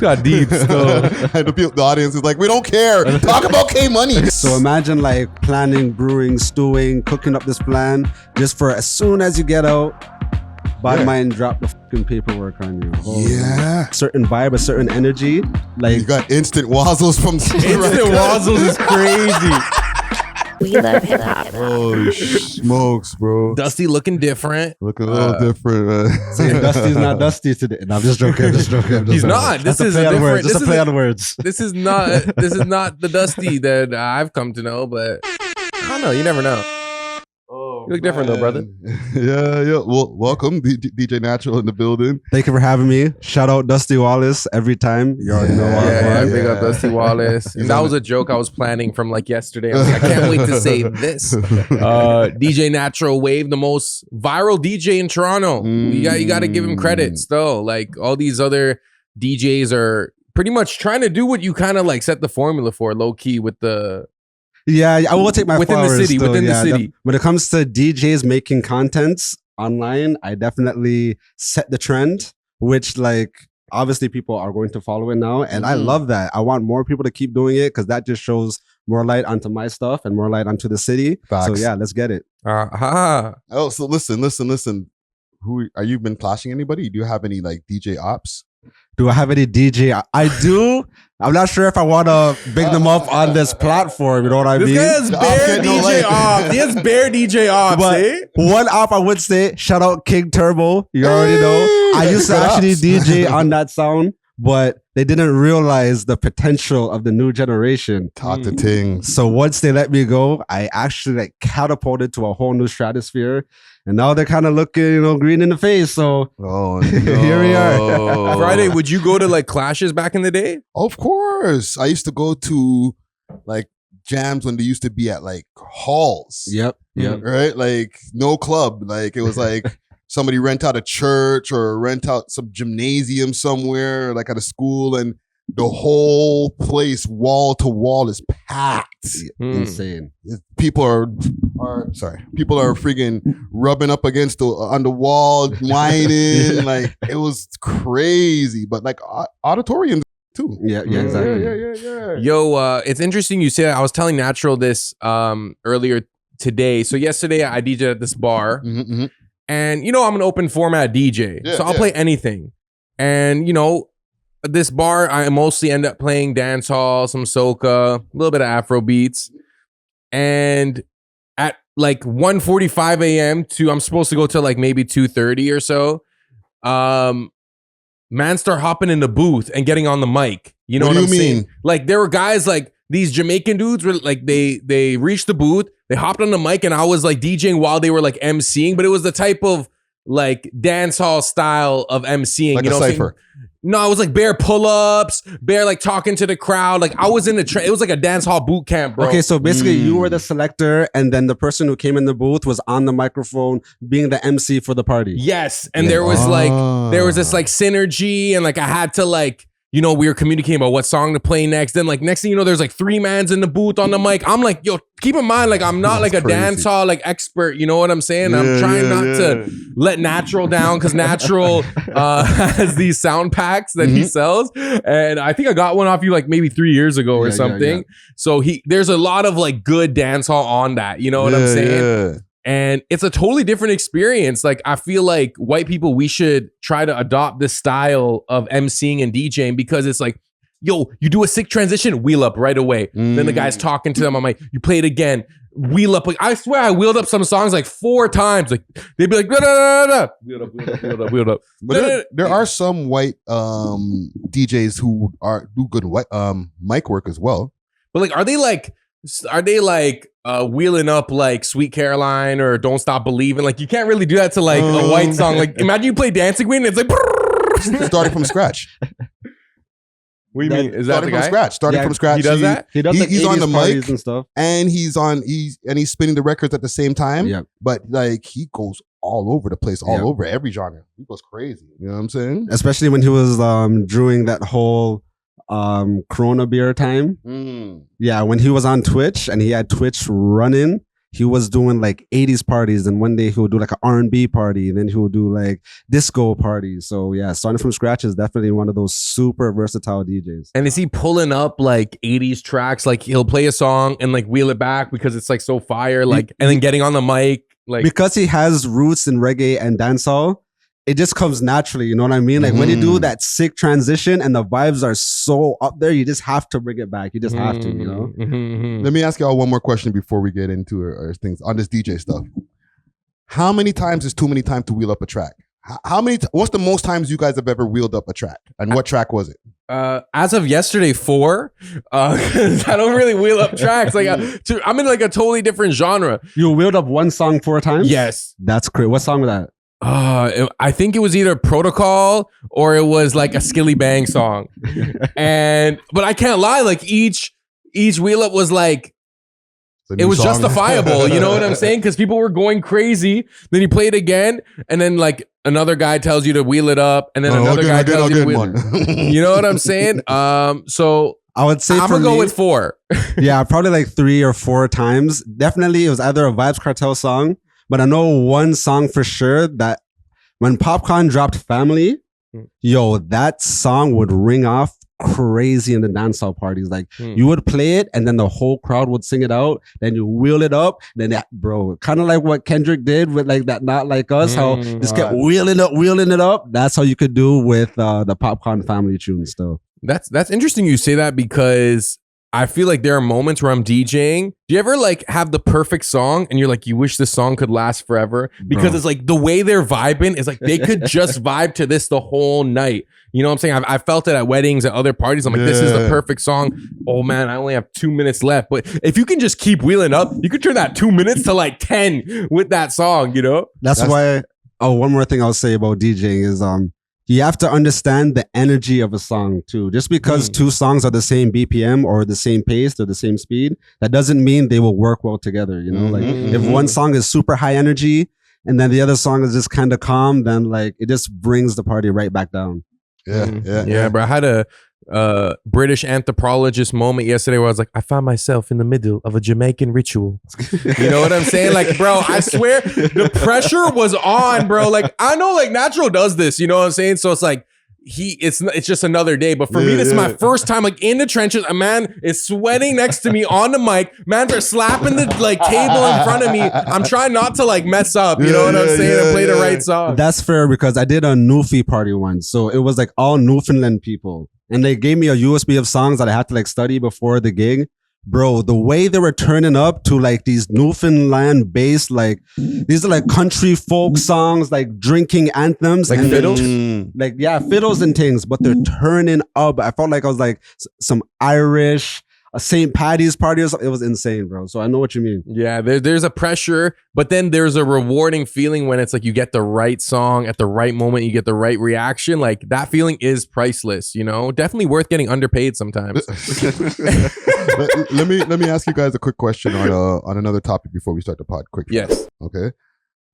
got deep still. And the audience is like, we don't care. Talk about K Money. So imagine like planning, brewing, stewing, cooking up this plan just for as soon as you get out, bad mind drop the fucking paperwork on you. Yeah. Certain vibe, a certain energy. Like you got instant Wozzles from Instant Wozzles is crazy. We love hip hop. Oh, smokes, bro. Dusty looking different. Looking a little different, man. saying Dusty's not Dusty today. No, I'm just joking. He's not. This is a different. Just a play on words. This is not the Dusty that I've come to know, but I don't know. You never know. You look different though, brother. Yeah. Well, welcome, DJ Natural in the building. Thank you for having me. Shout out Dusty Wallace every time. You already know. Yeah, big up Dusty Wallace. And that was a joke I was planning from like yesterday. I was like, I can't wait to say this. DJ Natural Wav, the most viral DJ in Toronto. You got to give him credits though. Like all these other DJs are pretty much trying to do what you kind of like set the formula for, low key with the. Yeah, I will take my within flowers the city. still. Within the city. When it comes to DJs making contents online, I definitely set the trend, which like obviously people are going to follow it now, and I love that. I want more people to keep doing it because that just shows more light onto my stuff and more light onto the city. Facts. So yeah, let's get it. Oh, so listen. Who are you been clashing anybody? Do you have any like DJ Opps? Do I have any DJ? I do. I'm not sure if I want to big them up on this platform. You know what I mean? This guy has bare DJ Opps. He has bare DJ Opps. But one op I would say, shout out King Turbo. You already know. I used to actually DJ on that sound, but they didn't realize the potential of the new generation. Talk to things. So once they let me go, I actually like catapulted to a whole new stratosphere. And now they're kind of looking, green in the face. So here we are. Friday, would you go to like clashes back in the day? Of course. I used to go to like jams when they used to be at like halls. Yep. Right? Like no club. Like it was like somebody rent out a church or rent out some gymnasium somewhere, like at a school, and the whole place wall to wall is packed. Insane. People are freaking rubbing up against on the wall, whining. Like it was crazy. But like auditoriums too. Yeah, exactly. Yeah. Yo, it's interesting you say that. I was telling Natural this earlier today. So yesterday I DJed at this bar. And I'm an open format DJ. So I'll play anything. And this bar, I mostly end up playing dancehall, some soca, a little bit of Afro beats. And at like 1:45 a.m. I'm supposed to go till like maybe 2:30 or so. Man start hopping in the booth and getting on the mic. You know what I'm saying? Like there were guys like these Jamaican dudes were like they reached the booth, they hopped on the mic, and I was like DJing while they were like MCing, but it was the type of like dancehall style of MCing. Like you know a cypher. No, I was like bare pull-ups, bare like talking to the crowd. Like I was in the it was like a dance hall boot camp, bro. Okay, so basically you were the selector, and then the person who came in the booth was on the microphone being the MC for the party. Yes, and there was this like synergy, and like I had to like we were communicating about what song to play next. Then like next thing you know, there's like 3 mans in the booth on the mic. I'm like, yo, keep in mind, like I'm not like a dancehall like expert. You know what I'm saying? I'm trying not to let Natural down because Natural has these sound packs that he sells, and I think I got one off you like maybe 3 years ago or something. So there's a lot of like good dancehall on that. You know what I'm saying? And it's a totally different experience. Like, I feel like white people, we should try to adopt this style of MCing and DJing because it's like, yo, you do a sick transition, wheel up right away. Then the guy's talking to them. I'm like, you play it again, wheel up. Like, I swear I wheeled up some songs like 4 times. Like, they'd be like, da, da, da, da. Wheeled up. But there are some white DJs who do good mic work as well. But like, are they like wheeling up like Sweet Caroline or Don't Stop Believing? Like you can't really do that to like a white song. Like imagine you play Dancing Queen and it's like starting from scratch. What do you mean? Is that the guy? Starting from scratch. He does that? He's on the mic and stuff. And he's spinning the records at the same time. Yeah. But like he goes all over the place, all over every genre. He goes crazy. You know what I'm saying? Especially when he was doing that whole Corona beer time. Yeah, when he was on Twitch and he had Twitch running, he was doing like 80s parties, and one day he would do like an R&B party, and then he would do like disco parties. So yeah, starting from scratch is definitely one of those super versatile DJs. And is he pulling up like 80s tracks? Like he'll play a song and like wheel it back because it's like so fire, like, and then getting on the mic. Like, because he has roots in reggae and dancehall, it just comes naturally, you know what I mean? Like when you do that sick transition and the vibes are so up there, you just have to bring it back. You just have to, you know? Let me ask y'all one more question before we get into our things on this DJ stuff. How many times is too many times to wheel up a track? How many? What's the most times you guys have ever wheeled up a track? And what track was it? As of yesterday, 4. I don't really wheel up tracks. Like I'm in like a totally different genre. You wheeled up one song 4 times? Yes. That's great. What song was that? I think it was either Protocol or it was like a Skilly Bang song. But I can't lie, like each wheel up was like, it was justifiable. You know what I'm saying? Because people were going crazy. Then you play it again, and then like another guy tells you to wheel it up, and then another guy tells you to wheel it. You know what I'm saying? So I would say I'm gonna go with 4. Yeah, probably like 3 or 4 times. Definitely, it was either a Vibes Cartel song, but I know one song for sure that when Popcorn dropped Family, yo, that song would ring off crazy in the dancehall parties. Like you would play it and then the whole crowd would sing it out. Then you wheel it up. Then that, bro, kind of like what Kendrick did with like that Not Like Us, how just kept wheeling it up. That's how you could do with the Popcorn Family tune still. That's interesting you say that, because I feel like there are moments where I'm DJing. Do you ever like have the perfect song and you're like, you wish this song could last forever? Because it's like the way they're vibing is like they could just vibe to this the whole night. You know what I'm saying? I felt it at weddings, at other parties. I'm like, this is the perfect song. Oh man, I only have 2 minutes left. But if you can just keep wheeling up, you could turn that 2 minutes to like 10 with that song, you know? That's why, one more thing I'll say about DJing is you have to understand the energy of a song too. Just because 2 songs are the same BPM or the same pace or the same speed, that doesn't mean they will work well together. You know, like if one song is super high energy and then the other song is just kind of calm, then like it just brings the party right back down. Yeah, bro. I had a British anthropologist moment yesterday where I was like, I found myself in the middle of a Jamaican ritual. You know what I'm saying? Like, bro, I swear the pressure was on, bro. Like, I know like Natural does this, you know what I'm saying? So it's like it's just another day. But for me, this is my first time like in the trenches. A man is sweating next to me on the mic. Mans are slapping the like table in front of me. I'm trying not to like mess up, you know what I'm saying? And play the right song. That's fair, because I did a Newfie party once. So it was like all Newfoundland people. And they gave me a USB of songs that I had to like study before the gig. Bro, the way they were turning up to like these Newfoundland based, like these are like country folk songs, like drinking anthems. Like and fiddles? Like, yeah, fiddles and things, but they're turning up. I felt like I was like some Irish, a St. Patty's party or something. It was insane, bro. So I know what you mean. Yeah, there's a pressure, but then there's a rewarding feeling when it's like you get the right song at the right moment, you get the right reaction. Like that feeling is priceless, you know? Definitely worth getting underpaid sometimes. let me ask you guys a quick question on another topic before we start the pod quickly. Yes. Okay.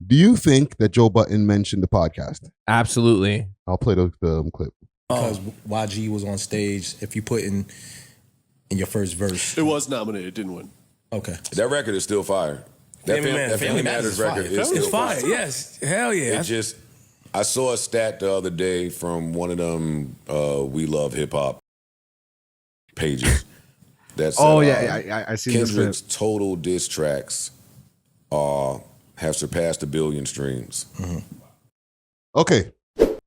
Do you think that Joe Budden mentioned the podcast? Absolutely. I'll play the clip. Because YG was on stage, if you put in your first verse. It was nominated, it didn't win. Okay. That record is still fire. That Family Matters record is still fire. Yes. Hell yeah. I saw a stat the other day from one of them We Love Hip Hop pages. That said, I see Kendrick's total diss tracks have surpassed 1 billion streams. Okay.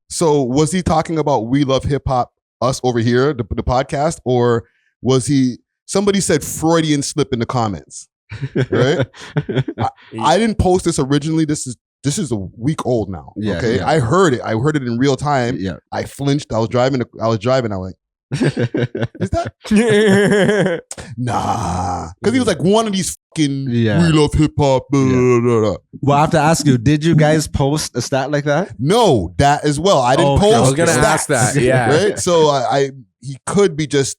So was he talking about We Love Hip Hop, us over here, the podcast, or was he? Somebody said Freudian slip in the comments, right? I didn't post this originally. This is a week old now. Yeah, okay, yeah. I heard it in real time. Yeah, I flinched. I was driving. I was like, is that? Nah, because he was like one of these fucking We Love Hip Hop. Well, I have to ask you, did you guys post a stat like that? No, that as well. I didn't post. I was gonna ask that. Yeah, right. So he could be just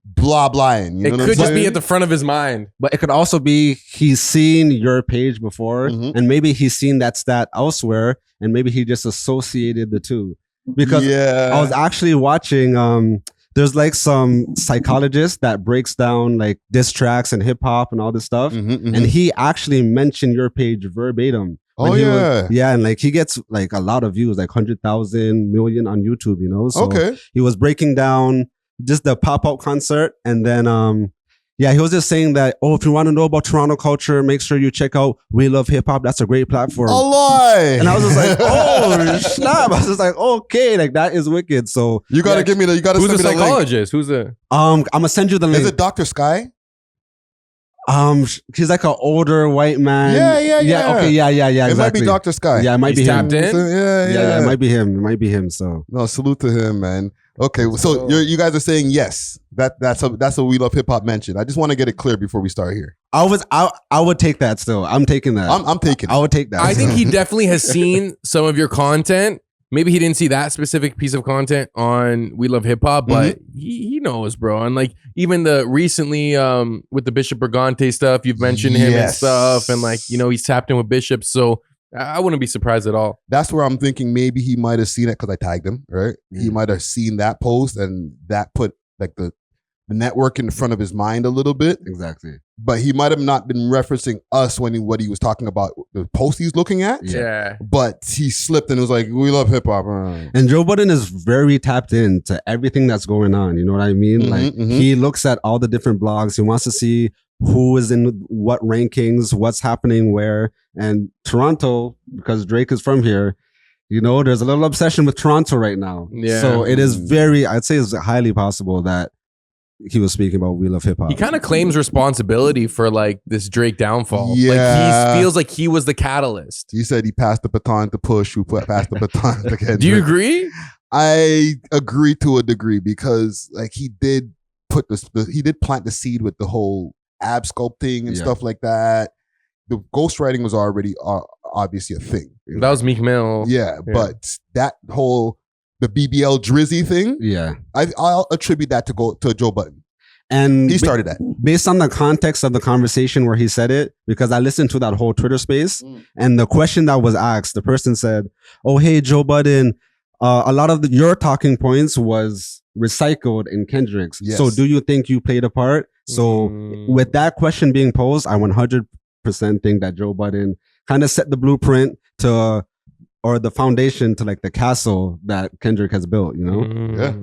blah blahing. You know it what could I'm just be saying? at the front of his mind. But it could also be he's seen your page before, and maybe he's seen that stat elsewhere, and maybe he just associated the two. Because I was actually watching there's like some psychologist that breaks down like diss tracks and hip hop and all this stuff. And he actually mentioned your page verbatim. Oh yeah. And like he gets like a lot of views, like 100,000 million on YouTube, you know? So he was breaking down just the pop-out concert. And then, he was just saying that, if you want to know about Toronto culture, make sure you check out We Love Hip Hop. That's a great platform. A lie. And I was just like, oh, snap. I was just like, okay, like that is wicked. So you got to give me the, you got to Who's send the me the link. psychologist? Who's the? I'm going to send you the link. Is it Dr. Sky? He's like an older white man. Yeah. Okay, yeah. It might be Dr. Sky. Yeah, it might be him. Tapped in? Yeah. It might be him. It might be him. So no, salute to him, man. Okay, so you guys are saying yes. That's a We Love Hip Hop mention. I just want to get it clear before we start here. I would take that still. I'm taking that. I'm taking it. I would take that. I think he definitely has seen some of your content. Maybe he didn't see that specific piece of content on We Love Hip Hop, but he knows, bro. And like even the recently with the Bishop Brigante stuff, you've mentioned him and stuff, and like he's tapped in with Bishop, so I wouldn't be surprised at all. That's where I'm thinking maybe he might have seen it because I tagged him, right? He might have seen that post and that put like the network in front of his mind a little bit. Exactly. But he might have not been referencing us what he was talking about, the post he's looking at. Yeah. But he slipped and was like, we love hip hop. And Joe Budden is very tapped into everything that's going on. You know what I mean? He looks at all the different blogs. He wants to see who is in what rankings, what's happening where. And Toronto, because Drake is from here, there's a little obsession with Toronto right now. Yeah. So it is I'd say it's highly possible that he was speaking about We Love Hip Hop. He kind of claims responsibility for like this Drake downfall. Yeah. Like he feels like he was the catalyst. He said he passed the baton to Push, who passed the baton to Kendrick. Do you agree? I agree to a degree because like he did plant the seed with the whole ab sculpting and stuff like that. The ghostwriting was already obviously a thing. That was Meek Mill. Yeah, but that whole the BBL Drizzy thing. Yeah, I'll attribute that to Joe Budden. And he started that based on the context of the conversation where he said it, because I listened to that whole Twitter space, and the question that was asked, the person said, "Oh, hey, Joe Budden, a lot of your talking points was recycled in Kendrick's. Yes. So do you think you played a part?" So with that question being posed, I 100% think that Joe Budden kind of set the blueprint or the foundation to like the castle that Kendrick has built, Yeah.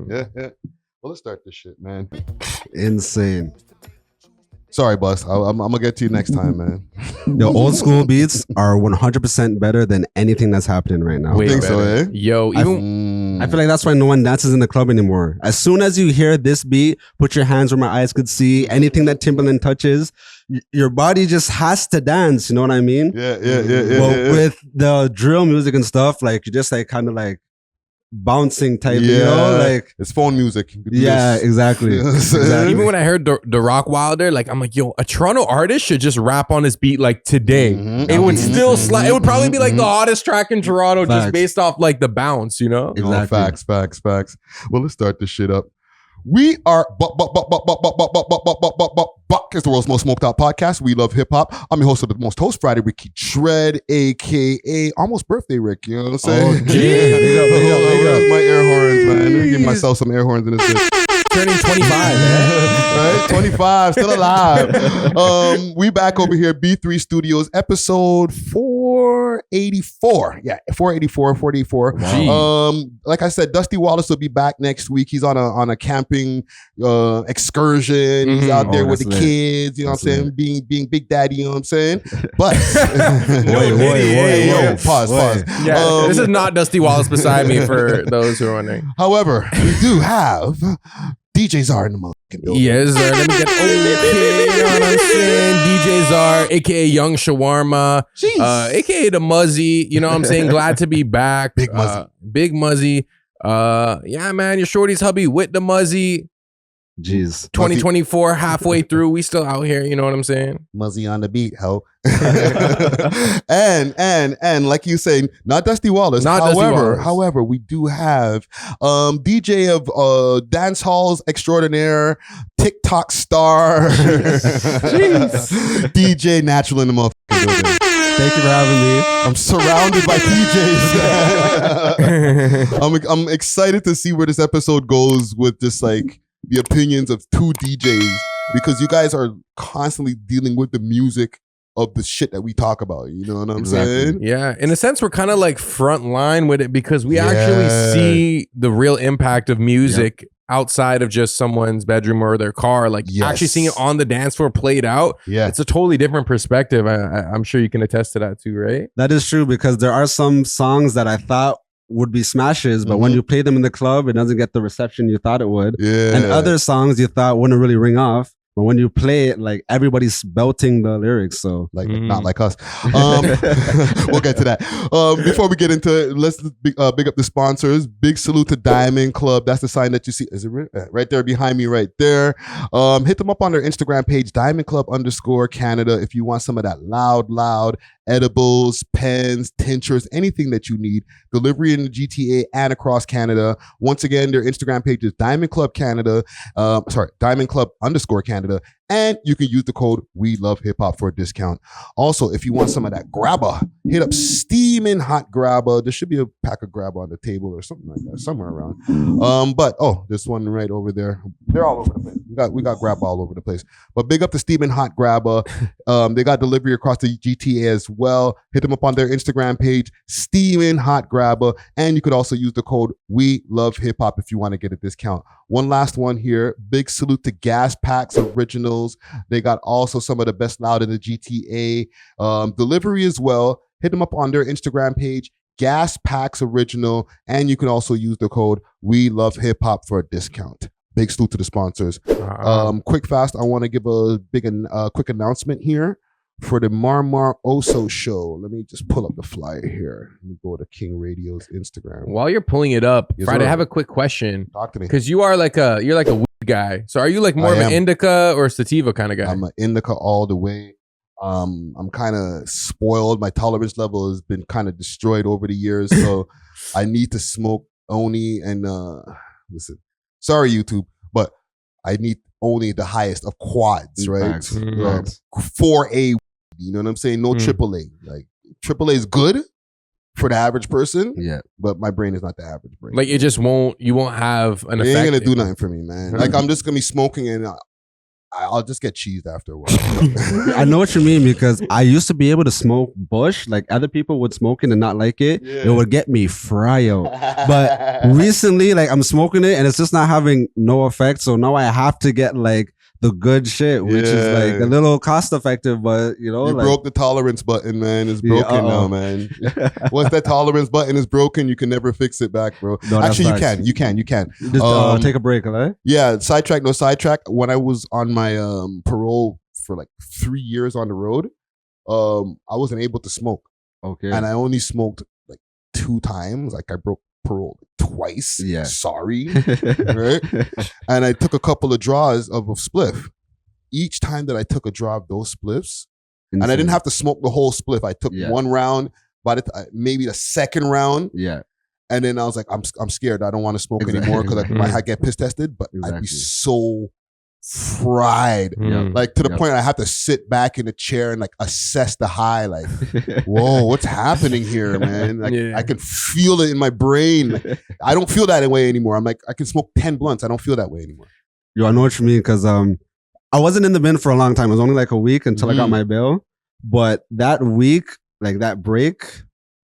Well, let's start this shit, man. Insane. Sorry, boss. I'm gonna get to you next time, man. The old school beats are 100% better than anything that's happening right now. I think so, eh? Yo, I feel like that's why no one dances in the club anymore. As soon as you hear this beat, put your hands where my eyes could see. Anything that Timbaland touches, your body just has to dance. You know what I mean? Yeah. Well, with the drill music and stuff, like you just like kind of like bouncing type, like it's phone music. Exactly. Even when I heard the Rock Wilder, like I'm like, yo, a Toronto artist should just rap on his beat like today. It would still slide. It would probably be like the hottest track in Toronto, just based off like the bounce, Exactly. Oh, facts. Well, let's start this shit up. We are Buck is the world's most smoked out podcast. We love hip hop. I'm your host of the most host Friday, Ricky Shred, aka almost birthday Rick. You know what I'm saying? Big up. My air horns, man. Let me give myself some air horns in this bitch. Turning 25, man. Right? 25, still alive. We back over here, B3 Studios, episode 484. Yeah, 484. Like I said, Dusty Wallace will be back next week. He's on a camping excursion. He's out there with the kids, you know what I'm saying? Being Big Daddy, you know what I'm saying? But whoa, pause. Yeah, this is not Dusty Wallace beside me for those who are wondering. However, we do have DJ Czar in the motherfucking building. Yes, sir. Let me get okay. You know what I'm saying? DJ Czar, aka Young Shawarma, aka the Muzzy. You know what I'm saying? Glad to be back. Big Muzzy. Big Muzzy. Yeah, man, your shorty's hubby with the Muzzy. Jeez. 2024, halfway through. We still out here. You know what I'm saying? Muzzy on the beat, ho. and like you say, not Dusty Wallace. However, we do have DJ of Dancehall's extraordinaire, TikTok star, DJ Natural in the motherfucking building. Thank you for having me. I'm surrounded by DJs. I'm excited to see where this episode goes with this like the opinions of two DJs because you guys are constantly dealing with the music of the shit that we talk about. You know what I'm saying? Yeah. In a sense, we're kind of like front line with it because we actually see the real impact of music outside of just someone's bedroom or their car. Like actually seeing it on the dance floor played out. Yeah. It's a totally different perspective. I'm sure you can attest to that too, right? That is true because there are some songs that I thought would be smashes, but when you play them in the club, it doesn't get the reception you thought it would. Yeah. And other songs you thought wouldn't really ring off. But when you play it, like everybody's belting the lyrics, so like not like us. We'll get to that. Before we get into it, let's big up the sponsors. Big salute to Diamond Club. That's the sign that you see. Is it right there behind me? Right there. Hit them up on their Instagram page, Diamond Club _Canada. If you want some of that loud edibles, pens, tinctures, anything that you need. Delivery in the GTA and across Canada. Once again, their Instagram page is Diamond Club Canada. Diamond Club _Canada. And you can use the code We Love Hip Hop for a discount. Also, if you want some of that grabba, hit up Steaming Hot Grabba. There should be a pack of grabba on the table or something like that, somewhere around. But this one right over there. They're all over the place. We got grabba all over the place. But big up to Steaming Hot Grabba. They got delivery across the GTA as well. Hit them up on their Instagram page, Steaming Hot Grabba. And you could also use the code We Love Hip Hop if you want to get a discount. One last one here. Big salute to Gas Packs Originals. They got also some of the best loud in the GTA. Delivery as well. Hit them up on their Instagram page, Gas Packs Original. And you can also use the code We Love Hip Hop for a discount. Big salute to the sponsors. Quick fast, I want to give a quick announcement here for the MarMar Oso show. Let me just pull up the flyer here. Let me go to King Radio's Instagram. While you're pulling it up, Friday, I have a quick question. Talk to me. Because you're like a weed guy. So are you like more of an indica or sativa kind of guy? I'm an indica all the way. I'm kind of spoiled. My tolerance level has been kind of destroyed over the years. So I need to smoke only and listen. Sorry, YouTube, but I need only the highest of quads, right? 4A, you know what I'm saying? No AAA. Like AAA is good for the average person, but my brain is not the average brain. Like you won't have an effect. It ain't gonna do nothing for me, man. Like I'm just gonna be smoking and I'll just get cheesed after a while. I know what you mean because I used to be able to smoke bush. Like other people would smoke it and not like it. It would get me fryo. But recently, like I'm smoking it and it's just not having no effect. So now I have to get like the good shit, which is like a little cost effective, but you know, broke the tolerance button, man. It's broken now, man. Once that tolerance button is broken, you can never fix it back, bro. No, actually, you can. Just take a break, right? Yeah, sidetrack. When I was on my parole for like 3 years on the road, I wasn't able to smoke. Okay, and I only smoked like 2 times. Like I broke parole twice. Sorry. Right? And I took a couple of draws of a spliff. Each time that I took a draw of those spliffs, and I didn't have to smoke the whole spliff. I took one round, but maybe the second round. And then I was like, I'm scared. I don't want to smoke anymore because I might get piss tested, but I'd be so fried. Like to the point I have to sit back in a chair and like assess the high. Like, whoa, what's happening here, man? Like I can feel it in my brain. I don't feel that way anymore. I'm like, I can smoke 10 blunts. I don't feel that way anymore. Yo, I know what you mean because I wasn't in the bin for a long time. It was only like a week until I got my bail. But that week, like that break,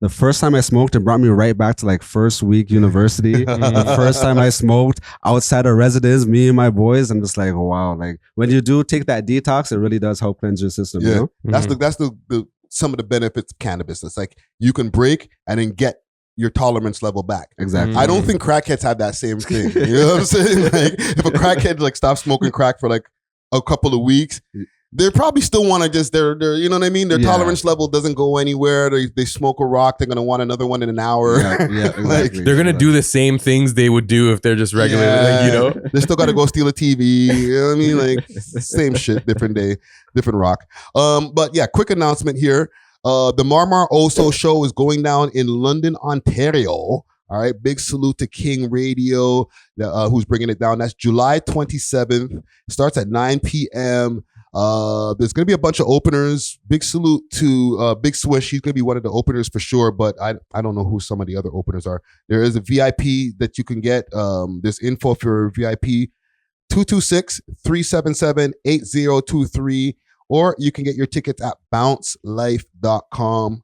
the first time I smoked, it brought me right back to like first week university. The first time I smoked outside of residence, me and my boys, I'm just like, wow. Like when you do take that detox, it really does help cleanse your system. You know? That's the some of the benefits of cannabis. It's like you can break and then get your tolerance level back. Exactly. I don't think crackheads have that same thing. You know what I'm saying? Like if a crackhead like stops smoking crack for like a couple of weeks, they probably still want to just their you know what I mean? Their tolerance level doesn't go anywhere. They smoke a rock, they're gonna want another one in an hour. Exactly. Like, they're gonna do the same things they would do if they're just regular, like, you know. They still gotta go steal a TV. You know what I mean? Like same shit, different day, different rock. But yeah, quick announcement here. The MarMar Oso show is going down in London, Ontario. All right, big salute to King Radio, who's bringing it down. That's July 27th. Starts at 9 p.m. There's going to be a bunch of openers. Big salute to Big Swish. He's going to be one of the openers for sure, but I don't know who some of the other openers are. There is a VIP that you can get. There's info for VIP. 226-377-8023, or you can get your tickets at bouncelife.com.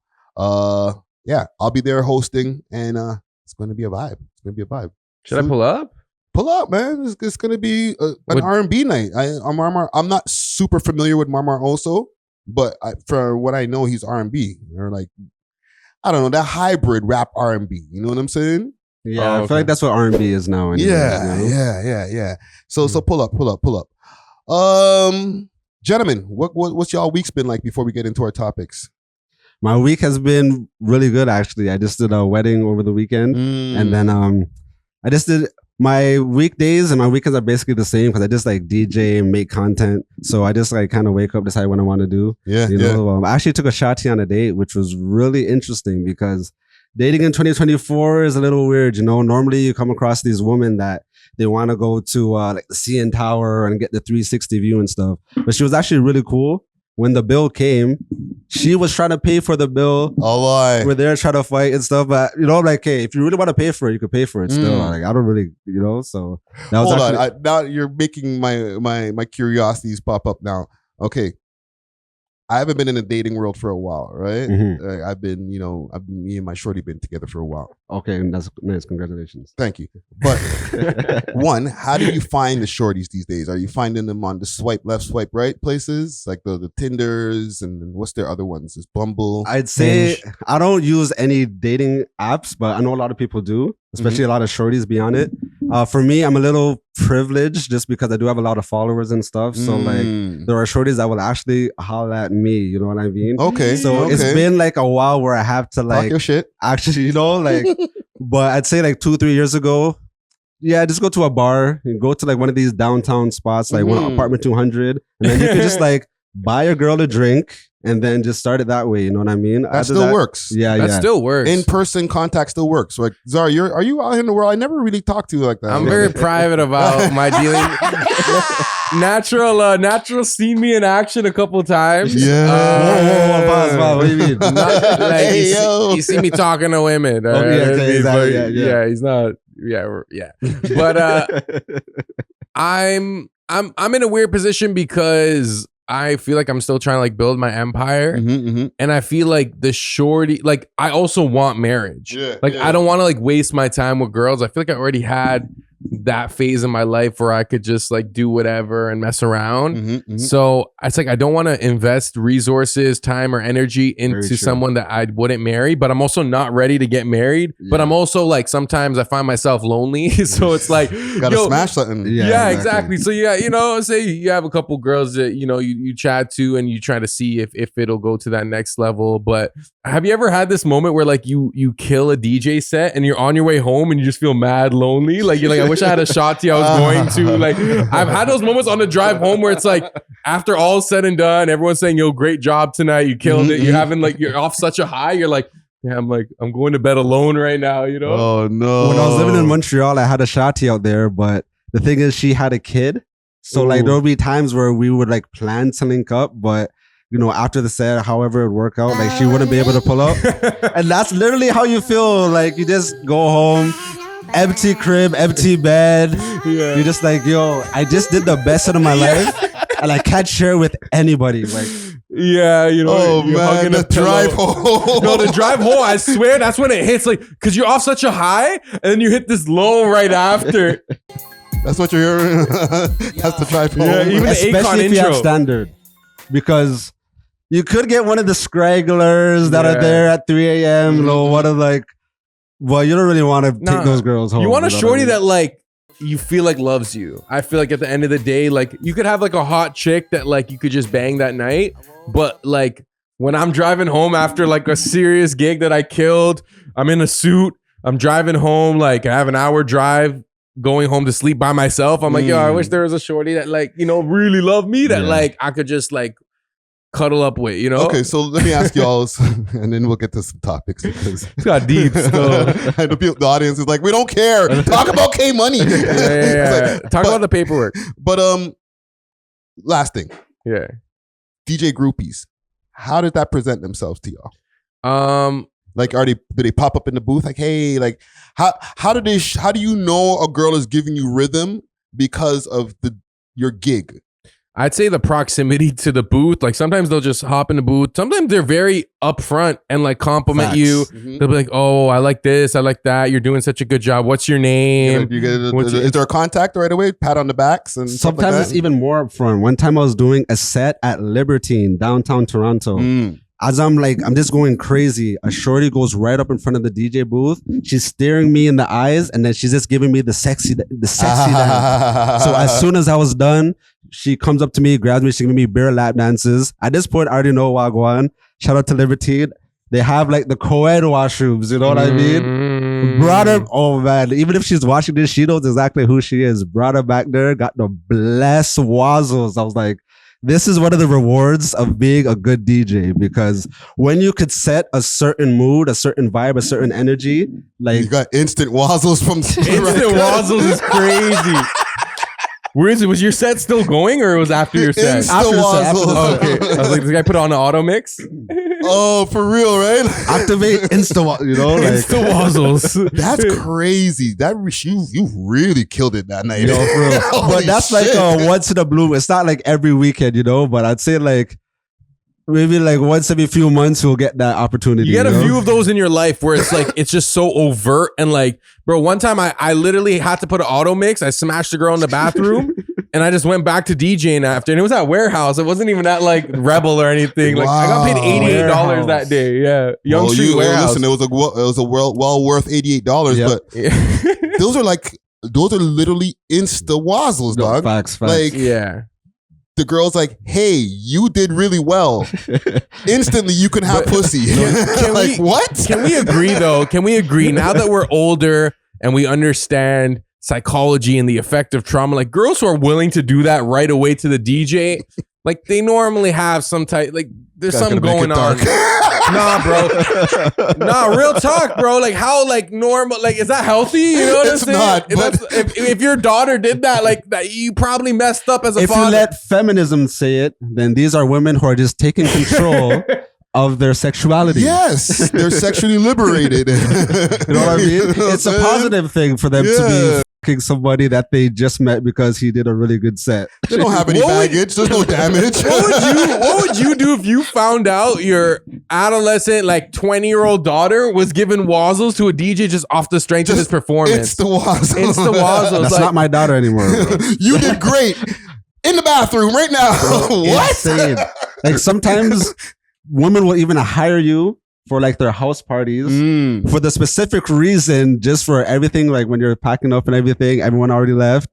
Yeah, I'll be there hosting, and it's going to be a vibe. It's going to be a vibe. Should I pull up? Pull up, man. It's going to be an R&B night. I'm not super familiar with MarMar Oso, but for what I know, he's R&B. Or like, I don't know, that hybrid rap R&B. You know what I'm saying? Yeah, I feel like that's what R&B is now. Anyway, yeah. So pull up. Gentlemen, what's y'all week's been like before we get into our topics? My week has been really good, actually. I just did a wedding over the weekend, and then I just did my weekdays and my weekends are basically the same because I just like DJ and make content. So I just like kind of wake up, decide what I want to do. Yeah, you know. I actually took a shotty on a date, which was really interesting because dating in 2024 is a little weird. You know, normally you come across these women that they want to go to like the CN Tower and get the 360 view and stuff. But she was actually really cool. When the bill came, she was trying to pay for the bill. Oh, boy. We're there trying to fight and stuff. But, you know, like, hey, if you really want to pay for it, you could pay for it still. Like, I don't really, you know, so. That was Hold on. Now you're making my curiosities pop up now. Okay. I haven't been in the dating world for a while, right? Mm-hmm. I've been, me and my shorty been together for a while. Okay, and that's nice. Congratulations. Thank you. But one, how do you find the shorties these days? Are you finding them on the swipe left, swipe right places? Like the Tinders and what's their other ones? Is Bumble? I'd say I don't use any dating apps, but I know a lot of people do, especially a lot of shorties be on it. For me, I'm a little privileged just because I do have a lot of followers and stuff. So like there are shorties that will actually holler at me, you know what I mean? Okay. So it's been like a while where I have to like talk your shit. Actually, you know, like but I'd say like 2-3 years ago, yeah, just go to a bar and go to like one of these downtown spots, like one apartment 200, and then you can just like buy a girl a drink and then just start it that way. You know what I mean? That still works. Yeah, that still works. In-person contact still works. Like, Zara, are you out in the world? I never really talked to you like that. I'm very private about my dealing. Natural seen me in action a couple times. Yeah. Whoa, what do you mean? Like, you see me talking to women. Okay, yeah, he's not. Yeah. But I'm in a weird position because I feel like I'm still trying to like build my empire. And I feel like the shorty, like I also want marriage. I don't want to like waste my time with girls. I feel like I already had that phase in my life where I could just like do whatever and mess around. So it's like I don't want to invest resources, time, or energy into someone that I wouldn't marry, but I'm also not ready to get married. But I'm also like sometimes I find myself lonely. So it's like gotta smash something. Yeah, exactly. So yeah, you know, say you have a couple girls that you know you chat to and you try to see if it'll go to that next level. But have you ever had this moment where like you kill a DJ set and you're on your way home and you just feel mad lonely? Like you're like, I wish I had a shotty I was going to. Like I've had those moments on the drive home where it's like after all's said and done, everyone's saying, yo, great job tonight. You killed it. You're having like, you're off such a high. You're like, yeah, I'm going to bed alone right now, you know? Oh no. When I was living in Montreal, I had a shotty out there, but the thing is she had a kid. So like there would be times where we would like plan to link up, but you know, after the set, however it would work out, like she wouldn't be able to pull up. And that's literally how you feel. Like you just go home, empty crib, empty bed. Yeah. You're just like, yo, I just did the best out of my life and I can't share with anybody. Like, yeah, you know. Oh man, the drive home. No, the drive home, I swear that's when it hits, like, because you're off such a high and then you hit this low right after. That's what you're hearing. That's the drive home. Yeah, even especially if you have standard. Because you could get one of the scragglers that are there at 3 a.m. One of like, well, you don't really want to take those girls home. You want a shorty that like you feel like loves you. I feel like at the end of the day, like you could have like a hot chick that like you could just bang that night. But like when I'm driving home after like a serious gig that I killed, I'm in a suit, I'm driving home, like I have an hour drive going home to sleep by myself. I'm like, yo, I wish there was a shorty that like, you know, really loved me that like I could just like cuddle up with, you know? Okay, so let me ask y'all, and then we'll get to some topics because it's got deep still. The audience is like, we don't care. Talk about K Money. Yeah. Talk about the paperwork. But last thing. Yeah. DJ groupies. How did that present themselves to y'all? Like, do they pop up in the booth? Like, hey, like, how do you know a girl is giving you rhythm because of your gig? I'd say the proximity to the booth. Like sometimes they'll just hop in the booth. Sometimes they're very upfront and like compliment Facts. you. Mhm. They'll be like, "Oh, I like this. I like that. You're doing such a good job. What's your name?" Is there a contact right away? Pat on the backs and stuff Sometimes like it's that? even more upfront. One time I was doing a set at Libertine, downtown Toronto. As I'm just going crazy, a shorty goes right up in front of the DJ booth. She's staring me in the eyes, and then she's just giving me the sexy dance. So as soon as I was done, she comes up to me, grabs me, she's giving me bare lap dances. At this point, I already know Wagwan. Shout out to Libertine. They have like the co-ed washrooms, you know what I mean? Brought her, oh man, even if she's watching this, she knows exactly who she is. Brought her back there, got the blessed wazzles. I was like, this is one of the rewards of being a good DJ, because when you could set a certain mood, a certain vibe, a certain energy, like You got instant wazzles from Instant Wazzles is crazy. Where is it? Was your set still going, or it was after your set? Instant After the set, after the wazzles. Okay. I was like, this guy put on an auto mix. Oh, for real, right? activate Insta, you know, like Insta Wazzles. That's crazy. You really killed it that night. yo, for real. Holy But that's like shit. a once in a blue. It's not like every weekend, you know. But I'd say like maybe like once every few months we'll get that opportunity. You get a know? few of those in your life where it's like it's just so overt and like, bro. One time I literally had to put an auto mix. I smashed a girl in the bathroom, and I just went back to DJing after. And it was at Warehouse. It wasn't even at like Rebel or anything. Like I got paid Wow. $88 Warehouse. that day. Yeah, Young Well, Street Warehouse. listen, it was a well worth $88, Yep. but those are literally insta wazzles, No, dog. facts. Like yeah. the girl's like, "Hey, you did really well." Instantly, you can have pussy. Can Like we- what? Can we agree though? Can we agree now that we're older and we understand psychology and the effect of trauma? Like girls who are willing to do that right away to the DJ, like they normally have some type, like there's Guys something gonna make going it on. dark. Nah, bro. Nah, real talk, bro. Like how, like normal, like is that healthy? You know what I'm It's saying? not, but- If your daughter did that, like that, you probably messed up as a If father. you let feminism say it, then these are women who are just taking control of their sexuality. Yes, they're sexually liberated. You know what I mean? It's a positive thing for them to be fucking somebody that they just met because he did a really good set. They don't have any What would- baggage. There's no damage. What would you do if you found out your adolescent, like 20-year-old daughter was giving wazzles to a DJ just off the strength of his performance? It's the wazzle. Insta Wazzles. That's like, not my daughter anymore. Bro. You did great in the bathroom right now. What? Insane. Like sometimes women will even hire you for like their house parties for the specific reason, just for everything. Like when you're packing up and everything, everyone already left.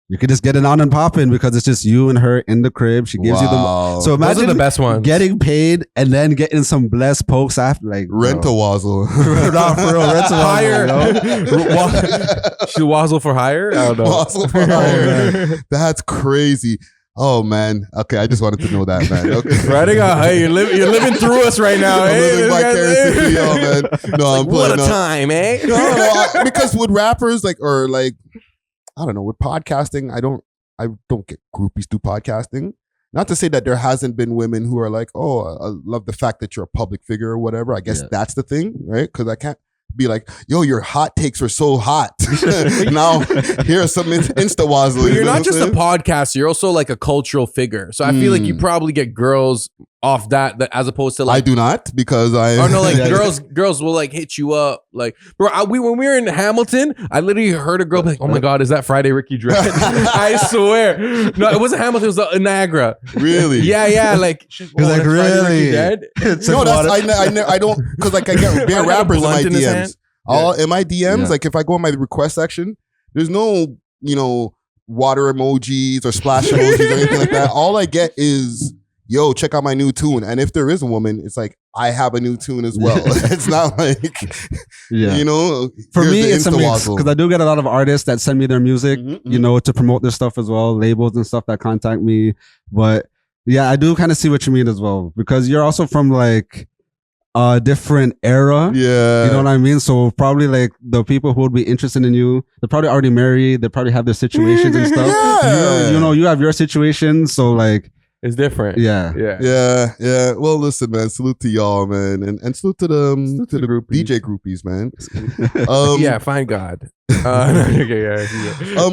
You could just get it on and popping because it's just you and her in the crib. She gives you Wow. the. So those imagine are the best ones. getting paid and then getting some blessed pokes after, like Rent a wazzle. Nah, for real, rent a hire. wazzle, Should wazzle for hire? I don't know. Wazzle for hire. That's crazy. Oh man. Okay, I just wanted to know that, man. Okay. Riding on, hey, you're living through us right now. I'm Hey, living this guy's- vicariously through y'all, man. No, I'm what a playing. time, eh? No, because with rappers, like, or like, I don't know, with podcasting, I don't get groupies through podcasting. Not to say that there hasn't been women who are like, oh, I love the fact that you're a public figure or whatever. I guess that's the thing, right? Because I can't be like, yo, your hot takes are so hot. Now, here's some Insta Wazzle. But you you're know not what just a I'm saying? podcaster, you're also like a cultural figure. So I feel like you probably get girls off that as opposed to I like do not because I. or no, like Yeah. girls will like hit you up. Like, bro, when we were in Hamilton, I literally heard a girl be like, "Oh my god, is that Friday Ricky Dread?" I swear, no, it wasn't Hamilton. It was Niagara. Really? Yeah, like, she's like, really? No, I don't, because like I get bare Had a rappers in my blunt in his hand. DMs. All in my DMs, Yeah. like if I go in my request section, there's no, water emojis or splash emojis or anything like that. All I get is, yo, check out my new tune. And if there is a woman, it's like, I have a new tune as well. It's not like, Yeah. For here's me, the it's a Insta mix Wazzle. because I do get a lot of artists that send me their music, Mhm, to promote their stuff as well, labels and stuff that contact me. But yeah, I do kind of see what you mean as well because you're also from like a different era. Yeah. You know what I mean? So probably like the people who would be interested in you, they're probably already married. They probably have their situations and stuff. Yeah. You have your situation. So like, It's different. Yeah. Yeah. Well, listen, man. Salute to y'all, man, and salute to the DJ groupies, man. Yeah, find God. Okay,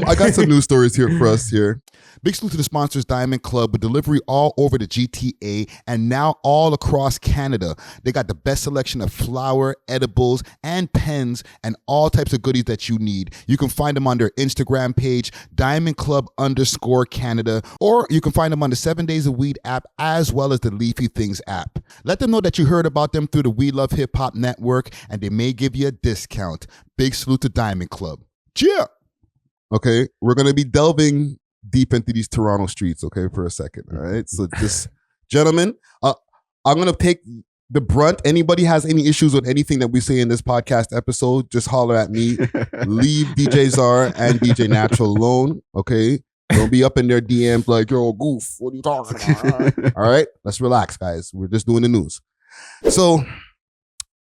I got some news stories here for us here. Big salute to the sponsors, Diamond Club, with delivery all over the GTA and now all across Canada. They got the best selection of flour, edibles, and pens, and all types of goodies that you need. You can find them on their Instagram page, DiamondClub_Canada, or you can find them on the 7 Days of Weed app, as well as the Leafy Things app. Let them know that you heard about them through the We Love Hip Hop Network, and they may give you a discount. Big salute to Diamond Club. Cheer! Okay, we're going to be delving deep into these Toronto streets, okay, for a second. All right. So just gentlemen, I'm gonna take the brunt. Anybody has any issues with anything that we say in this podcast episode, just holler at me. Leave DJ Czar and DJ Natural alone. Okay. Don't be up in their DMs like, yo, goof, what are you talking about? All right. Let's relax, guys. We're just doing the news. So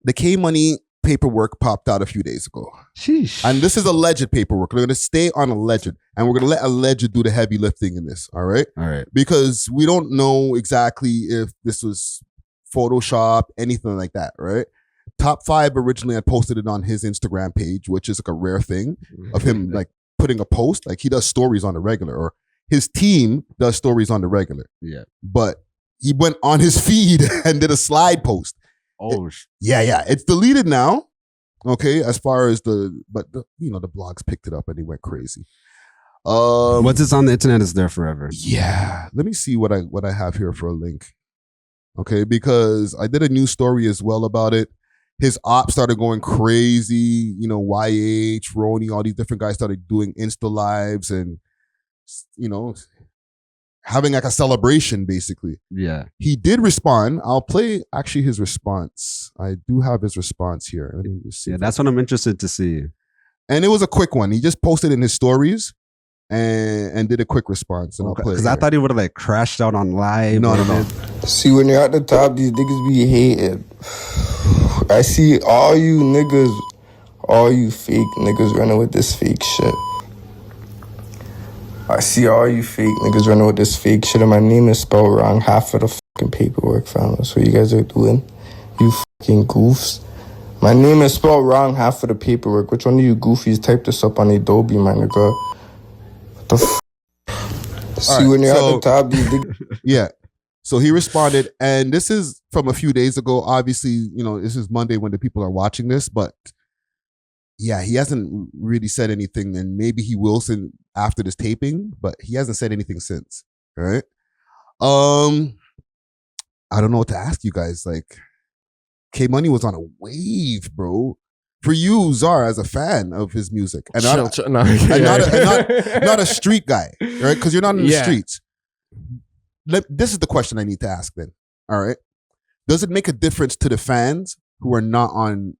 the K Money paperwork popped out a few days ago. Sheesh. And this is alleged paperwork. We're going to stay on alleged, and we're going to let alleged do the heavy lifting in this. All right. Because we don't know exactly if this was Photoshop, anything like that. Right. Top5 originally had posted it on his Instagram page, which is like a rare thing of him like putting a post. Like he does stories on the regular, or his team does stories on the regular. Yeah. But he went on his feed and did a slide post. Yeah. It's deleted now. Okay, as far as the blogs picked it up and they went crazy. Once it's on the internet, it's there forever. Yeah. Let me see what I have here for a link. Okay, because I did a news story as well about it. His ops started going crazy. You know, YH, Roni, all these different guys started doing Insta lives and, you know, having like a celebration, basically. Yeah. He did respond. I'll play actually his response. I do have his response here. Let me just see. Yeah, that's what I'm interested to see. And it was a quick one. He just posted in his stories and did a quick response. And I'll play it. Because I thought he would have like crashed out on live. No. See, when you're at the top, these niggas be hated. I see all you niggas, all you fake niggas running with this fake shit. I see all you fake niggas running with this fake shit, and my name is spelled wrong half of the fucking paperwork, fam. That's what you guys are doing, you fucking goofs. My name is spelled wrong half of the paperwork. Which one of you goofies typed this up on Adobe, my nigga? What the See, when you're at the top, these niggas... Yeah. So he responded, and this is from a few days ago. Obviously, you know, this is Monday when the people are watching this, but yeah, he hasn't really said anything, and maybe he will after this taping, but he hasn't said anything since. All right. I don't know what to ask you guys. Like, K Money was on a wave, bro. For you, Czar, as a fan of his music, and not a street guy, right? Because you're not in the streets. This is the question I need to ask then. All right. Does it make a difference to the fans who are not in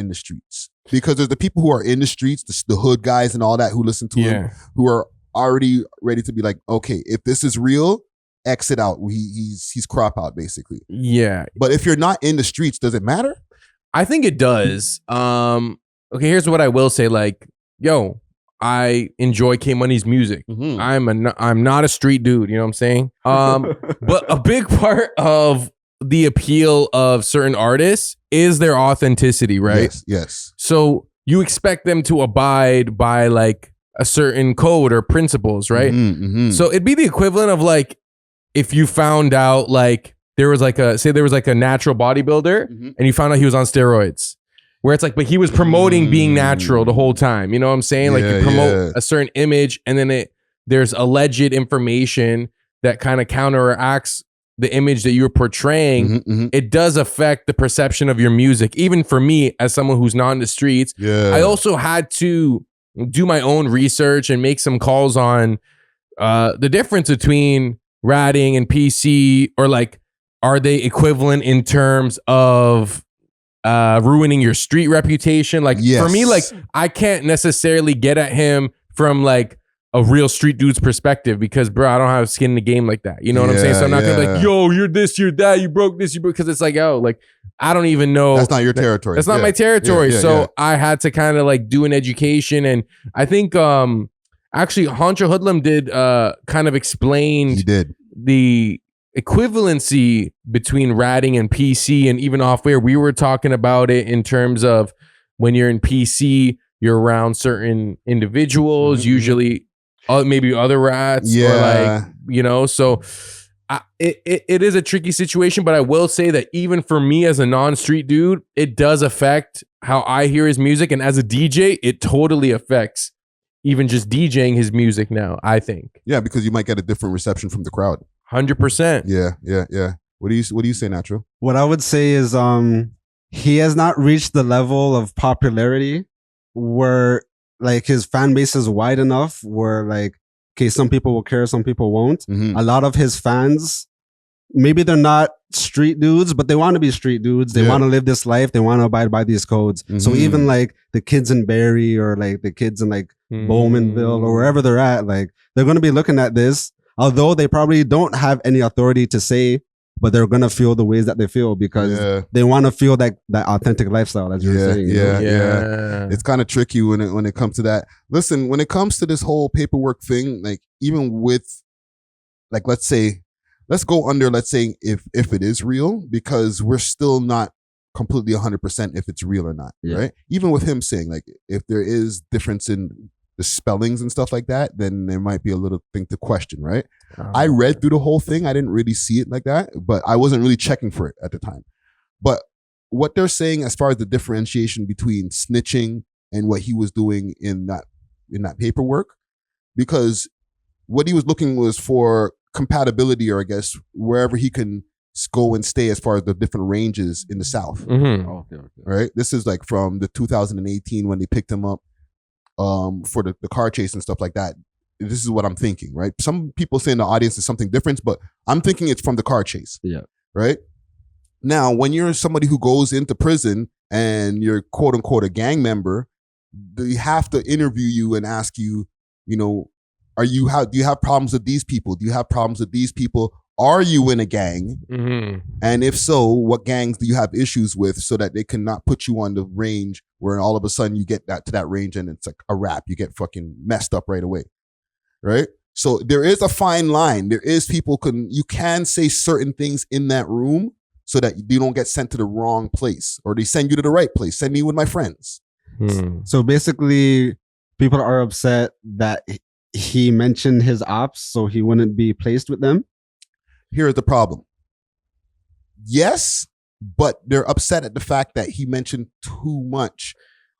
the streets? Because there's the people who are in the streets, the hood guys and all that who listen to him, who are already ready to be like, okay, if this is real, exit out. He's crop out, basically. Yeah. But if you're not in the streets, does it matter? I think it does. Okay, here's what I will say. Like, yo, I enjoy K Money's music. Mm-hmm. I'm not a street dude, you know what I'm saying? But a big part of the appeal of certain artists is their authenticity, right? Yes. So you expect them to abide by like a certain code or principles, right? Mm-hmm. So it'd be the equivalent of like if you found out like there was like a natural bodybuilder and you found out he was on steroids. Where it's like, but he was promoting being natural the whole time. You know what I'm saying? Like you promote a certain image and then there's alleged information that kind of counteracts the image that you're portraying. It does affect the perception of your music. Even for me, as someone who's not in the streets, I also had to do my own research and make some calls on the difference between ratting and PC, or like, are they equivalent in terms of ruining your street reputation? Like for me, like I can't necessarily get at him from like a real street dude's perspective because, bro, I don't have skin in the game like that. You know what I'm saying? So I'm not gonna be like, yo, you're this, you're that, you broke this, you broke, because it's like, yo, like I don't even know. That's not your territory. That's not my territory. So I had to kind of like do an education, and I think actually Honcho Hoodlum did kind of explain. He did. equivalency between ratting and PC, and even off air, we were talking about it in terms of when you're in PC, you're around certain individuals, usually maybe other rats, or like, you know, so it is a tricky situation, but I will say that even for me as a non-street dude, it does affect how I hear his music, and as a DJ, it totally affects even just DJing his music now, I think. Yeah, because you might get a different reception from the crowd. 100%. Yeah. What do you say, Natural? What I would say is he has not reached the level of popularity where like his fan base is wide enough where like, okay, some people will care, some people won't. A lot of his fans, maybe they're not street dudes, but they want to be street dudes. They want to live this life. They want to abide by these codes. So even like the kids in Barrie or like the kids in like Bowmanville or wherever they're at, like they're going to be looking at this, although they probably don't have any authority to say, but they're going to feel the ways that they feel because they want to feel that authentic lifestyle, as you're saying. Yeah. It's kind of tricky when it comes to that. Listen, when it comes to this whole paperwork thing, like even with, like, let's go under, let's say if it is real, because we're still not completely 100% if it's real or not, right? Even with him saying like, if there is difference in the spellings and stuff like that, then there might be a little thing to question, right? I read through the whole thing. I didn't really see it like that, but I wasn't really checking for it at the time. But what they're saying as far as the differentiation between snitching and what he was doing in that paperwork, because what he was looking was for compatibility, or I guess wherever he can go and stay as far as the different ranges in the South. Right? This is like from the 2018 when they picked him up for the car chase and stuff like that. This is what I'm thinking, right? Some people say in the audience is something different, but I'm thinking it's from the car chase. Right? Now, when you're somebody who goes into prison and you're quote unquote a gang member, they have to interview you and ask you, you know, do you have problems with these people? Do you have problems with these people? Are you in a gang? And if so, what gangs do you have issues with, so that they cannot put you on the range where all of a sudden you get to that range and it's like a wrap. You get fucking messed up right away. Right? So there is a fine line. There is you can say certain things in that room so that you don't get sent to the wrong place, or they send you to the right place. Send me with my friends. So basically, people are upset that he mentioned his ops so he wouldn't be placed with them. Here's the problem. Yes, but they're upset at the fact that he mentioned too much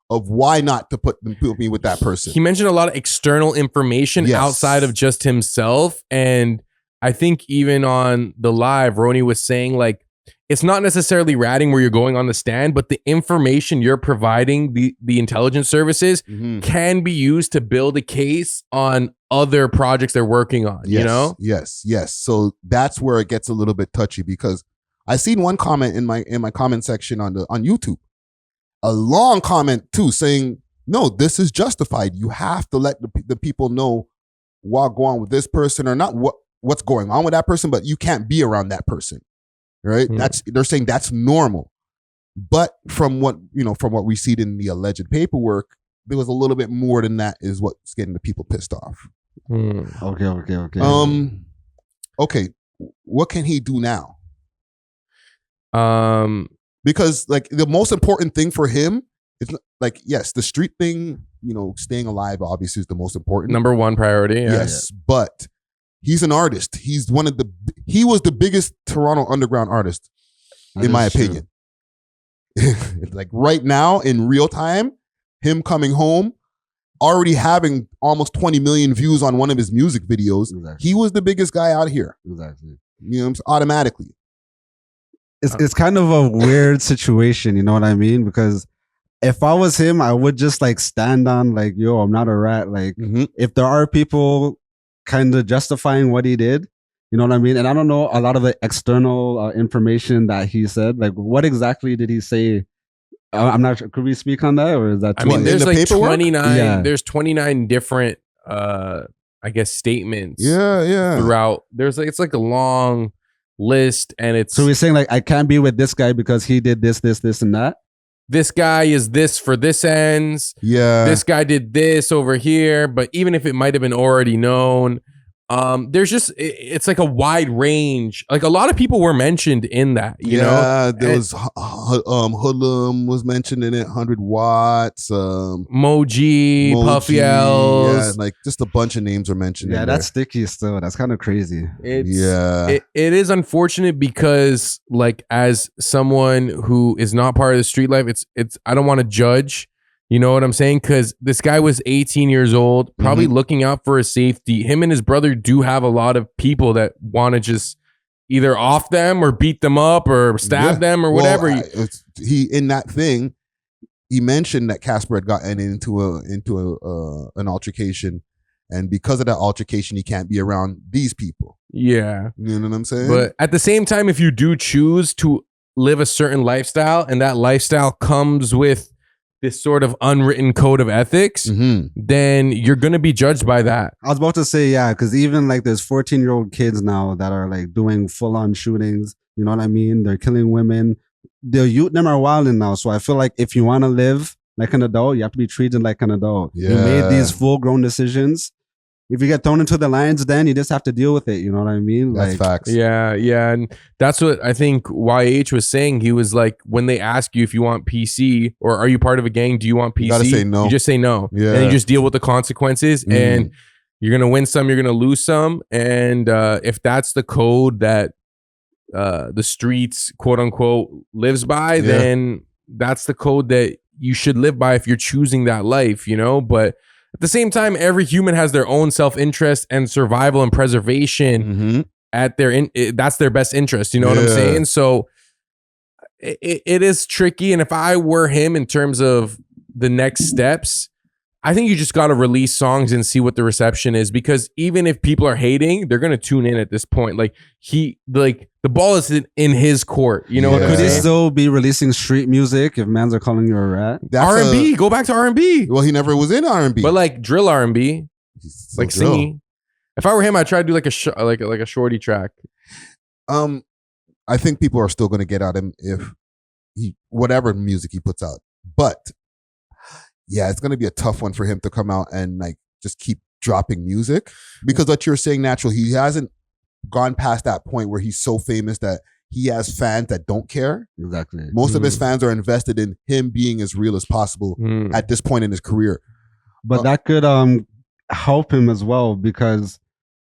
of why not to put me with that person. He mentioned a lot of external information outside of just himself. And I think even on the live, Roni was saying like, it's not necessarily ratting where you're going on the stand, but the information you're providing the intelligence services can be used to build a case on other projects they're working on, you know? Yes. So that's where it gets a little bit touchy, because I seen one comment in my comment section on YouTube, a long comment too, saying, no, this is justified. You have to let the people know what go on with this person, or not what's going on with that person, but you can't be around that person. Right? They're saying that's normal. But from what we see in the alleged paperwork, there was a little bit more than that, is what's getting the people pissed off. Okay. What can he do now? Because like the most important thing for him is like, yes, the street thing, you know, staying alive obviously is the most important. Number one priority. Yes. But he's an artist. He was the biggest Toronto underground artist, in my opinion. Like right now, in real time, him coming home, already having almost 20 million views on one of his music videos. He was the biggest guy out here. You know, automatically. It's kind of a weird situation, you know what I mean? Because if I was him, I would just like stand on like, yo, I'm not a rat. Like if there are people kind of justifying what he did, you know what I mean? And I don't know a lot of the external information that he said. Like, what exactly did he say? I'm not sure. Could we speak on that, or is that? I mean, there's like paperwork? 29. Yeah. There's 29 different, I guess, statements. Throughout, it's like a long list, and it's. So he's saying like, I can't be with this guy because he did this, and that. This guy is this for this ends. Yeah. This guy did this over here, but even if it might have been already known, There's just it's like a wide range. Like a lot of people were mentioned in that, you know. There was Hoodlum was mentioned in it, 100 Watts, Moji, Puffy L's. Yeah, like just a bunch of names were mentioned. Yeah, in that's there. sticky still. That's kind of crazy. It is unfortunate because like as someone who is not part of the street life, it's I don't want to judge. You know what I'm saying? Because this guy was 18 years old, probably looking out for his safety. Him and his brother do have a lot of people that want to just either off them or beat them up or stab them or whatever. He in that thing, he mentioned that Casper had gotten into an altercation, and because of that altercation, he can't be around these people. Yeah, you know what I'm saying. But at the same time, if you do choose to live a certain lifestyle, and that lifestyle comes with this sort of unwritten code of ethics, then you're going to be judged by that. I was about to say, yeah, because even like there's 14-year-old kids now that are like doing full-on shootings. You know what I mean? They're killing women. The youth them are wilding now. So I feel like if you want to live like an adult, you have to be treated like an adult. Yeah. You made these full-grown decisions. If you get thrown into the lions, then you just have to deal with it. You know what I mean? That's like, facts. Yeah. And that's what I think YH was saying. He was like, when they ask you if you want PC or are you part of a gang, do you want PC? You gotta say no. You just say no. Yeah. And you just deal with the consequences and you're going to win some, you're going to lose some. And if that's the code that the streets, quote unquote, lives by, then that's the code that you should live by if you're choosing that life, you know? But at the same time, every human has their own self-interest and survival and preservation at that's their best interest. You know what I'm saying? So it is tricky. And if I were him in terms of the next steps, I think you just got to release songs and see what the reception is, because even if people are hating, they're going to tune in at this point. Like the ball is in his court. You know what I'm could he saying? still be releasing street music if mans are calling you a rat? R&B, go back to R&B. Well, he never was in R&B, but like drill R&B, like drill. singing. If I were him, I'd try to do like a shorty track. I think people are still going to get at him if whatever music he puts out, but yeah, it's going to be a tough one for him to come out and like just keep dropping music, because what you're saying, Natural, he hasn't gone past that point where he's so famous that he has fans that don't care. Exactly. Most of his fans are invested in him being as real as possible at this point in his career. But that could help him as well, because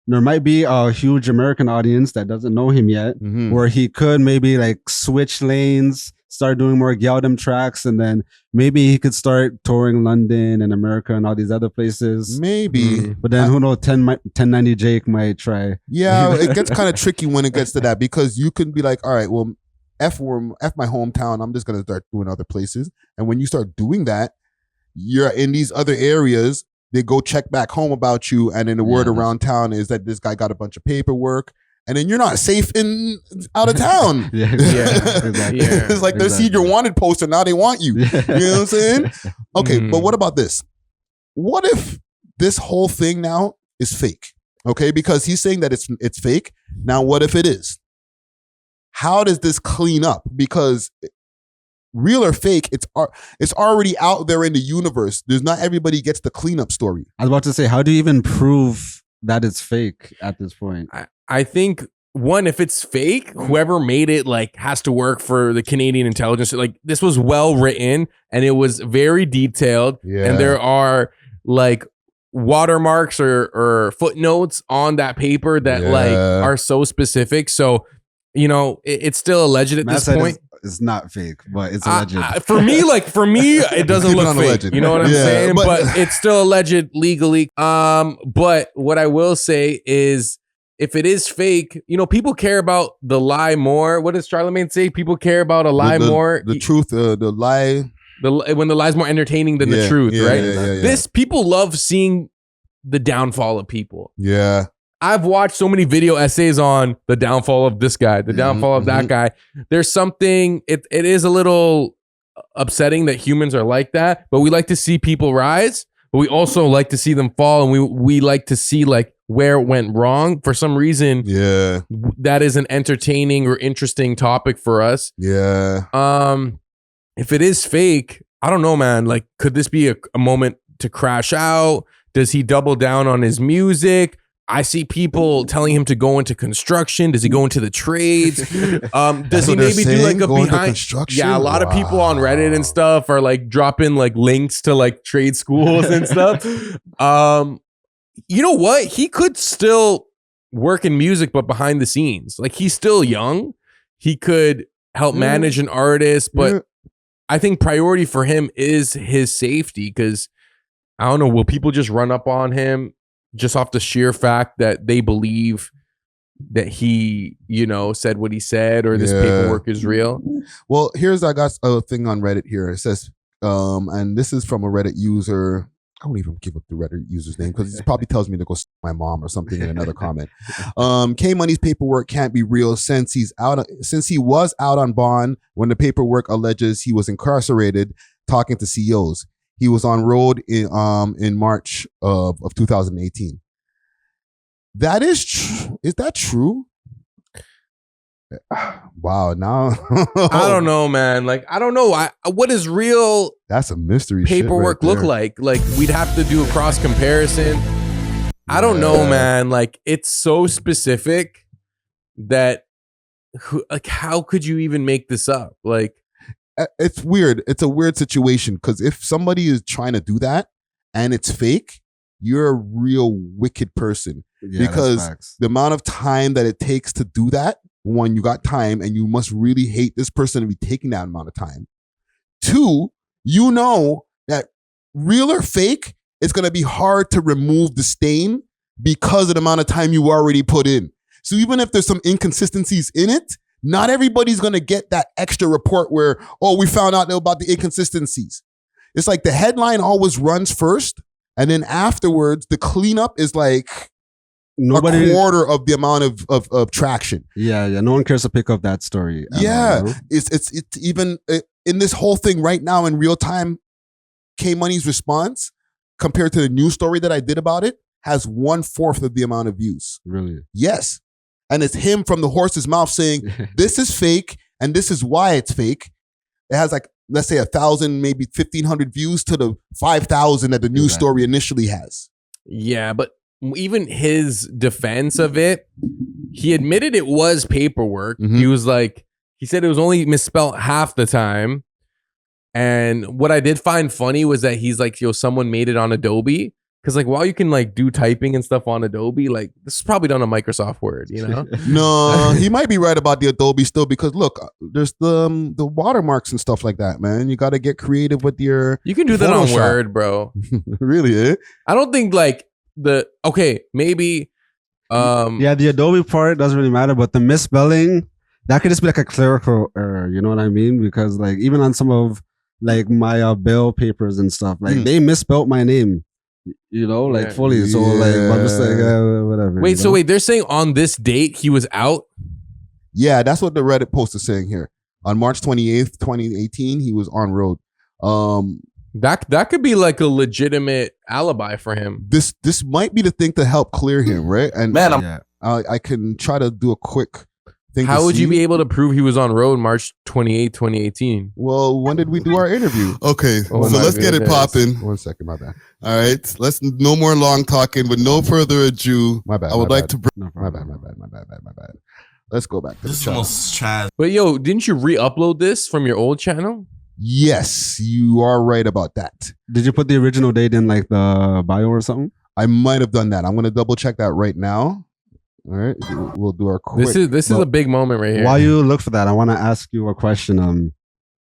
there might be a huge American audience that doesn't know him yet, where he could maybe like switch lanes, start doing more Gyaldem tracks, and then maybe he could start touring London and America and all these other places. Maybe. But then who knows, 1090 Jake might try. Yeah, it gets kind of tricky when it gets to that, because you can be like, all right, well, F my hometown, I'm just going to start doing other places. And when you start doing that, you're in these other areas, they go check back home about you, and then the word around town is that this guy got a bunch of paperwork, and then you're not safe out of town. Exactly. It's like they see your wanted poster, now they want you. You know what I'm saying? Okay, but what about this? What if this whole thing now is fake? Okay, because he's saying that it's fake. Now, what if it is? How does this clean up? Because real or fake, it's already out there in the universe. There's not everybody gets the cleanup story. I was about to say, how do you even prove that it's fake at this point? I think, one, if it's fake, whoever made it like has to work for the Canadian intelligence. Like, this was well written and it was very detailed. Yeah. And there are like watermarks or footnotes on that paper that like are so specific. So, you know, it's still alleged at this point. It's not fake, but it's alleged. For me, it doesn't look fake. Alleged. You know what I'm saying? but it's still alleged legally. But what I will say is, if it is fake, you know, people care about the lie more. What does Charlemagne say? People care about a lie more. The truth, the lie. When the lie's more entertaining than the truth, right? Yeah. People love seeing the downfall of people. Yeah. I've watched so many video essays on the downfall of this guy, the downfall of that guy. There's something, it is a little upsetting that humans are like that, but we like to see people rise, but we also like to see them fall, and we like to see like where it went wrong. For some reason, that is an entertaining or interesting topic for us. Yeah. If it is fake, I don't know, man. Like, could this be a moment to crash out? Does he double down on his music? I see people telling him to go into construction. Does he go into the trades? Does he maybe do like a behind? Yeah, a lot of people on Reddit and stuff are like dropping like links to like trade schools and stuff. You know what? He could still work in music, but behind the scenes. Like he's still young. He could help manage an artist, but I think priority for him is his safety because I don't know, will people just run up on him just off the sheer fact that they believe that he, you know, said what he said or this paperwork is real? Well, I got a thing on Reddit here. It says, and this is from a Reddit user. I won't even give up the Reddit user's name because it probably tells me to go s*** my mom or something in another comment. K Money's paperwork can't be real since he was out on bond when the paperwork alleges he was incarcerated talking to CEOs. He was on road in March of 2018. That is true. Is that true? Wow. Now I don't know, man. Like I don't know. What is real? That's a mystery. Paperwork shit right look there. like we'd have to do a cross comparison. I don't know, man. Like it's so specific that like how could you even make this up? Like it's weird. It's a weird situation because if somebody is trying to do that and it's fake, you're a real wicked person because the amount of time that it takes to do that. One, you got time and you must really hate this person to be taking that amount of time. Two, you know that real or fake, it's going to be hard to remove the stain because of the amount of time you already put in. So even if there's some inconsistencies in it, not everybody's going to get that extra report where, oh, we found out about the inconsistencies. It's like the headline always runs first and then afterwards the cleanup is like a quarter of the amount of traction. Yeah. No one cares to pick up that story. It's even in this whole thing right now in real time. K Money's response compared to the news story that I did about it has 1/4 of the amount of views. Really? Yes, and it's him from the horse's mouth saying this is fake and this is why it's fake. It has like let's say 1,000, maybe 1,500 views to the 5,000 that the news story initially has. Yeah, but even his defense of it, he admitted it was paperwork. He was like, he said it was only misspelled half the time. And what I did find funny was that he's like, yo, someone made it on Adobe. Because like while you can like do typing and stuff on Adobe, like this is probably done on Microsoft Word, you know? No, he might be right about the Adobe still because look, there's the watermarks and stuff like that, man. You got to get creative with your You can do that Photoshop. on Word, bro. Really, eh? I don't think like maybe the Adobe part doesn't really matter, but the misspelling, that could just be like a clerical error, you know what I mean? Because like even on some of like my bill papers and stuff, like they misspelled my name, you know, like fully. So like I'm just like whatever. Wait, you know? wait, they're saying on this date he was out? Yeah, that's what the Reddit post is saying here. On March 28th, 2018, he was on road. That could be like a legitimate alibi for him. This might be the thing to help clear him, right? And Man, I can try to do a quick thing. How would you be able to prove he was on road March 28th, 2018? Well, when did we do our interview? Okay, so let's get it popping. 1 second, my bad. All right, let's no more long talking. With no further ado, My bad. I would my like bad. to bring. My bad. Let's go back to This is the the channel. most trash. But yo, didn't you re-upload this from your old channel? Yes, you are right about that. Did you put the original date in like the bio or something? I might have done that. I'm going to double check that right now. All right, we'll do our quick. This is a big moment right here. While you look for that, I want to ask you a question.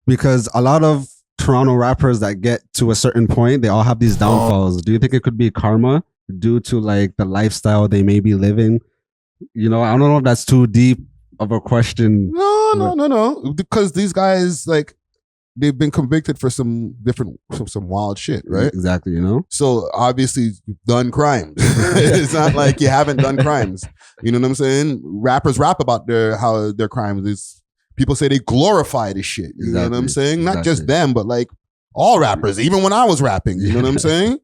Because a lot of Toronto rappers that get to a certain point, they all have these downfalls. Do you think it could be karma due to like the lifestyle they may be living? You know, I don't know if that's too deep of a question. No. Because these guys, like, they've been convicted for some wild shit, right? Exactly, you know? So obviously you've done crimes. It's not like you haven't done crimes. You know what I'm saying? Rappers rap about their crimes. It's, people say they glorify this shit. You know what I'm saying? Not just them, but like all rappers, even when I was rapping. You know what I'm saying?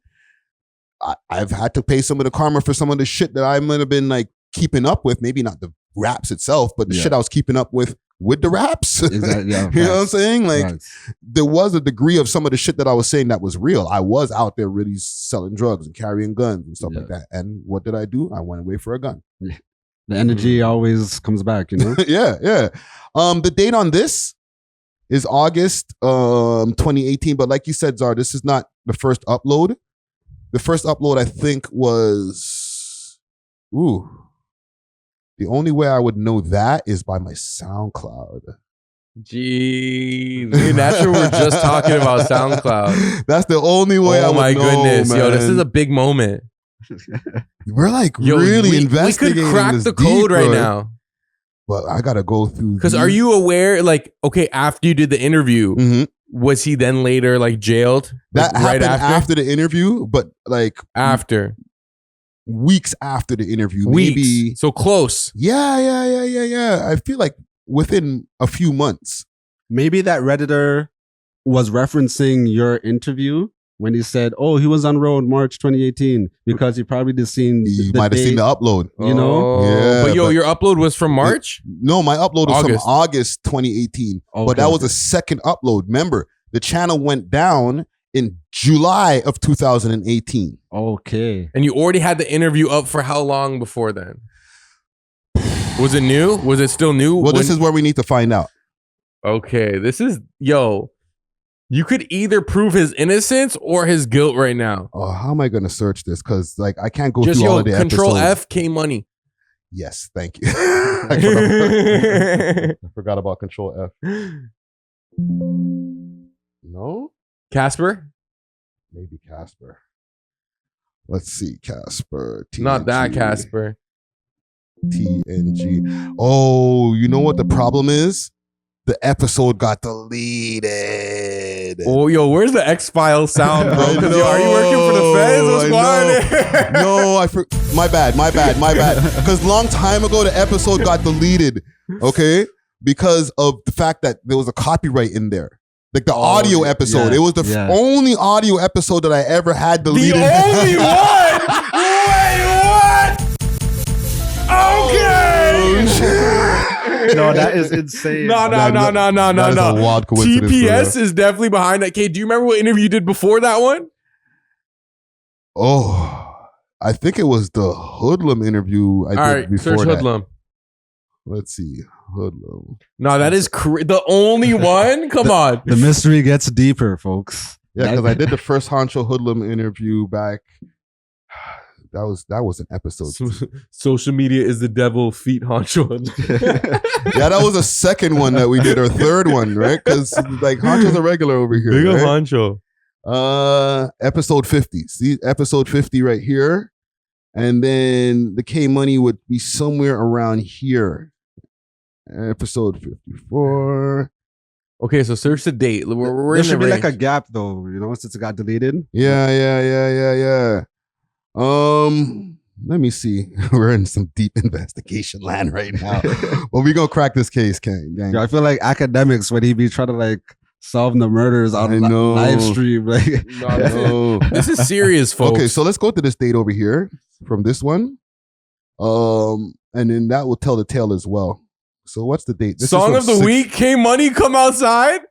I've had to pay some of the karma for some of the shit that I might have been like keeping up with. Maybe not the raps itself, but the shit I was keeping up with with the raps. Exactly. Yeah, You know what I'm saying? Like Facts. there was a degree of some of the shit that I was saying that was real. I was out there really selling drugs and carrying guns and stuff like that. And what did I do? I went away for a gun. The energy always comes back, you know? Yeah. The date on this is August 2018. But like you said, Czar, this is not the first upload. The first upload, I think, was the only way I would know that is by my SoundCloud. Gee, me and Natural were just talking about SoundCloud. That's the only way I would know. Oh my goodness, man. yo, this is a big moment. We're like really investigating. We could crack this the code deep, right bro. now. But I gotta go through. Because are you aware? Like, okay, after you did the interview, was he then later like jailed? That Like, happened after the interview, but like after weeks after the interview, weeks. maybe. So close. Yeah. I feel like within a few months. Maybe that Redditor was referencing your interview when he said, "Oh, he was on road March 2018," because he probably just seen. You might have seen the upload. You know? Yeah. But your upload was from March? No, my upload was from August 2018. Okay. But that was a second upload. Remember, the channel went down in July of 2018. Okay. And you already had the interview up for how long before then? Was it new? Was it still new? Well, this is where we need to find out. Okay, this is, yo, you could either prove his innocence or his guilt right now. Oh, how am I going to search this? Because like I can't go Just through all of the Control episodes. F, K Money. Yes, thank you. I forgot about Control F. No? Casper? Maybe Casper. Let's see, Casper. TNG. Not that Casper. TNG. Oh, you know what the problem is? The episode got deleted. Oh, yo, where's the X-Files sound, bro? I Because yo, are you working for the feds? What's going on? No, my bad. Because long time ago, the episode got deleted, okay? Because of the fact that there was a copyright in there. Like the audio episode. It was the only audio episode that I ever had deleted. The only one? Wait, what? Okay. No, that is insane. No. That is a wild coincidence, TPS bro. is definitely behind that. Okay, do you remember what interview you did before that one? Oh, I think it was the Hoodlum interview I did before search that. Hoodlum. Let's see. Hoodlum. No, that is the only one? Come on. The mystery gets deeper, folks. Yeah, because I did the first Honcho Hoodlum interview back. That was an episode. Social media is the devil, feet Honcho. Yeah, that was a second one that we did, or third one, right? Because like Honcho's a regular over here. Big up right? Honcho. Episode 50. See, episode 50 right here. And then the K Money would be somewhere around here. Episode 54. Okay, so search the date. We're there in should the be range. like a gap though, you know, since it got deleted. Yeah. Let me see. We're in some deep investigation land right now. But we gonna crack this case, gang. Yeah, I feel like academics when he be trying to like solve the murders on live stream. Like, This is serious, folks. Okay, so let's go to this date over here from this one. And then that will tell the tale as well. So what's the date? This Song of the week, K Money come outside.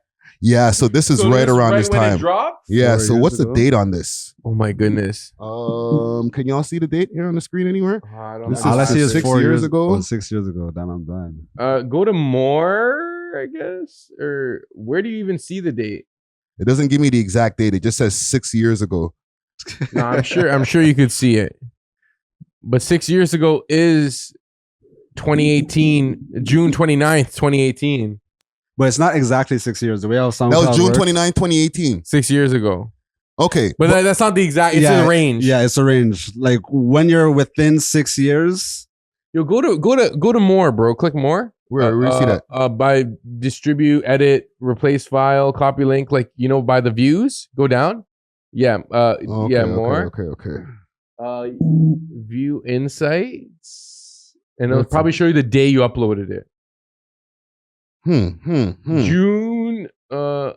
Yeah, so this is right around this when time. It dropped? Yeah, so what's the date on this? Oh my goodness. Can y'all see the date here on the screen anywhere? This all I see is 6 4 years ago. Oh, 6 years ago. Damn, I'm done. Go to more, I guess, or where do you even see the date? It doesn't give me the exact date. It just says 6 years ago. No, I'm sure you could see it. But 6 years ago is 2018, June 29th, 2018. But it's not exactly 6 years. The way our SoundCloud That was June works. 29th, 2018. 6 years ago. Okay. But that's not the exact, it's a range. Yeah, it's a range. Like when you're within 6 years. Yo, go to more, bro. Click more. Where do you see that? By distribute, edit, replace file, copy link, like, you know, by the views. Go down. Yeah. More. Okay. View insights. And it'll probably show you the day you uploaded it. June or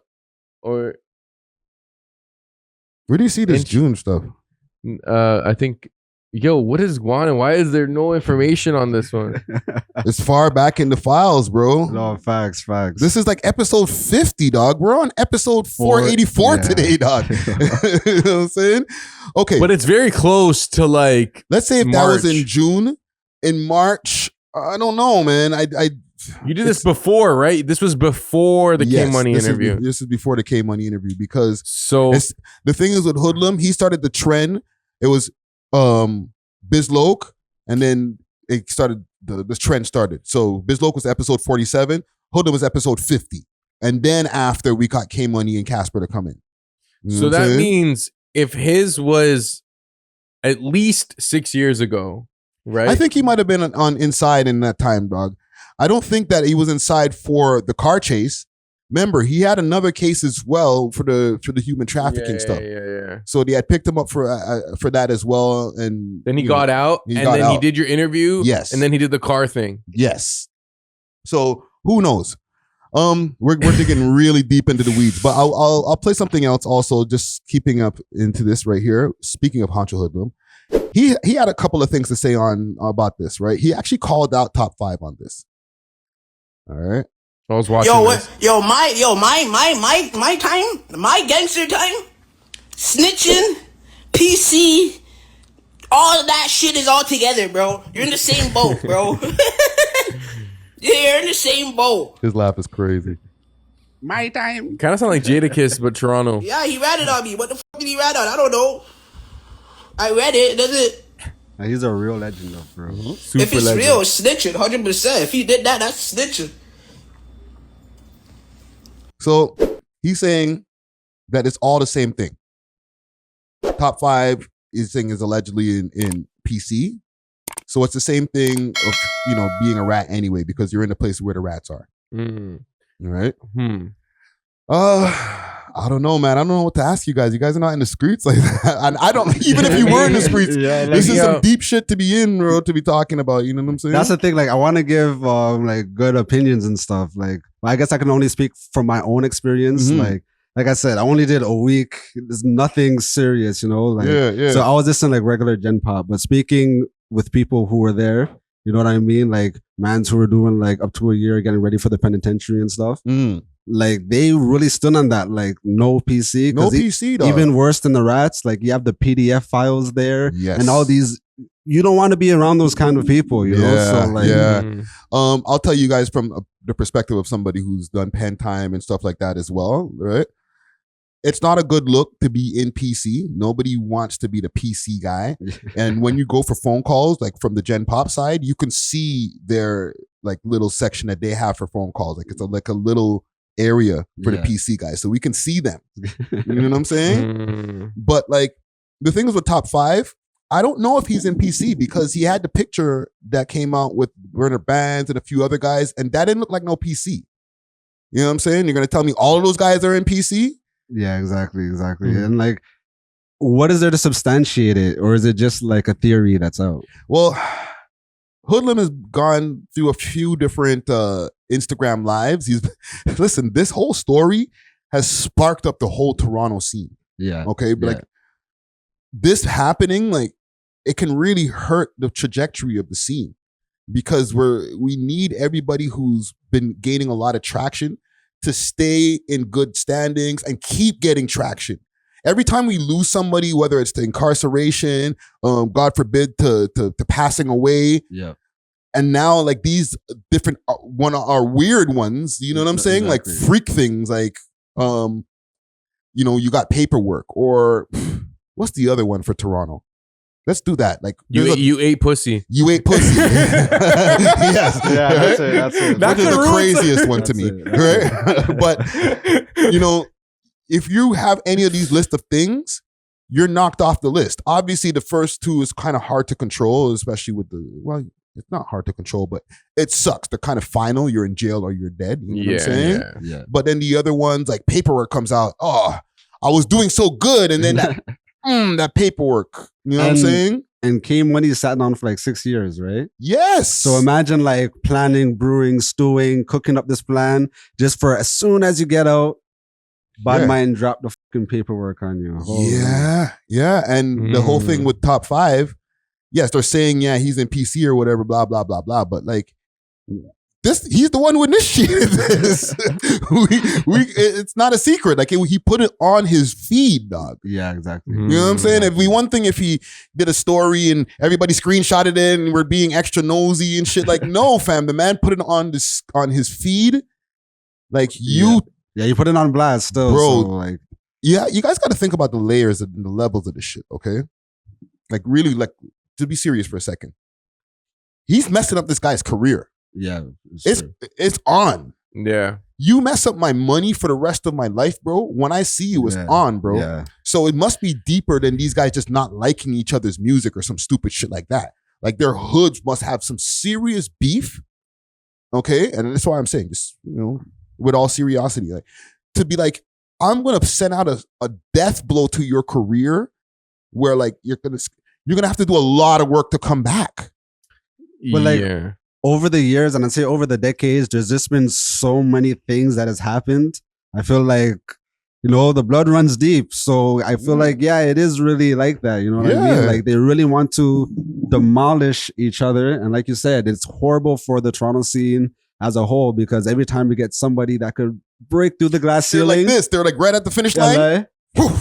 where do you see this June stuff? I think Yo, what is Guan? Why is there no information on this one? It's far back in the files, bro. No, facts. This is like episode 50, dog. We're on episode 484 today, dog. You know what I'm saying? Okay. But it's very close to like, let's say if March. that was in June, in March, I don't know, man. You did this before, right? This was before the K Money interview. This is before the K Money interview because so the thing is with Hoodlum, he started the trend. It was Bizloke, and then it started. The trend started. So Bizloke was episode 47. Hoodlum was episode 50, and then after we got K Money and Casper to come in. You know so what I'm that saying? means if his was at least 6 years ago, right? I think he might have been on Inside in that time, dog. I don't think that he was inside for the car chase. Remember, he had another case as well for the human trafficking stuff. Yeah. So they had picked him up for that as well, and Then he got out, and then he did your interview. Yes, and then he did the car thing. Yes. So who knows? We're digging really deep into the weeds, but I'll play something else also. Just keeping up into this right here. Speaking of Honcho Hoodlum, he had a couple of things to say about this. Right, he actually called out Top 5 on this. All right. I was watching. My time, my gangster time, snitching, PC, all of that shit is all together, bro. You're in the same boat, bro. You're in the same boat. His laugh is crazy. My time. Kind of sound like Jadakiss, but Toronto. Yeah, he ratted on me. What the fuck did he rat on? I don't know. I read it. Does it? He's a real legend, though, bro. If it's legend. Real, it's snitching, 100%. If he did that, that's snitching. So he's saying that it's all the same thing. Top 5 is allegedly in PC. So it's the same thing of, being a rat anyway, because you're in the place where the rats are. All right? I don't know, man. I don't know what to ask you guys. You guys are not in the streets like that. And I don't, even if you were in the streets, this is some deep shit to be in, bro, to be talking about. You know what I'm saying? That's the thing. Like, I want to give like good opinions and stuff. Like, I guess I can only speak from my own experience. Like I said, I only did a week. There's nothing serious, Like, yeah. So I was just in like regular Gen Pop. But speaking with people who were there, you know what I mean? Like, mans who were doing like up to a year getting ready for the penitentiary and stuff. Like, they really stood on that, like, no PC. No PC, dog. Even worse than the rats, like, you have the PDF files there. Yes. And all these, you don't want to be around those kind of people, you know? So, like, I'll tell you guys from the perspective of somebody who's done pen time and stuff like that as well, right? It's not a good look to be in PC. Nobody wants to be the PC guy. And when you go for phone calls, like from the Gen Pop side, you can see their, like, little section that they have for phone calls. Like, it's like a little area for the PC guys, so we can see them. You know what I'm saying? But like the thing is with Top 5, I don't know if he's in PC because he had the picture that came out with Werner Bands and a few other guys, and that didn't look like no PC. You know what I'm saying? You're gonna tell me all of those guys are in PC? Yeah, exactly. And like, what is there to substantiate it, or is it just like a theory that's out? Well, Hoodlum has gone through a few different Instagram lives. Listen, this whole story has sparked up the whole Toronto scene. Yeah. Okay. But like this happening, like it can really hurt the trajectory of the scene because we need everybody who's been gaining a lot of traction to stay in good standings and keep getting traction. Every time we lose somebody, whether it's to incarceration, God forbid, to passing away, and now like these different are weird ones, you know what I'm saying? Exactly. Like freak things, like you got paperwork, or what's the other one for Toronto? Let's do that. Like you ate pussy. You ate pussy. Yes. Yeah, that's it. That is the craziest one to me, right? But if you have any of these list of things, you're knocked off the list. Obviously, the first two is kind of hard to control, especially with it's not hard to control, but it sucks. They're kind of final. You're in jail or you're dead. You know what I'm saying? Yeah. But then the other ones, like paperwork comes out. Oh, I was doing so good. And then that paperwork, you know what I'm saying? And came when he sat down for like 6 years, right? Yes. So imagine like planning, brewing, stewing, cooking up this plan just for as soon as you get out, bad mind drop the fucking paperwork on you. Yeah. And the whole thing with Top 5, yes, they're saying, yeah, he's in PC or whatever, blah, blah, blah, blah. But like he's the one who initiated this. It's not a secret. Like he put it on his feed, dog. Yeah, exactly. You know what I'm saying? One thing if he did a story and everybody screenshotted it and we're being extra nosy and shit. Like, no, fam, the man put it on his feed. Like you put it on blast still, bro. So like, yeah, you guys got to think about the layers and the levels of this shit. Okay, like really, like to be serious for a second. He's messing up this guy's career. Yeah, it's on. Yeah. You mess up my money for the rest of my life, bro. When I see you, it's on, bro. Yeah. So it must be deeper than these guys just not liking each other's music or some stupid shit like that. Like their hoods must have some serious beef. Okay, and that's why I'm saying, just with all seriousity, like to be like, I'm gonna send out a death blow to your career, where like you're gonna have to do a lot of work to come back. But like over the years, and I'd say over the decades, there's just been so many things that has happened. I feel like, the blood runs deep. So I feel like, it is really like that. You know what I mean? Like they really want to demolish each other. And like you said, it's horrible for the Toronto scene as a whole, because every time we get somebody that could break through the glass ceiling. They're like right at the finish line. Like,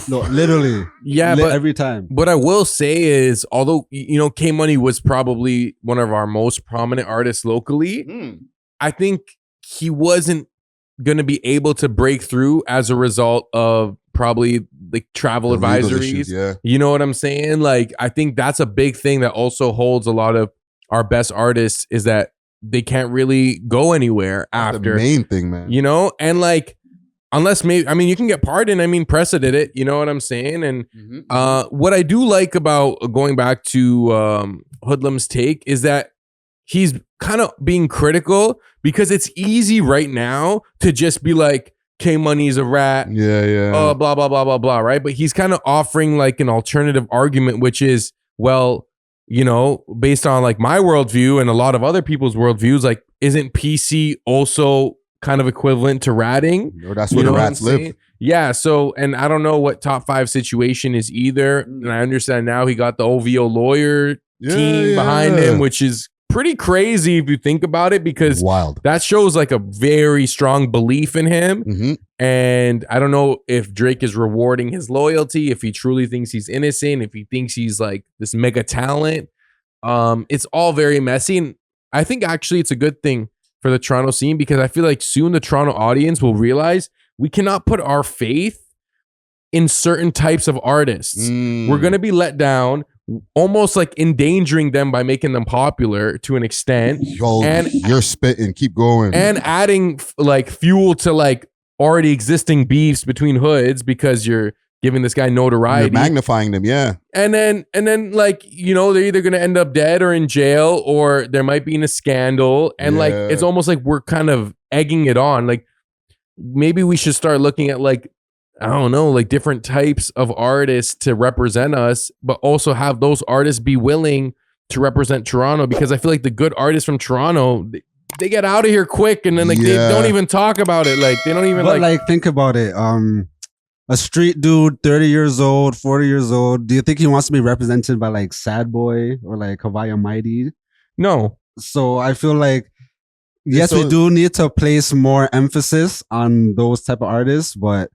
no, literally. Yeah, but every time. What I will say is, although K Money was probably one of our most prominent artists locally, I think he wasn't gonna be able to break through as a result of probably like travel advisories. Issues, You know what I'm saying? Like I think that's a big thing that also holds a lot of our best artists, is that they can't really go anywhere after. The main thing, man. And like, unless maybe, you can get pardoned. Pressa did it. You know what I'm saying? And what I do like about going back to Hoodlum's take is that he's kind of being critical, because it's easy right now to just be like, K Money's a rat. Blah, blah, blah, blah, blah, right? But he's kind of offering like an alternative argument, which is, well, based on like my worldview and a lot of other people's worldviews, like, isn't PC also kind of equivalent to ratting? Or that's where the rats live. Yeah. So, and I don't know what Top 5 situation is either. And I understand now he got the OVO lawyer team behind him, which is pretty crazy if you think about it, because that shows like a very strong belief in him. And I don't know if Drake is rewarding his loyalty, if he truly thinks he's innocent, if he thinks he's like this mega talent. It's all very messy. And I think actually it's a good thing for the Toronto scene, because I feel like soon the Toronto audience will realize we cannot put our faith in certain types of artists. We're going to be let down, almost like endangering them by making them popular to an extent. And you're spitting, keep going. And adding like fuel to like already existing beefs between hoods, because you're giving this guy notoriety. You're magnifying them, And then like, they're either going to end up dead or in jail, or there might be in a scandal. And like, it's almost like we're kind of egging it on. Like maybe we should start looking at like, I don't know, like different types of artists to represent us, but also have those artists be willing to represent Toronto, because I feel like the good artists from Toronto, they get out of here quick, and then like they don't even talk about it. Like they don't even like think about it. A street dude, 30 years old, 40 years old. Do you think he wants to be represented by like Sad Boy or like Havaya Mighty? No. So I feel like, yes, we do need to place more emphasis on those type of artists, but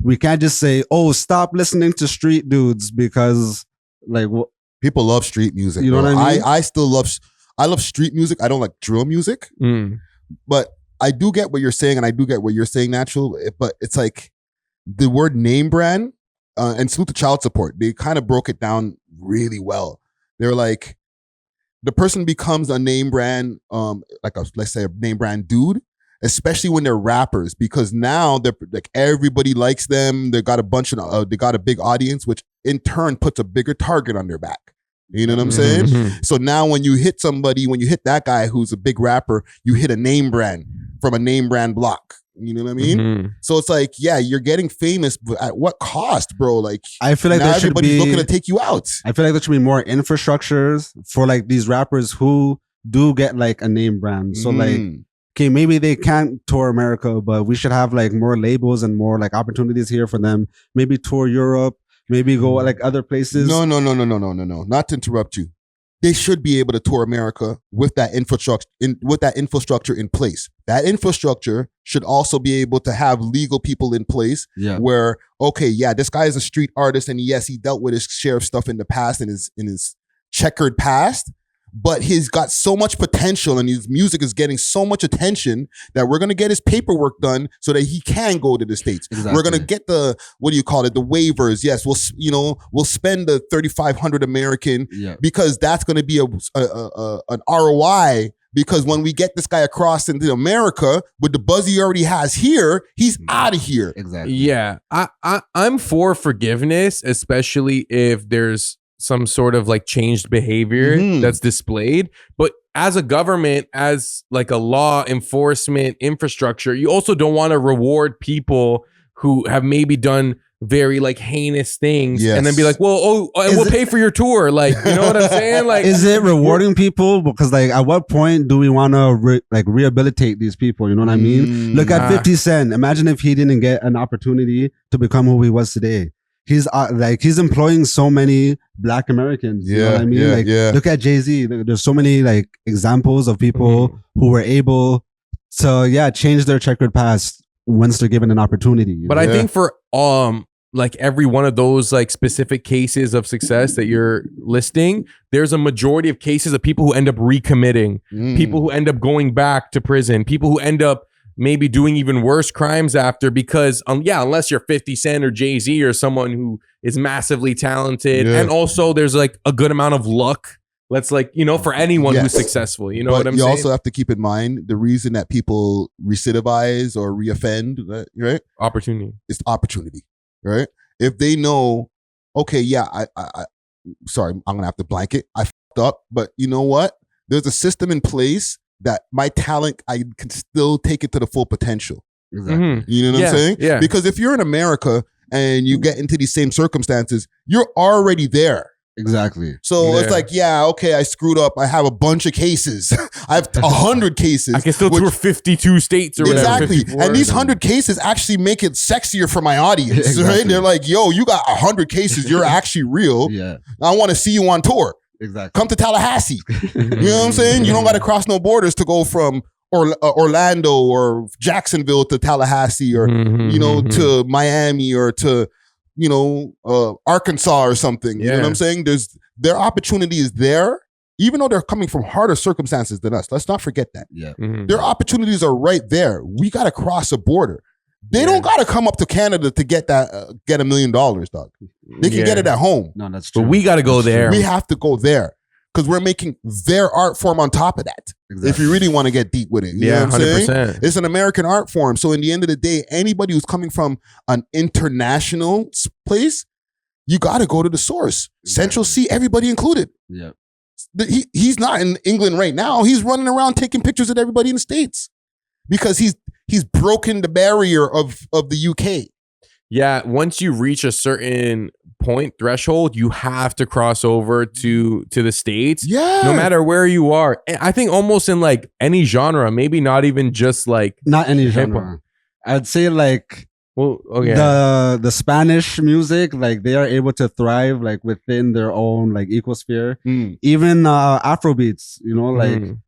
we can't just say, oh, stop listening to street dudes, because like people love street music. You know what I mean? I love street music. I don't like drill music, but I do get what you're saying, and I do get what you're saying, Natural. But it's like the word name brand and salute to child support. They kind of broke it down really well. They're like, the person becomes a name brand, let's say a name brand dude, especially when they're rappers, because now they're like, everybody likes them. They got a big audience, which in turn puts a bigger target on their back. You know what I'm saying? So now when you hit that guy who's a big rapper, you hit a name brand from a name brand block. You know what I mean? So it's like, you're getting famous, but at what cost, bro? Like, I feel like now everybody's looking to take you out. I feel like there should be more infrastructures for like these rappers who do get like a name brand. So like, okay, maybe they can't tour America, but we should have like more labels and more like opportunities here for them. Maybe tour Europe, maybe go like other places. No. Not to interrupt you. they should be able to tour America with that infrastructure in place. That infrastructure should also be able to have legal people in place where, okay, yeah, this guy is a street artist, and yes, he dealt with his share of stuff in the past in his checkered past, but he's got so much potential and his music is getting so much attention that we're going to get his paperwork done so that he can go to the States. Exactly. We're going to get the waivers. Yes, we'll spend the 3,500 American because that's going to be an ROI, because when we get this guy across into America with the buzz he already has here, he's out of here. Exactly. Yeah. I'm for forgiveness, especially if there's some sort of like changed behavior that's displayed. But as a government, as like a law enforcement infrastructure, you also don't want to reward people who have maybe done very like heinous things and then be like, well, we'll pay for your tour. Like, you know what I'm saying? Like, is it rewarding people? Because like, at what point do we want to rehabilitate these people? You know what I mean? Look at 50 Cent. Imagine if he didn't get an opportunity to become who he was today. He's he's employing so many Black Americans. You know what I mean? Look at Jay-Z. There's so many like examples of people who were able to change their checkered past once they're given an opportunity. But I think for like every one of those like specific cases of success that you're listing, there's a majority of cases of people who end up recommitting, people who end up going back to prison, people who end up maybe doing even worse crimes after, because unless you're 50 Cent or Jay-Z or someone who is massively talented, and also there's like a good amount of luck. Let's for anyone who's successful, you know what I'm saying? You also have to keep in mind the reason that people recidivize or reoffend, right? Opportunity. It's opportunity, right? If they know, okay, sorry, I'm gonna have to blanket. I fucked up, but you know what? There's a system in place that my talent, I can still take it to the full potential. Exactly. You know what I'm saying? Yeah. Because if you're in America and you get into these same circumstances, you're already there. Exactly. So it's like, okay, I screwed up. I have a bunch of cases. I have 100 cases. I can still tour 52 states or whatever. Exactly. And these 100 cases actually make it sexier for my audience, right? They're like, yo, you got 100 cases. You're actually real. I want to see you on tour. Exactly. Come to Tallahassee. You know what I'm saying? You don't got to cross no borders to go from Orlando or Jacksonville to Tallahassee or, to Miami or to, Arkansas or something. You know what I'm saying? Their opportunity is there, even though they're coming from harder circumstances than us. Let's not forget that. Yeah. Their opportunities are right there. We got to cross a border. They don't got to come up to Canada to get $1 million, dog. They can get it at home. No, that's true. But we got to go there. We have to go there because we're making their art form on top of that. Exactly. If you really want to get deep with it. You know what I'm 100%. Saying? It's an American art form. So in the end of the day, anybody who's coming from an international place, you got to go to the source. Exactly. Central C, everybody included. Yeah. He's not in England right now. He's running around taking pictures of everybody in the States because he's broken the barrier of the UK. Yeah, once you reach a certain threshold, you have to cross over to the States. Yeah. No matter where you are. And I think almost in like any genre, maybe not even just like not any genre. I'd say like okay. The Spanish music, like they are able to thrive like within their own like ecosphere. Even Afrobeats,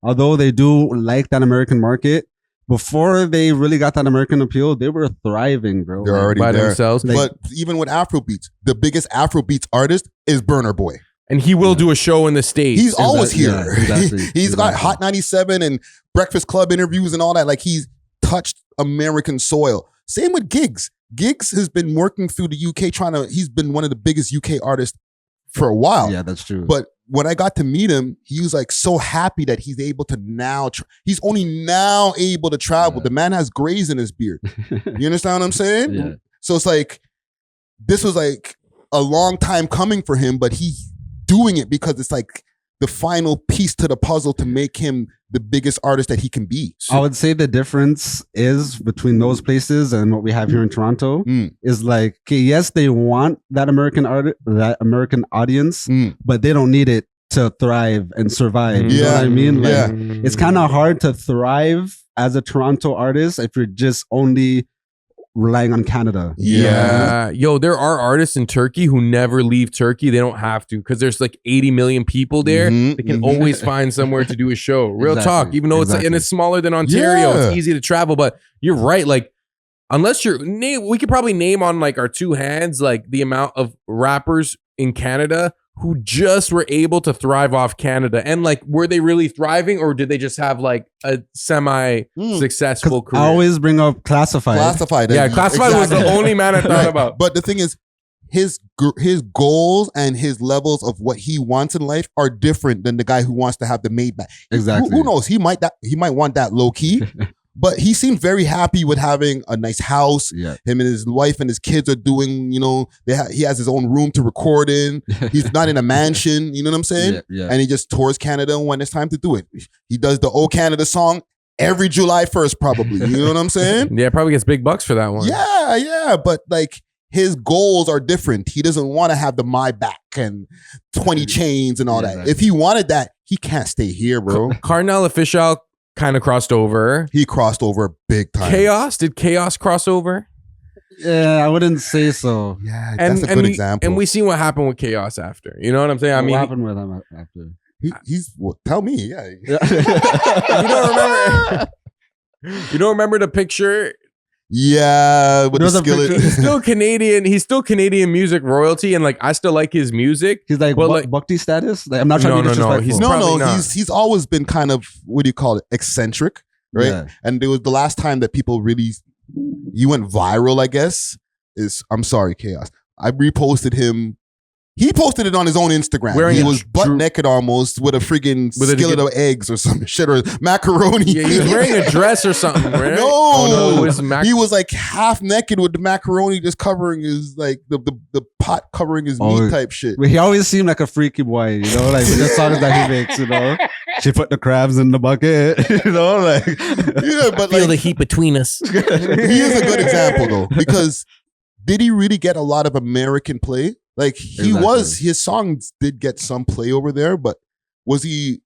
although they do like that American market, before they really got that American appeal, they were thriving, bro. They're already by there. themselves. But even with Afrobeats, the biggest Afrobeats artist is Burna Boy. And he will do a show in the States. He's always here. Yeah, exactly. He's got Hot 97 and Breakfast Club interviews and all that. Like he's touched American soil. Same with Giggs. Giggs has been working through the UK he's been one of the biggest UK artists for a while. Yeah, that's true. But when I got to meet him, he was like so happy that he's able to now, he's only now able to travel. Yeah. The man has grays in his beard. You understand what I'm saying? Yeah. So it's like, this was like a long time coming for him, but he's doing it because it's like the final piece to the puzzle to make him the biggest artist that he can be. I would say the difference is between those places and what we have here in Toronto is like, okay, yes, they want that American audience, but they don't need it to thrive and survive. You know what I mean? Like, it's kind of hard to thrive as a Toronto artist if you're just only relying on Canada. Yeah. Yo, there are artists in Turkey who never leave Turkey. They don't have to because there's like 80 million people there. They can always find somewhere to do a show. Real talk. Even though it's smaller than Ontario, it's easy to travel. But you're right. Like, unless we could probably name on like our two hands like the amount of rappers in Canada who just were able to thrive off Canada. And like, were they really thriving or did they just have like a semi-successful career? I always bring up Classified. Yeah, Classified was the only man I thought about. But the thing is, his goals and his levels of what he wants in life are different than the guy who wants to have the made back. Exactly. Who knows? He might want that low key. But he seemed very happy with having a nice house. Yeah. Him and his wife and his kids are doing, he has his own room to record in. He's not in a mansion, you know what I'm saying? Yeah. And he just tours Canada when it's time to do it. He does the O Canada song every July 1st, probably. You know what I'm saying? Yeah, probably gets big bucks for that one. Yeah. But like, his goals are different. He doesn't want to have the My Back and 20 chains and all that. Exactly. If he wanted that, he can't stay here, bro. Cardinal Official kind of crossed over. He crossed over big time. Did Chaos cross over? Yeah, I wouldn't say so. Yeah, that's a good example. And we seen what happened with Chaos after. You know what I'm saying? What happened with him after? Tell me. Yeah. You don't remember the picture? Yeah, with the skillet. He's still Canadian. He's still Canadian music royalty, and like I still like his music. He's like, Bhakti status. Like, I'm not trying to be disrespectful. He's always been kind of, what do you call it, eccentric, right? Yeah. And it was the last time that people really, you went viral, I guess. I'm sorry, Chaos. I reposted him. He posted it on his own Instagram. He was butt naked almost with a freaking skillet of eggs or some shit or macaroni. Yeah, he was wearing a dress or something, right? No, it was he was like half naked with the macaroni just covering his, like the pot covering his meat type shit. He always seemed like a freaky boy, like with the songs that he makes, She put the crabs in the bucket, like. Yeah, but feel the heat between us. He is a good example though, because did he really get a lot of American play? Like his songs did get some play over there, but was he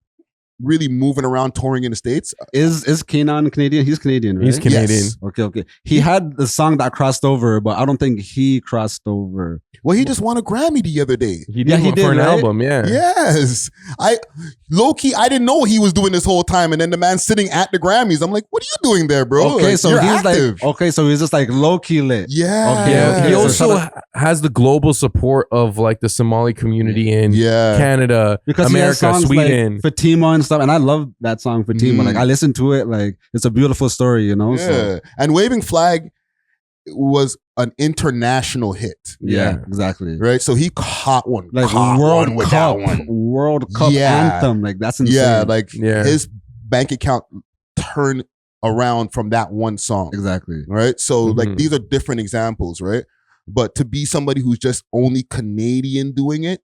really moving around touring in the States? Is Kenan Canadian? He's Canadian, right? He's Canadian. Yes. Okay. He had the song that crossed over, but I don't think he crossed over. Well, he just won a Grammy the other day. He did for an album, yeah. Yes. Low-key, I didn't know he was doing this whole time. And then the man sitting at the Grammys, I'm like, what are you doing there, bro? Okay, like, so he's active. So he's just like low-key lit. Yeah. Okay, yeah. He also so has the global support of like the Somali community in Canada, because America, he has songs Sweden. like Fatima and stuff. And I love that song Fatima. Like I listened to it, like it's a beautiful story, Yeah. So. And Waving Flag was an international hit. Yeah, exactly. Right? So he caught one. Like World Cup anthem. Like that's insane. Yeah, like his bank account turned around from that one song. Exactly. Right? So like these are different examples, right? But to be somebody who's just only Canadian doing it,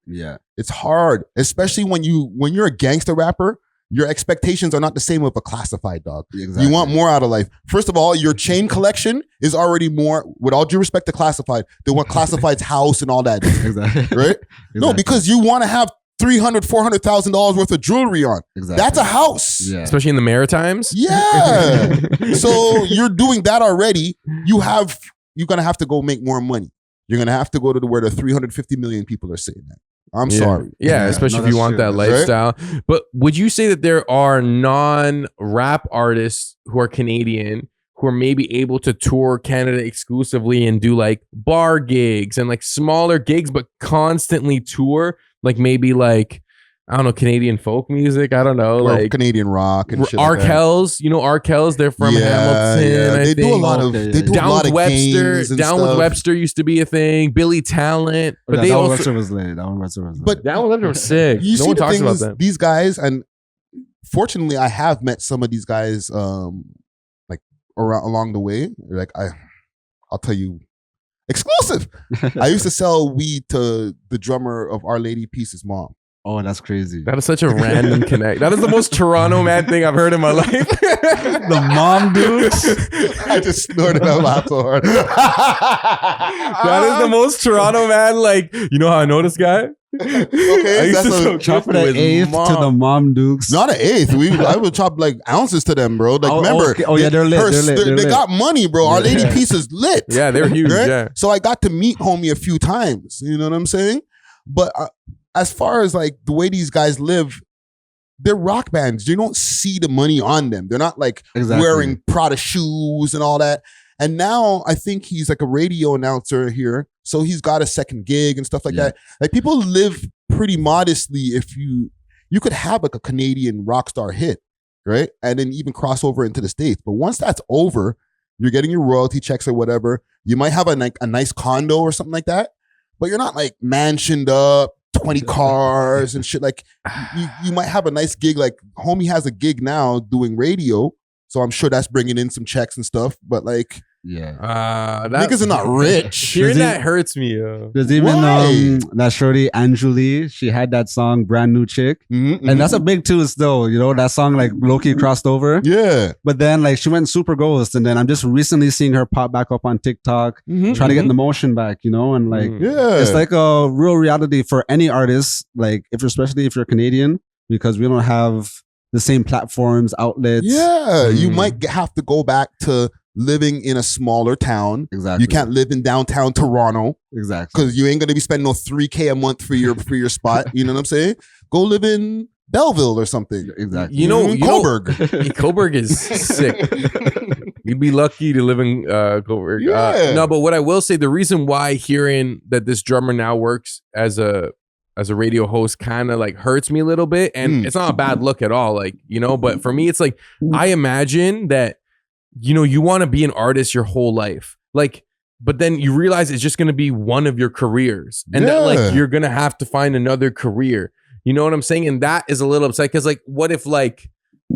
it's hard. Especially when you're a gangster rapper. Your expectations are not the same with a Classified, dog. Exactly. You want more out of life. First of all, your chain collection is already more, with all due respect to Classified, than what Classified's house and all that. Exactly. Right? No, because you want to have $300,000-$400,000 worth of jewelry on. Exactly. That's a house. Yeah. Especially in the Maritimes. Yeah. So you're doing that already. You're going to have to go make more money. You're going to have to go to where the 350 million people are saying that. I'm sorry. Yeah, especially if you want that lifestyle. Right? But would you say that there are non-rap artists who are Canadian who are maybe able to tour Canada exclusively and do like bar gigs and like smaller gigs, but constantly tour? Like maybe like, I don't know, Canadian folk music. I don't know, like Canadian rock and shit. Arkells, Arkells. They're from Hamilton. Yeah. They do a lot of. They do a lot of games and Down stuff. with Webster used to be a thing. Billy Talent, but they also. Webster was lit. But Down with Webster was sick. You no see, one the talks thing about is, them. these guys, and fortunately, I have met some of these guys, like along the way. Like I'll tell you, exclusive. I used to sell weed to the drummer of Our Lady Peace's mom. Oh, that's crazy. That is such a random connect. That is the most Toronto man thing I've heard in my life. The mom dudes. I just snorted out loud so hard. That is the most Toronto man. Like, you know how I know this guy? Okay, I used that's to a- so Chop with it his an eighth mom. to the mom dukes. Not an eighth. I would chop like ounces to them, bro. Like, Oh, remember? okay. Oh, yeah, they're lit. They're lit. They're They lit. got money, bro. Our Lady Yeah. piece is lit. Yeah, they're huge. Right? Yeah. So I got to meet homie a few times. You know what I'm saying? But as far as like the way these guys live, they're rock bands. You don't see the money on them. They're not like Exactly. wearing Prada shoes and all that. And now I think he's like a radio announcer here. So he's got a second gig and stuff like that. Like people live pretty modestly if you could have like a Canadian rock star hit, right? And then even cross over into the States. But once that's over, you're getting your royalty checks or whatever. You might have a nice condo or something like that, but you're not like mansioned up, 20 cars and shit. Like you might have a nice gig. Like homie has a gig now doing radio. So I'm sure that's bringing in some checks and stuff. But like, niggas are not rich. Hearing that hurts me. There's even Why? that shorty Anjuli. She had that song "Brand New Chick," Mm-hmm, and that's a big tune still. You know that song like low-key crossed over. Yeah, but then like she went super ghost, and then I'm just recently seeing her pop back up on TikTok, trying to get the motion back. You know, and like it's like a real reality for any artist. Like especially if you're Canadian, because we don't have the same platforms, outlets. Yeah, you might have to go back to living in a smaller town. Exactly. You can't live in downtown Toronto. Exactly. Because you ain't gonna be spending no $3,000 a month for your spot. You know what I'm saying? Go live in Belleville or something. Exactly. You know, Coburg. Coburg is sick. You'd be lucky to live in Coburg. Yeah. No, but what I will say, the reason why hearing that this drummer now works as a radio host kind of like hurts me a little bit, and it's not a bad look at all, like, you know, but for me it's like I imagine that, you know, you want to be an artist your whole life, like, but then you realize it's just going to be one of your careers, and that like you're going to have to find another career, you know what I'm saying? And that is a little upset, because like, what if like,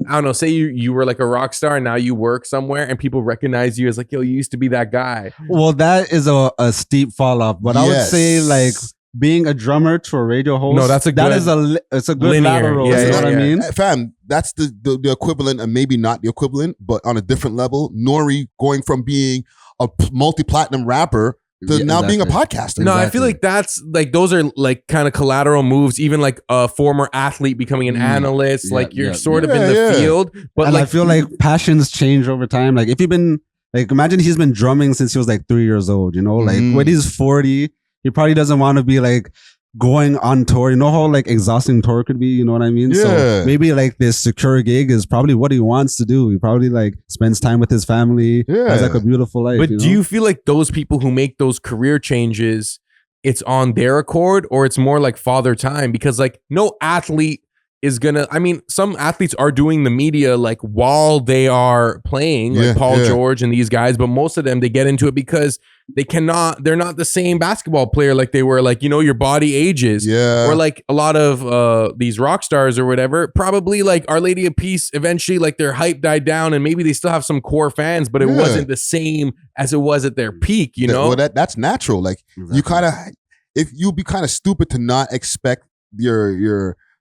I don't know, say you were like a rock star and now you work somewhere and people recognize you as like, yo, you used to be that guy. Well, that is a steep fall off, but I would say like being a drummer to a radio host. No, that's a good, it's a good linear. lateral. Yeah, you know yeah, what I mean? Fam, that's the equivalent, and maybe not the equivalent, but on a different level. Nori going from being a multi-platinum rapper to now being a podcaster. No, I feel like that's like, those are like kind of collateral moves. Even like a former athlete becoming an analyst, like you're sort of in the field. But and like, I feel like passions change over time. Like if you've been like, imagine he's been drumming since he was like 3 years old. You know, like when he's 40. He probably doesn't want to be like going on tour. You know how like exhausting tour could be? You know what I mean? Yeah. So maybe like this secure gig is probably what he wants to do. He probably like spends time with his family. Has like a beautiful life. but you do know? you feel like those people who make those career changes, it's on their accord, or it's more like father time? Because like no athlete is gonna, I mean, some athletes are doing the media like while they are playing, like Paul George and these guys, but most of them, they get into it because they're not the same basketball player like they were, like, you know, your body ages. Yeah. Or like a lot of these rock stars or whatever, probably like Our Lady of Peace, eventually like their hype died down and maybe they still have some core fans, but it wasn't the same as it was at their peak, you know? Well, that's natural. Like you kind of, if you'd be kind of stupid to not expect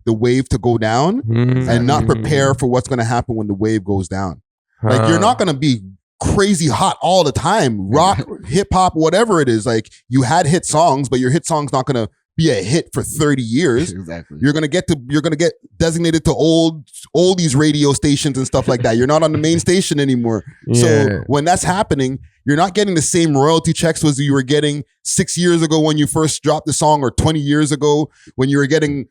the wave to go down and not prepare for what's going to happen when the wave goes down. Like you're not going to be crazy hot all the time. Rock, hip hop, whatever it is. Like you had hit songs, but your hit song's not going to be a hit for 30 years. Exactly. You're going to get designated to oldies radio stations and stuff like that. You're not on the main station anymore. So when that's happening, you're not getting the same royalty checks as you were getting 6 years ago when you first dropped the song, or 20 years ago when you were getting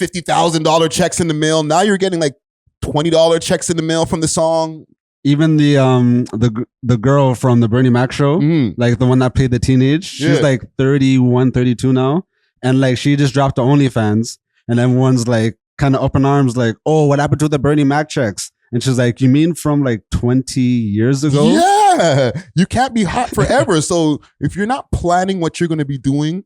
$50,000 checks in the mail. Now you're getting like $20 checks in the mail from the song. Even the girl from the Bernie Mac show, like the one that played the teenage, she's like 31, 32 now. And like she just dropped the OnlyFans, and everyone's like kind of up in arms, like, oh, what happened to the Bernie Mac checks? And she's like, you mean from like 20 years ago? Yeah. You can't be hot forever. So if you're not planning what you're going to be doing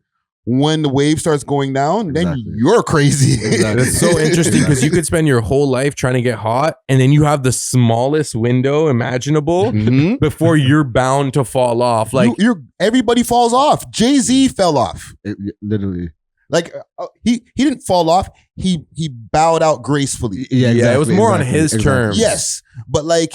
when the wave starts going down, then you're crazy. It's so interesting because you could spend your whole life trying to get hot, and then you have the smallest window imaginable before you're bound to fall off. Like everybody falls off. Jay-Z fell off. Literally. Like he didn't fall off. He bowed out gracefully. Yeah, exactly, it was more on his terms. Yes, but like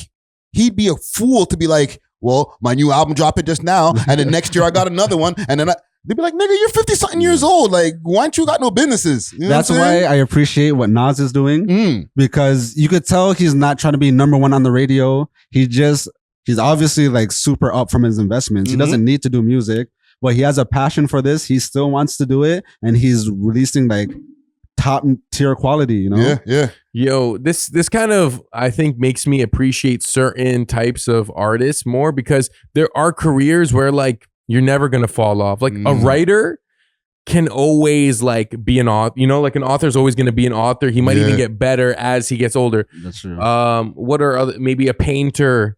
he'd be a fool to be like, well, my new album dropped just now, and then next year I got another one, and then they'd be like, nigga, you're 50-something years old. Like, why don't you got no businesses? You know That's why I appreciate what Nas is doing because you could tell he's not trying to be number one on the radio. He's obviously like super up from his investments. He doesn't need to do music, but he has a passion for this. He still wants to do it, and he's releasing like top tier quality, you know? Yeah. Yo, this kind of, I think, makes me appreciate certain types of artists more because there are careers where like you're never gonna fall off. Like a writer can always like be an author, you know, like an author is always gonna be an author. He might even get better as he gets older. That's true. What are other, maybe a painter?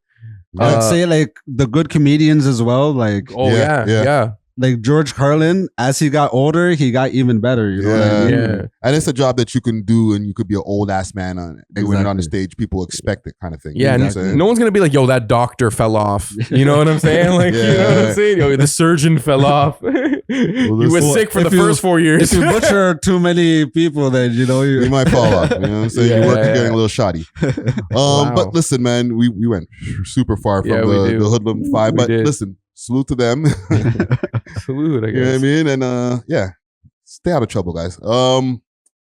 I'd say like the good comedians as well. Like, yeah. Like George Carlin, as he got older, he got even better. You know what I mean? Yeah. And it's a job that you can do, and you could be an old ass man on it. Doing it on the stage, people expect it, kind of thing. Yeah, you know what I'm saying? no one's gonna be like, "Yo, that doctor fell off." You know what I'm saying? Like, you know what I'm saying? Yo, the surgeon fell off. He was sick for the first 4 years. If you butcher too many people, then you know you might fall off. You know what I'm saying? Your work is getting a little shoddy. But listen, man, we went super far from the Hoodlum 5. But listen, salute to them. Salute, I guess. You know what I mean? And stay out of trouble, guys.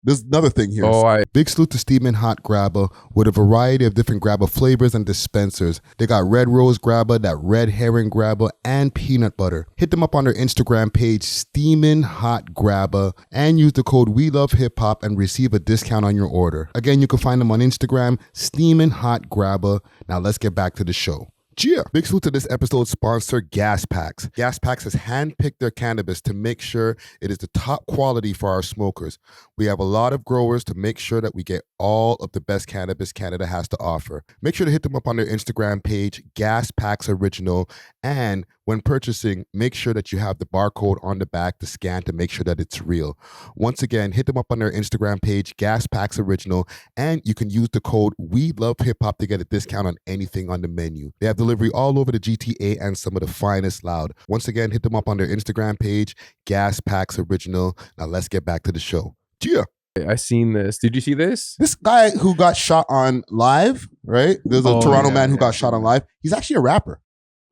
There's another thing here. Big salute to Steamin' Hot Grabba with a variety of different Grabba flavors and dispensers. They got red rose Grabba, that red herring Grabba, and peanut butter. Hit them up on their Instagram page, Steamin' Hot Grabba, and use the code We Love Hip Hop and receive a discount on your order. Again, you can find them on Instagram, Steamin' Hot Grabba. Now let's get back to the show. Yeah. Big salute to this episode's sponsor, Gas Packs. Gas Packs has handpicked their cannabis to make sure it is the top quality for our smokers. We have a lot of growers to make sure that we get all of the best cannabis Canada has to offer. Make sure to hit them up on their Instagram page, Gas Packs Original, and when purchasing, make sure that you have the barcode on the back to scan to make sure that it's real. Once again, hit them up on their Instagram page, Gas Packs Original, and you can use the code We Love Hip Hop to get a discount on anything on the menu. They have delivery all over the GTA and some of the finest loud. Once again, hit them up on their Instagram page, Gas Packs Original. Now let's get back to the show. Yeah. I seen this. Did you see this? This guy who got shot on live, right? There's a Toronto man who got shot on live. He's actually a rapper.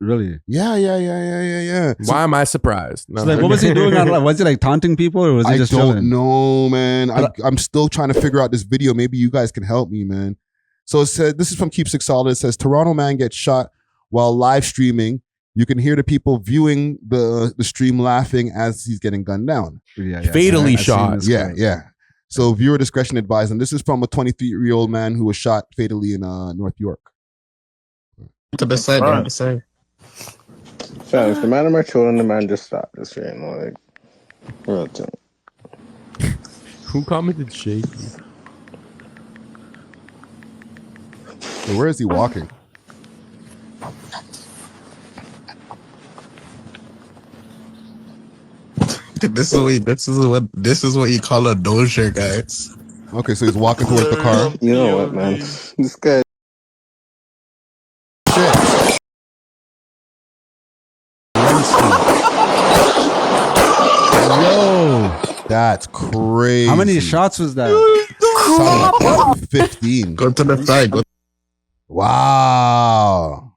Really? Yeah. Why am I surprised? No. So like, what was he doing on live? Was he like taunting people or was he just chilling? I don't know, man. I'm still trying to figure out this video. Maybe you guys can help me, man. So it said, this is from Keep Six Solid. It says, Toronto man gets shot while live streaming. You can hear the people viewing the stream laughing as he's getting gunned down. Fatally shot. Yeah. So viewer discretion advised. And this is from a 23-year-old man who was shot fatally in North York. To the side, on the side. So if the man of my children, the man just stopped. This you know, like, real thing. Who commented shaky? So where is he walking? This is what you call a dozer, guys. Okay, so he's walking towards the car. You know what, man? This guy. Yo, that's crazy. How many shots was that? 15. Go to the side. Wow.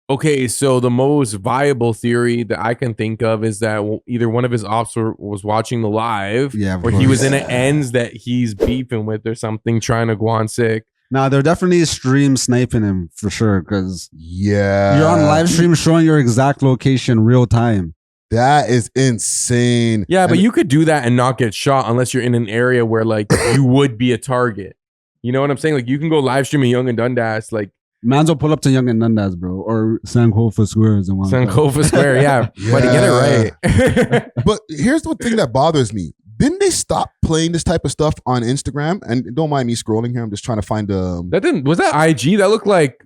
Okay, so the most viable theory that I can think of is that either one of his ops was watching the live, or he was in an ends that he's beefing with or something, trying to go on sick. Nah, they're definitely stream sniping him for sure, because you're on live stream showing your exact location real time. That is insane. Yeah, but you could do that and not get shot unless you're in an area where like you would be a target. You know what I'm saying? Like you can go live streaming Young and Dundas, like. Man's will pull up to Young and Dundas, bro, or Sankofa Squares and one. Sankofa Square, yeah. But get it right. But here's the thing that bothers me. Didn't they stop playing this type of stuff on Instagram? And don't mind me scrolling here. I'm just trying to find was that IG? That looked like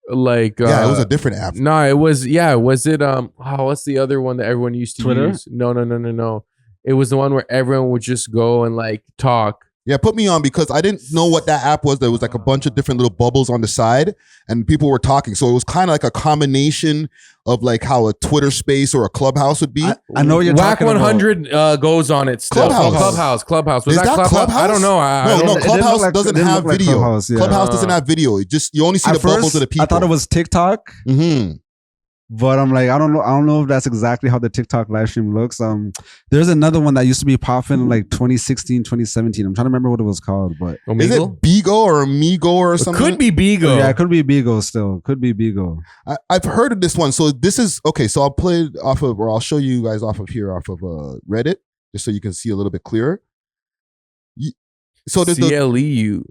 yeah, it was a different app. No, it was was it what's the other one that everyone used to Twitter? use? No. It was the one where everyone would just go and like talk. Yeah, put me on because I didn't know what that app was. There was like a bunch of different little bubbles on the side and people were talking. So it was kind of like a combination of like how a Twitter space or a Clubhouse would be. I know what you're Whack talking 100 goes on it still. Clubhouse. Clubhouse. Was Is that Clubhouse? I don't know. No, Clubhouse like- doesn't it didn't have look like video. Clubhouse, yeah. Clubhouse doesn't have video. It just you only see At the bubbles first, of the people. I thought it was TikTok. Mm-hmm. But I'm like, I don't know if that's exactly how the TikTok live stream looks. There's another one that used to be popping in like 2016, 2017. I'm trying to remember what it was called, but Is it Bigo or Amigo or something? Could be Bigo. yeah, it could be Bigo still. Could be Bigo. I've heard of this one. So this is okay. So I'll play it off of, or I'll show you guys off of here, off of Reddit, just so you can see a little bit clearer. So there's CLEU.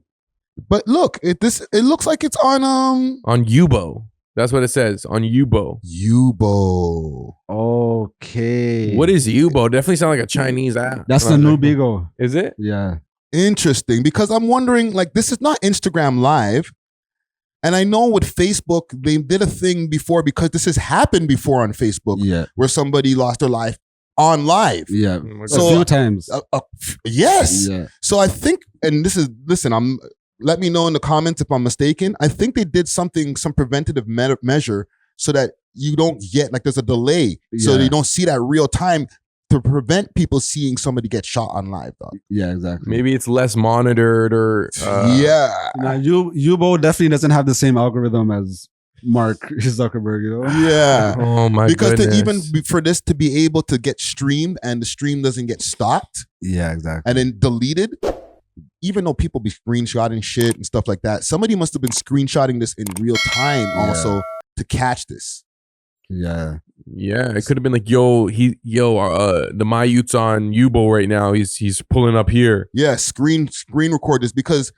but look, it looks like it's on Yubo. That's what it says on Yubo. Yubo. Okay. What is Yubo? Definitely sound like a Chinese app. That's the new Bigo. Is it? Yeah. Interesting, because I'm wondering, like, this is not Instagram Live. And I know with Facebook, they did a thing before because this has happened before on Facebook. Yeah. Where somebody lost their life on live. Yeah. So, a few times. Yes. Yeah. So I think, and this is, listen, let me know in the comments if I'm mistaken. I think they did some preventative measure so that you don't get, like, there's a delay. So Yeah. you don't see that real time to prevent people seeing somebody get shot on live, dog. Yeah, exactly. Maybe it's less monitored or yeah. Now, Yubo definitely doesn't have the same algorithm as Mark Zuckerberg, you know? Yeah. Oh my because goodness. for this to be able to get streamed and the stream doesn't get stopped Yeah, exactly. and then deleted, even though people be screenshotting shit and stuff like that, somebody must have been screenshotting this in real time also to catch this. Yeah. Yeah, it could have been like, the my youth's on Yubo right now. He's pulling up here. Yeah, screen record this because,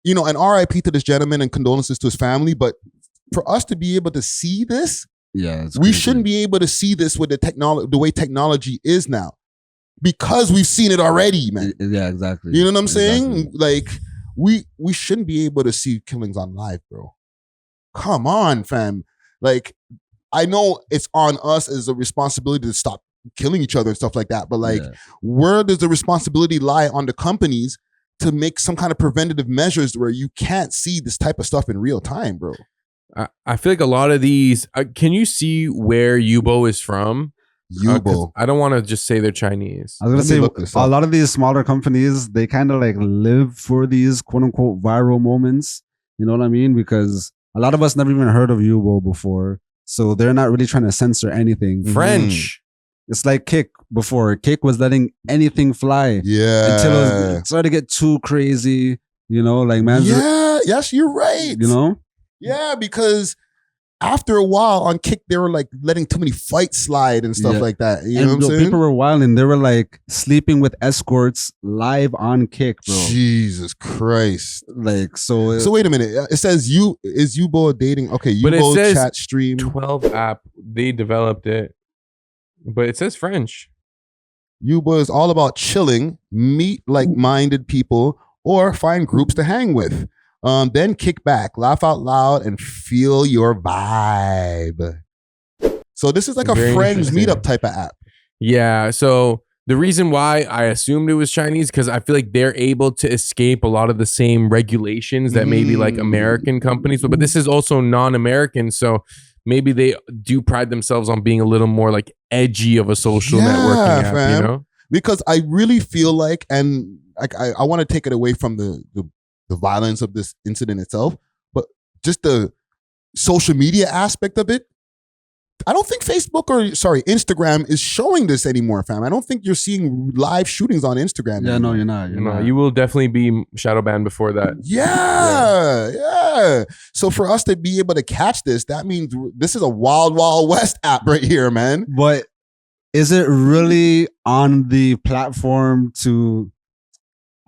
you know, and RIP to this gentleman and condolences to his family. But for us to be able to see this, we shouldn't be able to see this with the way technology is now, because we've seen it already, man. Yeah, exactly. You know what I'm saying? Like we shouldn't be able to see killings on live, bro. Come on, fam. Like, I know it's on us as a responsibility to stop killing each other and stuff like that, but like, where does the responsibility lie on the companies to make some kind of preventative measures where you can't see this type of stuff in real time, bro? I feel like a lot of these. Can you see where Yubo is from? Yubo. I don't want to just say they're Chinese. I was gonna say a lot of these smaller companies, they kind of like live for these quote unquote viral moments. You know what I mean? Because a lot of us never even heard of Yubo before. So they're not really trying to censor anything. French. It's like Kick before. Kick was letting anything fly. Yeah. Until it started to get too crazy. You know, like, man. Yeah. Yes, you're right. You know? Yeah, because after a while on Kick, they were like letting too many fights slide and stuff like that. You know what I'm saying? People were wilding. They were like sleeping with escorts live on Kick, bro. Jesus Christ. Like, so wait a minute. It says is Yubo a dating? Okay, But it Yubo says chat stream. 12 app. They developed it, but it says French. Yubo is all about chilling, meet like-minded people, or find groups to hang with. Then kick back, laugh out loud, and feel your vibe. So this is like Very a friends interesting. meetup type of app. Yeah. So the reason why I assumed it was Chinese, because I feel like they're able to escape a lot of the same regulations that maybe like American companies, but this is also non-American. So maybe they do pride themselves on being a little more like edgy of a social networking app, fam. you know? Because I really feel like, and like I want to take it away from the violence of this incident itself, but just the social media aspect of it. I don't think Instagram is showing this anymore, fam. I don't think you're seeing live shootings on Instagram. Yeah, anymore. no, you're not. You're not. You will definitely be shadow banned before that. Yeah. So for us to be able to catch this, that means this is a wild, wild west app right here, man. But is it really on the platform to...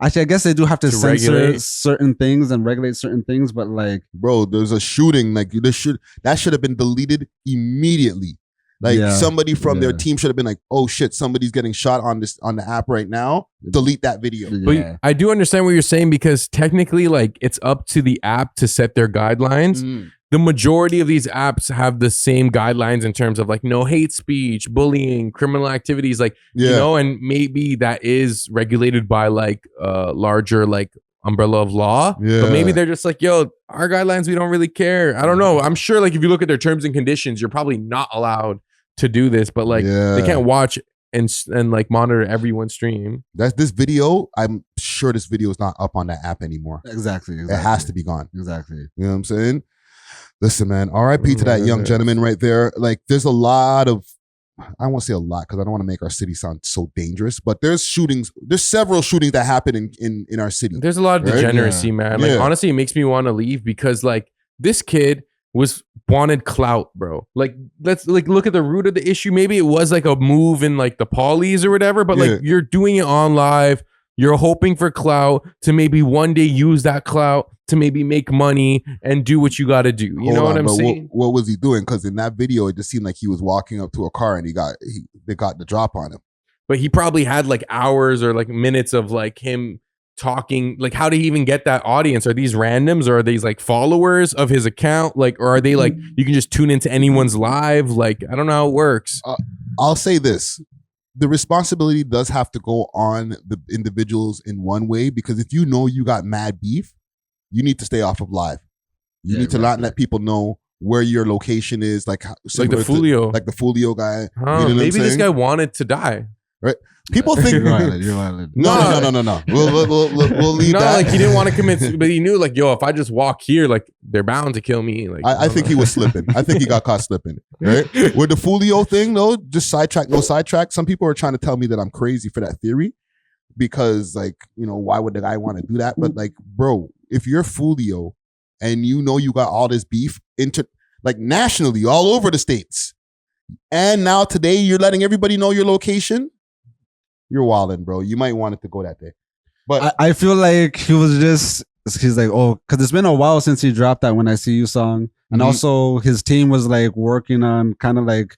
Actually, I guess they do have to censor regulate certain things and regulate certain things, but like... Bro, there's a shooting. Like, that should have been deleted immediately. Like, somebody from their team should have been like, oh shit, somebody's getting shot on the app right now. Delete that video. But I do understand what you're saying, because technically, like, it's up to the app to set their guidelines. the majority of these apps have the same guidelines in terms of like no hate speech, bullying, criminal activities, like you know, and maybe that is regulated by like larger like umbrella of law. But maybe they're just like, yo, our guidelines, we don't really care. I don't know. I'm sure like if you look at their terms and conditions, you're probably not allowed to do this, but like they can't watch and like monitor everyone's stream. That's this video. I'm sure this video is not up on that app anymore. Exactly. It has to be gone. Exactly. You know what I'm saying? Listen, man, RIP to that young gentleman right there. Like, there's a lot of, I won't say a lot because I don't want to make our city sound so dangerous, but there's several shootings that happen in our city. There's a lot of degeneracy, man. Like, honestly, it makes me want to leave because like this kid wanted clout, bro. Like, let's like look at the root of the issue. Maybe it was like a move in like the polys or whatever, but like you're doing it on live. You're hoping for clout to maybe one day use that clout to maybe make money and do what you got to do. You know what I'm saying? What was he doing? Because in that video, it just seemed like he was walking up to a car and they got the drop on him. But he probably had like hours or like minutes of like him talking. Like, how did he even get that audience? Are these randoms or are these like followers of his account? Like, or are they like, you can just tune into anyone's live? Like, I don't know how it works. I'll say this. The responsibility does have to go on the individuals in one way, because if you know you got mad beef, you need to stay off of live. You need to not let people know where your location is, like the Fulio, like the Fulio guy. Huh, you know maybe this guy wanted to die. Right? People think you're violent. No. We'll leave that. Like he didn't want to commit, but he knew like, yo, if I just walk here, like they're bound to kill me. Like I think he was slipping. I think he got caught slipping. Right? With the Fulio thing though, just no sidetrack. Some people are trying to tell me that I'm crazy for that theory because like, you know, why would the guy want to do that? But like, bro, if you're Fulio and you know you got all this beef like nationally all over the states, and now today you're letting everybody know your location, you're wildin', bro. You might want it to go that day. But I feel like he's like, oh, because it's been a while since he dropped that When I See You song. And also his team was like working on kind of like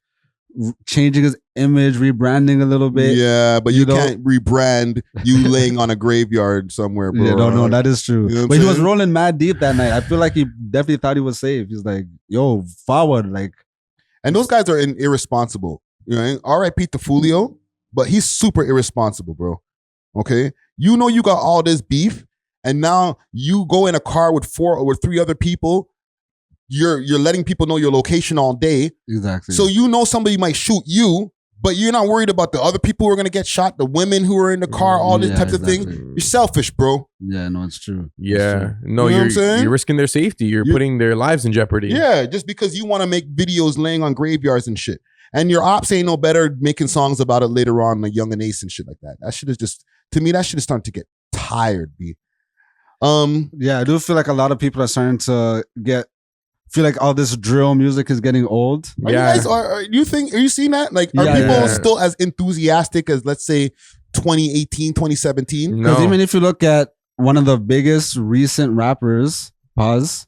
changing his image, rebranding a little bit. Yeah, but you can't rebrand you laying on a graveyard somewhere, bro. Yeah, no, that is true. You know but he was rolling mad deep that night. I feel like he definitely thought he was safe. He's like, yo, forward. Like, and those guys are irresponsible. You know, R.I.P. to Fulio. But he's super irresponsible, bro. Okay? You know you got all this beef, and now you go in a car with 4 or 3 other people. You're letting people know your location all day. Exactly. So you know somebody might shoot you, but you're not worried about the other people who are going to get shot, the women who are in the car, all this types of thing. You're selfish, bro. Yeah, no, it's true. Yeah. No, you know what I'm saying? You're risking their safety. You're putting their lives in jeopardy. Yeah, just because you want to make videos laying on graveyards and shit. And your ops ain't no better making songs about it later on, like Young and Ace and shit like that. That shit is just, to me, that shit is starting to get tired, B. Yeah, I do feel like a lot of people are starting to feel like all this drill music is getting old. Are you seeing that? Like, are people still as enthusiastic as, let's say, 2018, 2017? Because even if you look at one of the biggest recent rappers, Boss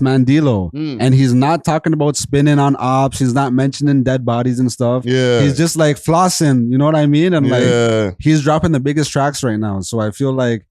Man D-Lo, and he's not talking about spinning on ops. He's not mentioning dead bodies and stuff. Yeah, he's just like flossing. You know what I mean? And like he's dropping the biggest tracks right now. So I feel like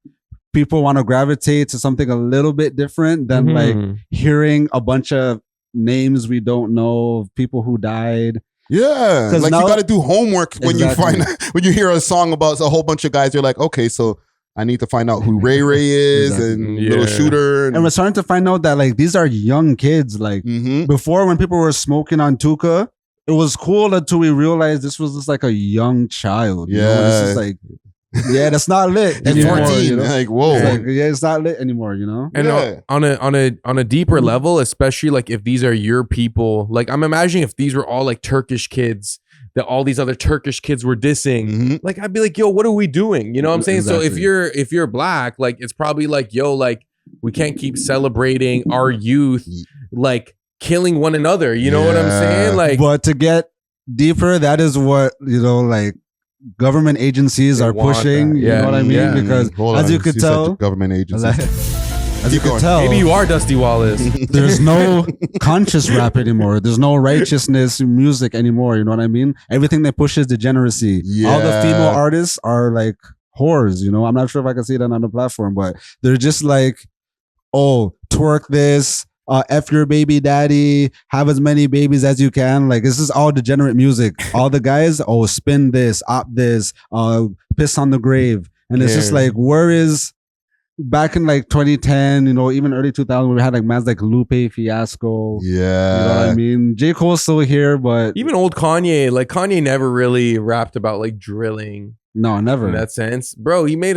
people want to gravitate to something a little bit different than like hearing a bunch of names we don't know, people who died. Yeah, like you got to do homework when you hear a song about a whole bunch of guys. You're like, okay, so I need to find out who Ray is and Little Shooter. And we're starting to find out that like these are young kids. Like before, when people were smoking on Tuka, it was cool until we realized this was just like a young child. Yeah. You know? This is like, that's not lit anymore. 14. You know? Like, whoa. It's like, it's not lit anymore, you know? And on a deeper level, especially like if these are your people, like I'm imagining if these were all like Turkish kids that all these other Turkish kids were dissing, like I'd be like, yo, what are we doing? You know what I'm saying? Exactly. So if you're black, like it's probably like, yo, like we can't keep celebrating our youth like killing one another. You know what I'm saying? Like, but to get deeper, that is what, you know, like government agencies are pushing. You know what I mean? Because as you could tell, government agencies. As you can tell, maybe you are Dusty Wallace. There's no conscious rap anymore. There's no righteousness music anymore. You know what I mean? Everything they push is degeneracy. Yeah. All the female artists are like whores. You know, I'm not sure if I can see that on the platform, but they're just like, oh, twerk this, F your baby daddy, have as many babies as you can. Like, this is all degenerate music. All the guys, spin this, op this, piss on the grave. And it's just like, where is back in like 2010, even early 2000, we had like bands like Lupe, Fiasco. Yeah. You know what I mean? J. Cole's still here, but even old Kanye, like Kanye never really rapped about like drilling. No, never. In that sense. Bro, he made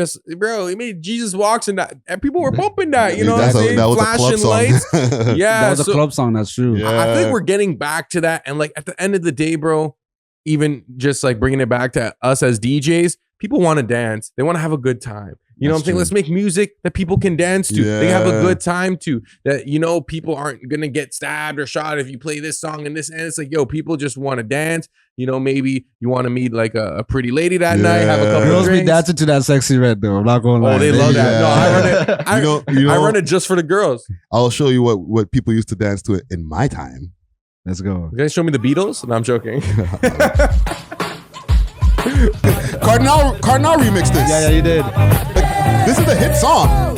Jesus Walks and that. And people were bumping that, you know what I'm saying? That was Flashing a club lights. song. Yeah. That was a club song, that's true. Yeah. I think we're getting back to that. And like at the end of the day, bro, even just like bringing it back to us as DJs, people want to dance. They want to have a good time. You know what I'm saying? Let's make music that people can dance to. They have a good time to. That, people aren't going to get stabbed or shot if you play this song and this. And it's like, people just want to dance. Maybe you want to meet like a pretty lady that night, have a couple Girls of drinks. be dancing to that Sexy Red though. I'm not going to lie. Oh, they love that. No, I run it. I run it just for the girls. I'll show you what people used to dance to in my time. Let's go. You guys show me the Beatles? No, I'm joking. Cardinal remixed this. Yeah, you did. This is a hit song.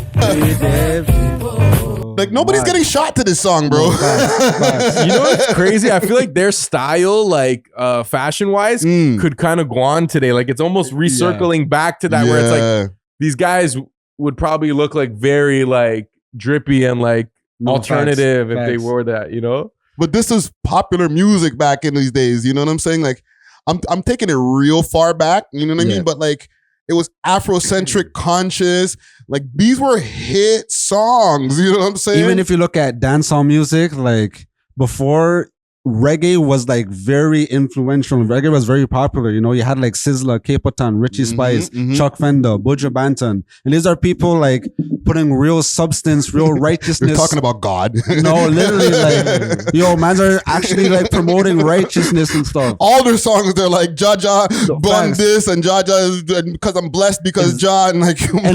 Like, nobody's getting shot to this song, bro. You know what's crazy? I feel like their style, like fashion-wise, could kind of go on today. Like, it's almost recircling back to that where it's like these guys would probably look like very like drippy and like alternative if they wore that, But this is popular music back in these days. You know what I'm saying? Like, I'm taking it real far back. You know what I mean? But like, it was Afrocentric, conscious. Like, these were hit songs. You know what I'm saying? Even if you look at dancehall music, like before, reggae was like very influential. Reggae was very popular. You had like Sizzla, Capotan, Richie Spice, Chuck Fender, Buju Banton. And these are people like putting real substance, real righteousness. You're talking about God. No, literally, like, mans are actually like promoting righteousness and stuff. All their songs, they're like, Jaja bun this and Jaja is because I'm blessed because Jah and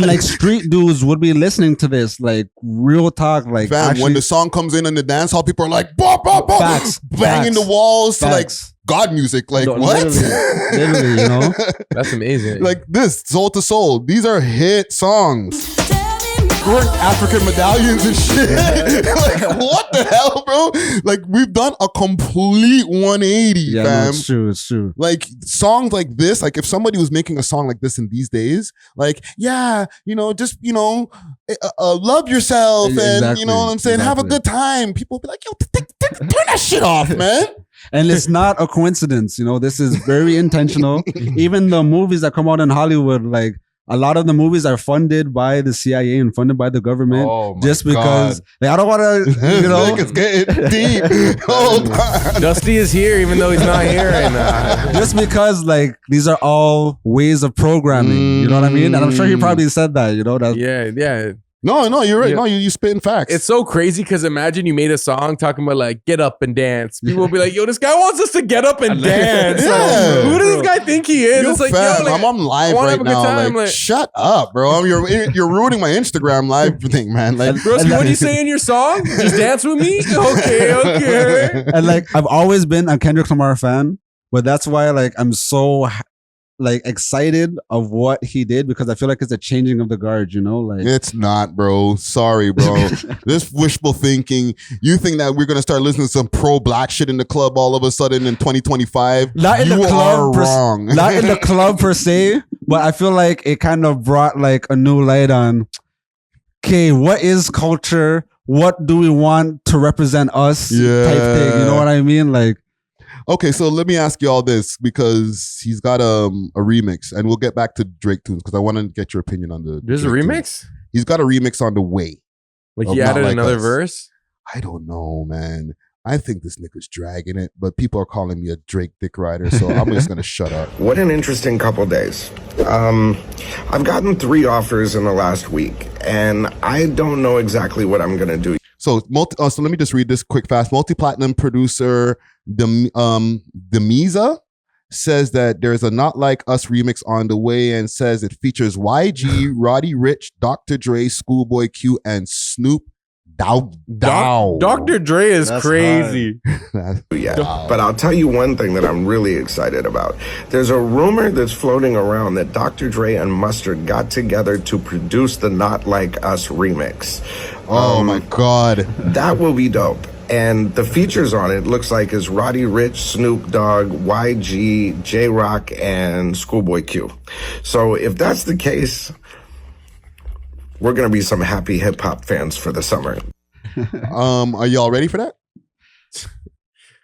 like street dudes would be listening to this, like real talk, like fam, when the song comes in the dance hall, people are like, bop, bop, bop. Facts. Banging the walls to like God music. Like, what? Literally, That's amazing. Like this, soul to soul. These are hit songs. We're African medallions and shit. Like, what the hell, bro? Like, we've done a complete 180, fam. No, it's true. Like, songs like this, like if somebody was making a song like this in these days, like, just, love yourself and, you know what I'm saying? Have a good time. People will be like, yo, turn that shit off, man. And it's not a coincidence, this is very intentional. Even the movies that come out in Hollywood, like, a lot of the movies are funded by the CIA and funded by the government just because I don't want to, like it's getting deep. Hold on. Dusty is here even though he's not here right now. Just because like these are all ways of programming, you know what I mean? And I'm sure he probably said that, Yeah. No, you're right. No, you spitting facts. It's so crazy because imagine you made a song talking about like get up and dance. People will be like, yo, this guy wants us to get up and dance. Yeah. Like, who does this guy think he is? It's like, fam, yo, like, I'm live right now. Like, shut up, bro. You're ruining my Instagram live thing, man. Like, Broski, what do you say in your song? Just dance with me? Okay. And like, I've always been a Kendrick Lamar fan, but that's why like I'm so like excited of what he did because I feel like it's a changing of the guard, like it's not, bro. Sorry, bro. This wishful thinking. You think that we're gonna start listening to some pro black shit in the club all of a sudden in 2025? Not in the club, wrong. Not in the club per se, but I feel like it kind of brought like a new light on. Okay, what is culture? What do we want to represent us? Type thing. You know what I mean? Like. Okay, so let me ask you all this because he's got a remix, and we'll get back to Drake tunes because I want to get your opinion on the. There's Drake a remix? Tunes. He's got a remix on the way. Like he added another verse? I don't know, man. I think this nigga's dragging it, but people are calling me a Drake dick rider, so I'm just gonna shut up. What an interesting couple days. I've gotten 3 offers in the last week, and I don't know exactly what I'm gonna do. So let me just read this quick fast. Multi-platinum producer Demiza says that there's a Not Like Us remix on the way and says it features YG, Roddy Ricch, Dr. Dre, Schoolboy Q, and Snoop Dr. Dre is crazy. Yeah, but I'll tell you one thing that I'm really excited about. There's a rumor that's floating around that Dr. Dre and Mustard got together to produce the Not Like Us remix. Oh my God. That will be dope. And the features on it looks like is Roddy Ricch, Snoop Dogg, YG, J-Rock, and Schoolboy Q. So if that's the case, we're going to be some happy hip-hop fans for the summer. Are y'all ready for that?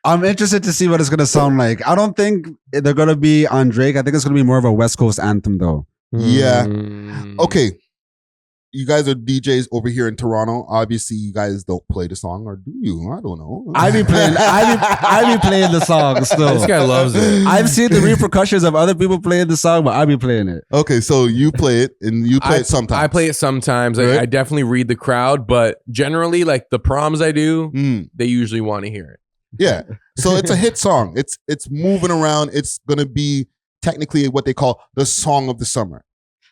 I'm interested to see what it's going to sound like. I don't think they're going to be on Drake. I think it's going to be more of a West Coast anthem, though. Yeah. Okay. You guys are DJs over here in Toronto. Obviously, you guys don't play the song, or do you? I don't know. I be playing the song still. This guy loves it. I've seen the repercussions of other people playing the song, but I be playing it. Okay, so you play it, and you play it sometimes. I play it sometimes. Right? I definitely read the crowd, but generally, like the proms I do, they usually want to hear it. Yeah. So it's a hit song. It's moving around. It's gonna be technically what they call the song of the summer.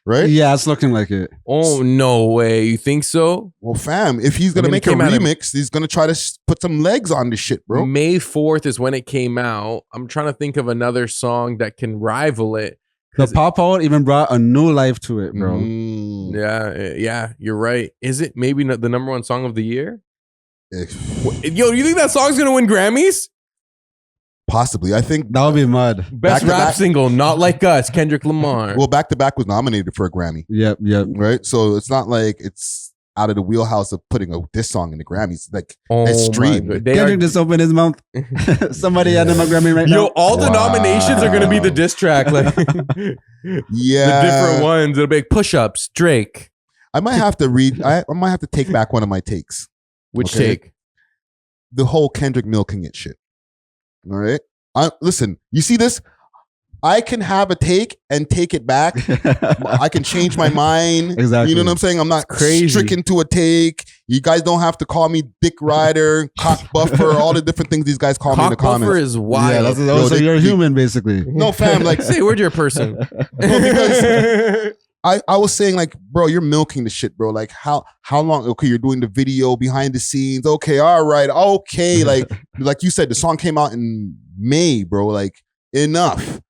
Right? Yeah, it's looking like it. Oh, no way. You think so? Well, fam, if he's going to make a remix, he's going to try to put some legs on this shit, bro. May 4th is when it came out. I'm trying to think of another song that can rival it. The Pop-Out even brought a new life to it, bro. Yeah, you're right. Is it maybe the number one song of the year? Yo, you think that song's going to win Grammys? Possibly. I think that would be mud. Best rap single, Not Like Us, Kendrick Lamar. Well, Back to Back was nominated for a Grammy. Yep. Right? So it's not like it's out of the wheelhouse of putting this song in the Grammys. Like, it's streamed. Kendrick just opened his mouth. Somebody had him a Grammy right now. Yo, all the nominations are going to be the diss track. Like, yeah. The different ones. It'll be like Push-Ups, Drake. I might have to I might have to take back one of my takes. Which take? The whole Kendrick milking it shit. All right. Listen, you see this? I can have a take and take it back. I can change my mind. Exactly. You know what I'm saying? I'm not stricken to a take. You guys don't have to call me Dick Rider, Cock Buffer, all the different things these guys call me in the comments. Cock Buffer is wild. Yeah, so you're a human, basically. No, fam. Like, say, where's your person? Because I was saying, like, bro, you're milking the shit, bro. Like, how long? Okay, you're doing the video behind the scenes. Okay, all right, okay. Like you said, the song came out in May, bro. Like, enough.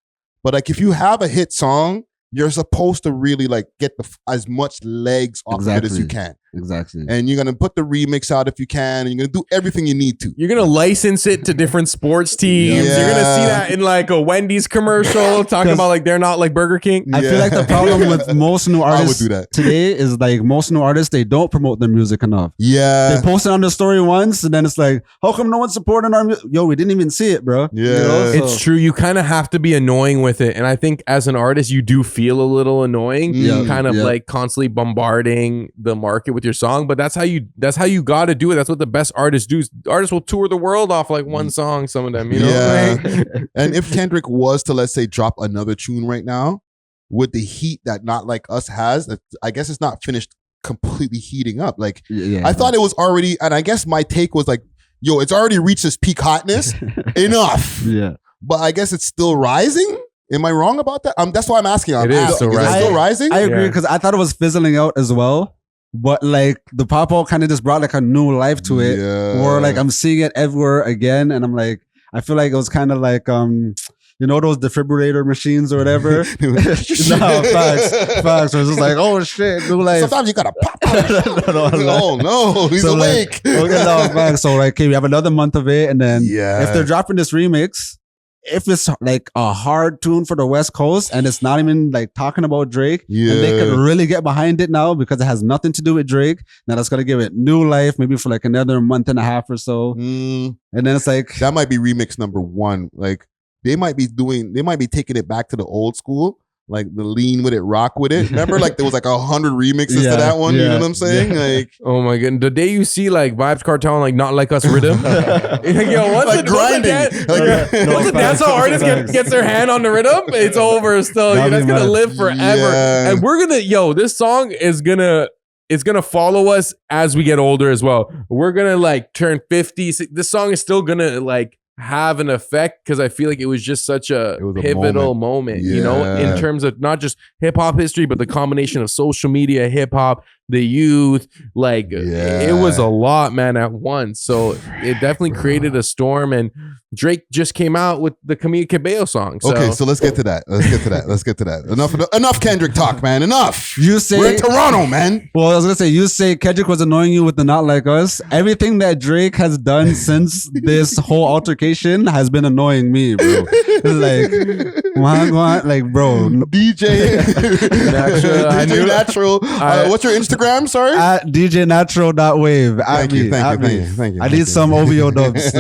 But like, if you have a hit song, you're supposed to really like get as much legs off of it as you can. Exactly. And you're gonna put the remix out if you can, and you're gonna do everything you need to. You're gonna license it to different sports teams. Yeah. You're gonna see that in like a Wendy's commercial talking about like they're not like Burger King. I feel like the problem with most new artists do that. today is like most new artists, they don't promote their music enough. Yeah. They post it on the story once, and then it's like, how come no one's supporting our music? Yo, we didn't even see it, bro. Yeah. You know, It's true. You kind of have to be annoying with it. And I think as an artist, you do feel a little annoying. Yeah. Kind of Yeah. like constantly bombarding the market with your song. But that's how you got to do it. That's what the best artists do. Artists will tour the world off like one song, some of them, you know? Yeah. Right? And if Kendrick was to, let's say, drop another tune right now, with the heat that Not Like Us has, I guess it's not finished completely heating up. Like, I thought it was already, and I guess my take was like, yo, it's already reached this peak hotness. Enough. Yeah. But I guess it's still rising. Am I wrong about that? That's why I'm asking. It is still rising. Still rising? I agree, because I thought it was fizzling out as well. But like the Pop-Out kind of just brought like a new life to it. Yeah. Or like I'm seeing it everywhere again. And I'm like, I feel like it was kind of like you know those defibrillator machines or whatever? No, facts. Where it's just like, oh shit, new life. Sometimes you gotta pop. Oh no, he's so awake. Like, okay, no, facts. So like, okay, we have another month of it, and then if they're dropping this remix, if it's like a hard tune for the West Coast and it's not even like talking about Drake, and they could really get behind it now because it has nothing to do with Drake, now that's gonna give it new life, maybe for like another month and a half or so. And then it's like that might be remix number one. Like they might be taking it back to the old school, like the lean with it, rock with it. Remember, like there was like 100 remixes to that one. You know what I'm saying? Like, oh my god, the day you see like Vibes Cartel and like Not Like Us rhythm, yo, once like grinding. Once a dancehall artist gets their hand on the rhythm, it's over. Still, that's gonna live forever. Yeah. And we're gonna, this song is gonna. It's gonna follow us as we get older as well. We're gonna like turn 50. This song is still gonna like have an effect because I feel like it was just such a pivotal moment, you know, in terms of not just hip hop history, but the combination of social media, hip hop, the youth, like it was a lot, man, at once. So it definitely created a storm, and Drake just came out with the Camila Cabelo song. So. Okay, so let's get to that. Let's get to that. Enough Kendrick talk, man. Enough. You say we're in Toronto, man. Well, I was gonna say you say Kendrick was annoying you with the Not Like Us. Everything that Drake has done since this whole altercation has been annoying me, bro. Like, like, bro, DJ Natural. What's your Instagram? Sorry, at DJ Natural.Wave. Thank you. I need some OVO dubs.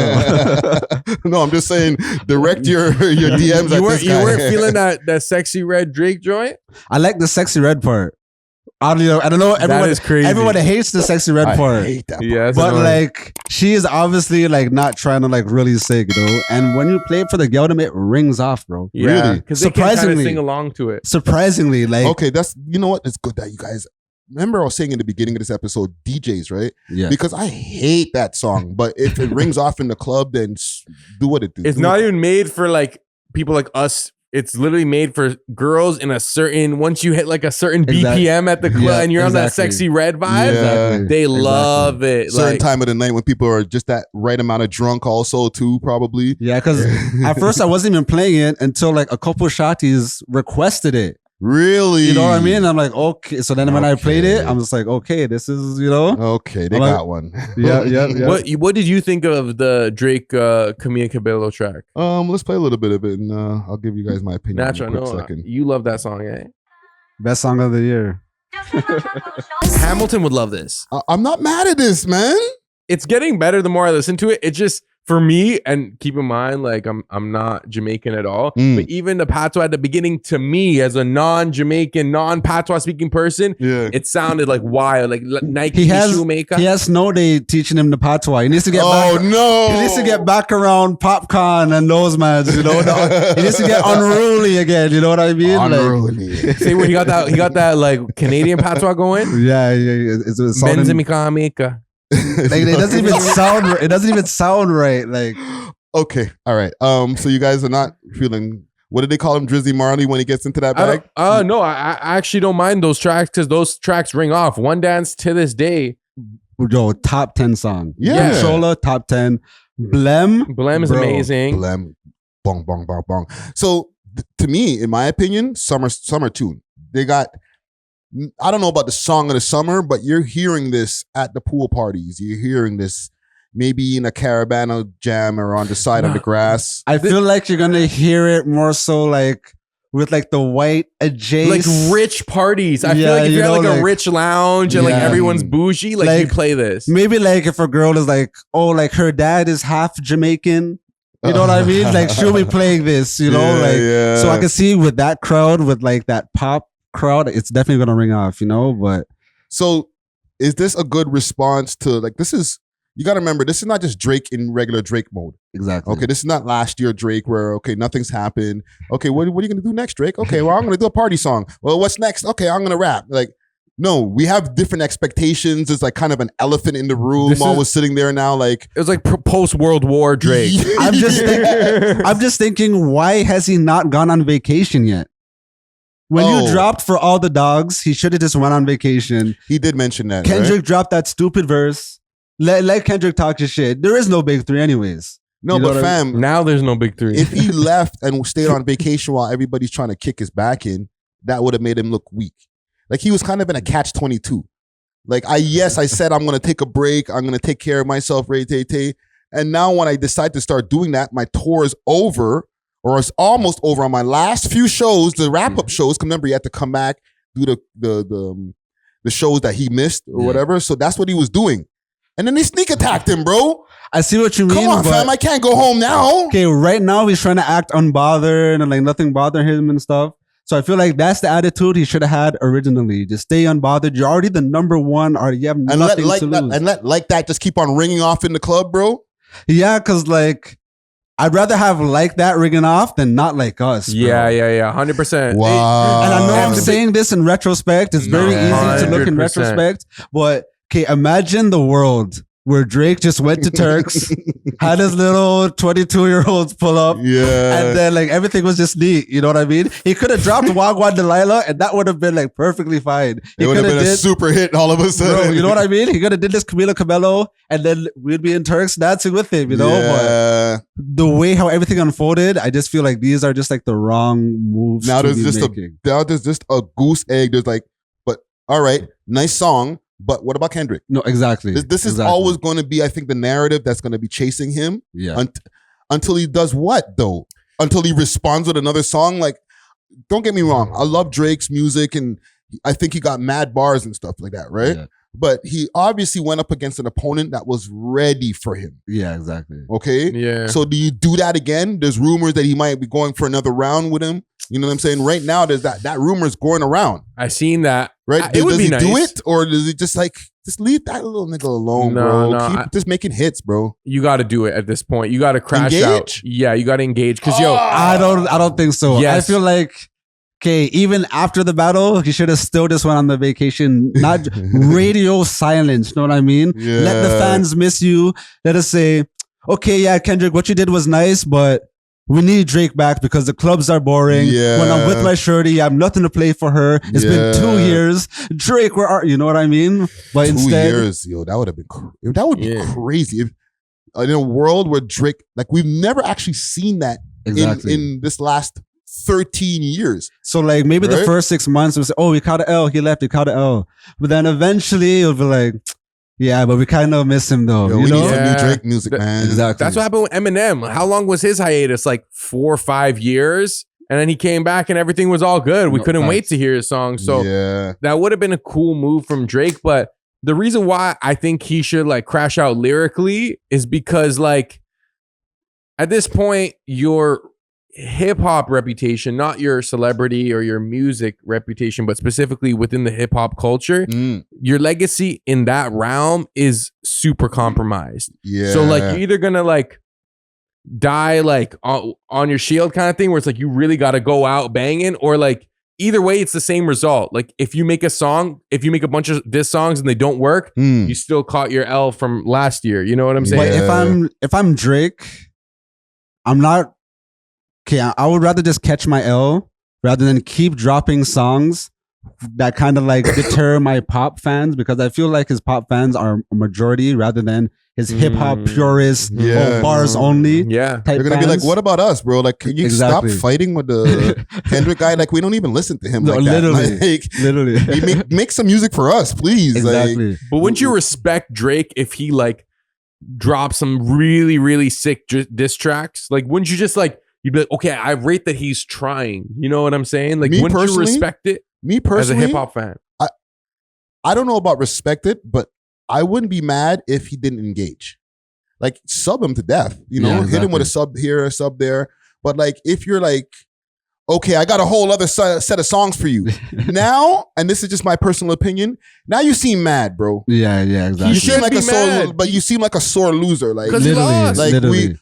No, I'm just saying, direct your DMs. You weren't feeling that sexy red Drake joint? I like the sexy red part. I don't know. That is crazy. Everyone hates the sexy red part. I hate that part. Yeah, but like, she is obviously like not trying to like really sing, you know. And when you play it for the Geldom, it rings off, bro. Yeah, really, because they can kind of sing along to it. Surprisingly, like, okay, you know what? It's good that you guys. Remember I was saying in the beginning of this episode, DJs, right? Yeah. Because I hate that song, but if it rings off in the club, then do what it do. It's not even made for like people like us. It's literally made for girls in a certain, once you hit like a certain BPM at the club and you're on that sexy red vibe, they love it. Certain like, time of the night when people are just that right amount of drunk also too, probably. Yeah, because at first I wasn't even playing it until like a couple shotties requested it. Really? You know what I mean? I'm like, okay. So then when I played it, I'm just like, okay, this is, you know. Okay, they got one. Yeah. What did you think of the Drake Camila Cabelo track? Let's play a little bit of it, and I'll give you guys my opinion. Natural, in a quick second. You love that song, eh? Best song of the year. Hamilton would love this. I'm not mad at this, man. It's getting better the more I listen to it. It just, for me, and keep in mind, like I'm not Jamaican at all, but even the patois at the beginning, to me, as a non-Jamaican, non-patois speaking person, it sounded like wild, like Nike shoemaker. He has Snow Day teaching him the patois. He needs to get he needs to get back around Popcorn and those mans, you know. He needs to get unruly again, you know what I mean? Unruly. See where he got that like Canadian patois going? Yeah. It's Benzimika. Like it doesn't even sound. It doesn't even sound right. Like, okay, all right. So you guys are not feeling. What did they call him, Drizzy Marley, when he gets into that bag? No, I actually don't mind those tracks because those tracks ring off. One Dance to this day, yo, top 10 song. Yeah, Controller, top 10. Blem is amazing. Blem, bong bong bong bong. So to me, in my opinion, summer tune. They got. I don't know about the song of the summer, but you're hearing this at the pool parties. You're hearing this maybe in a Caravana jam or on the side of the grass. I feel like you're going to hear it more so like with like the white adjacent. Like rich parties. I feel like if you're at like a rich lounge and like everyone's bougie, like you play this. Maybe like if a girl is like, oh, like her dad is half Jamaican. You know what I mean? Like she'll be playing this, you know? So I can see with that crowd, with like that pop crowd, it's definitely gonna ring off, you know. But so is this a good response to like, this is, you gotta remember, this is not just Drake in regular Drake mode. Exactly. Okay, this is not last year Drake where okay, nothing's happened. Okay, what are you gonna do next, Drake? Okay, well, I'm gonna do a party song. Well, what's next? Okay, I'm gonna rap. Like, no, we have different expectations. There's like kind of an elephant in the room always sitting there now. Like, it was like post World War Drake. I'm just thinking, why has he not gone on vacation yet? When you dropped For All the Dogs, he should have just went on vacation. He did mention that. Kendrick dropped that stupid verse. Let Kendrick talk his shit. There is no big three anyways. No, you know but fam. Now there's no big three. If he left and stayed on vacation while everybody's trying to kick his back in, that would have made him look weak. Like he was kind of in a catch-22. Like I said I'm going to take a break. I'm going to take care of myself, and now when I decide to start doing that, my tour is over. Or it's almost over on my last few shows, the wrap-up shows. Remember, you had to come back, do the shows that he missed or whatever. So that's what he was doing. And then they sneak attacked him, bro. I see what you mean. Come on, fam. I can't go home now. Okay, right now he's trying to act unbothered and like nothing bothering him and stuff. So I feel like that's the attitude he should have had originally. Just stay unbothered. You're already the number one. Or you have nothing to lose. And let that just keep on ringing off in the club, bro. Yeah, because like, I'd rather have Like That ringing off than Not Like Us. Bro. Yeah, 100%. Wow. And I know I'm saying this in retrospect. It's very easy to look in retrospect. But okay, imagine the world where Drake just went to Turks, had his little 22-year-olds pull up, and then like everything was just neat. You know what I mean? He could have dropped Wagwan Delilah, and that would have been like perfectly fine. He It would have been a super hit all of a sudden. Bro, you know what I mean? He could have did this Camila Cabelo, and then we'd be in Turks dancing with him. You know, but the way how everything unfolded, I just feel like these are just like the wrong moves. Now to there's be just making. there's just a goose egg. There's like, but all right, nice song. But what about Kendrick? No, exactly. This is always going to be, I think, the narrative that's going to be chasing him. Yeah. Until he does what though? Until he responds with another song. Like, don't get me wrong. I love Drake's music, and I think he got mad bars and stuff like that, right? Yeah. But he obviously went up against an opponent that was ready for him. Yeah, exactly. Okay? Yeah. So do you do that again? There's rumors that he might be going for another round with him. You know what I'm saying? Right now, there's that rumor's going around. I seen that. Right? It would does be he nice. do it? Or does he just like, just leave that little nigga alone, bro? Keep just making hits, bro. You got to do it at this point. You got to crash out. Engage? Yeah, you got to engage. Because, I don't think so. Yes. I feel like, okay, even after the battle, he should have still just went on the vacation, not radio silence. You know what I mean? Yeah. Let the fans miss you. Let us say, okay, yeah, Kendrick, what you did was nice, but we need Drake back because the clubs are boring. Yeah. When I'm with my shorty, I have nothing to play for her. It's been 2 years. Drake, where are you? Know what I mean? But 2 instead, years, yo, that would have been be crazy. If, in a world where Drake, like we've never actually seen that in this last 13 years. So like maybe the first 6 months was, oh, he caught an L, he left, he caught an L. But then eventually it'll be like, yeah, but we kind of miss him though. Yo, you we know? need some new Drake music, man. Exactly. That's what happened with Eminem. How long was his hiatus? Like 4 or 5 years? And then he came back and everything was all good. We couldn't wait to hear his song. So that would have been a cool move from Drake. But the reason why I think he should like crash out lyrically is because like at this point, your hip hop reputation, not your celebrity or your music reputation, but specifically within the hip hop culture, your legacy in that realm is super compromised. Yeah. So like you're either gonna like die like on your shield kind of thing, where it's like you really got to go out banging, or like either way, it's the same result. Like if you make a song, if you make a bunch of diss songs and they don't work, you still caught your L from last year. You know what I'm saying? But if I'm Drake, I'm not. Okay, I would rather just catch my L rather than keep dropping songs that kind of like deter my pop fans, because I feel like his pop fans are a majority rather than his hip hop purists, bars only. Yeah, they're gonna be like, "What about us, bro? Like, can you stop fighting with the Kendrick guy? Like, we don't even listen to him like literally, that. Like, literally, make some music for us, please." Exactly. Like, but wouldn't you respect Drake if he like dropped some really really sick diss tracks? Like, wouldn't you just like? You'd be like, okay, I rate that he's trying. You know what I'm saying? Like, wouldn't you respect it? Me personally, as a hip hop fan, I don't know about respect it, but I wouldn't be mad if he didn't engage. Like, sub him to death. You know, hit him with a sub here, a sub there. But like, if you're like, okay, I got a whole other set of songs for you now, and this is just my personal opinion. Now you seem mad, bro. Yeah, exactly. You seem like you seem like a sore loser. Like,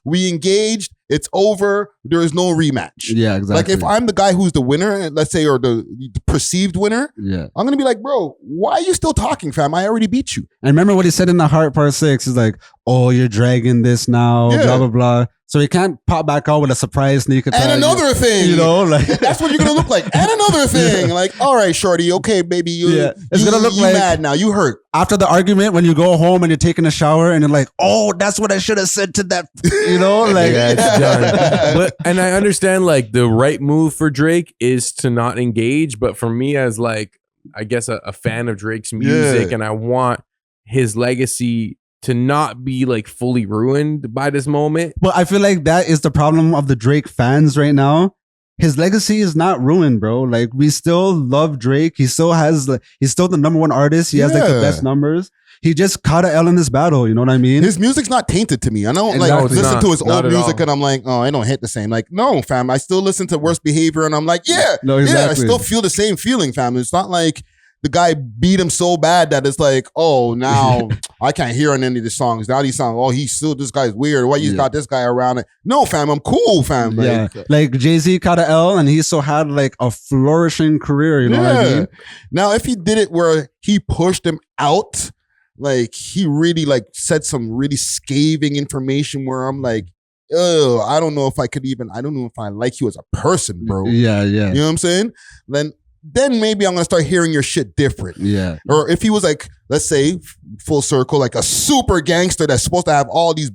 we engaged. It's over. There is no rematch. Yeah, exactly. Like if I'm the guy who's the winner, let's say, or the perceived winner, I'm gonna be like, bro, why are you still talking, fam? I already beat you. And remember what he said in the Heart Part 6? He's like, oh, you're dragging this now, blah, blah, blah. So he can't pop back out with a surprise sneak attack. And another thing. You know, like that's what you're gonna look like. And another thing. Like, all right, shorty, okay, baby, it's gonna look like mad now. You hurt. After the argument, when you go home and you're taking a shower and you're like, oh, that's what I should have said to that, you know? Like, it's done. But, and I understand like the right move for Drake is to not engage. But for me as like, I guess a fan of Drake's music, and I want his legacy to not be like fully ruined by this moment. But I feel like that is the problem of the Drake fans right now. His legacy is not ruined, bro. Like, we still love Drake. He still has, like, he's still the #1 artist. He has like the best numbers. He just caught an L in this battle. You know what I mean? His music's not tainted to me. I don't like listen to his old music and I'm like, oh, I don't hit the same. Like, no, fam. I still listen to Worst Behavior and I'm like, I still feel the same feeling, fam. It's not like the guy beat him so bad that it's like, oh, now I can't hear on any of the songs. Now these songs, oh, he's still, this guy's weird. Why you got this guy around it? No, fam, I'm cool, fam. Like Jay-Z caught an L and he still had like a flourishing career. You know what I mean? Now, if he did it where he pushed him out, like he really like said some really scathing information where I'm like, oh, I don't know if I like you as a person, bro. Yeah. You know what I'm saying? Then maybe I'm gonna start hearing your shit different. Yeah. Or if he was like, let's say, full circle, like a super gangster that's supposed to have all these,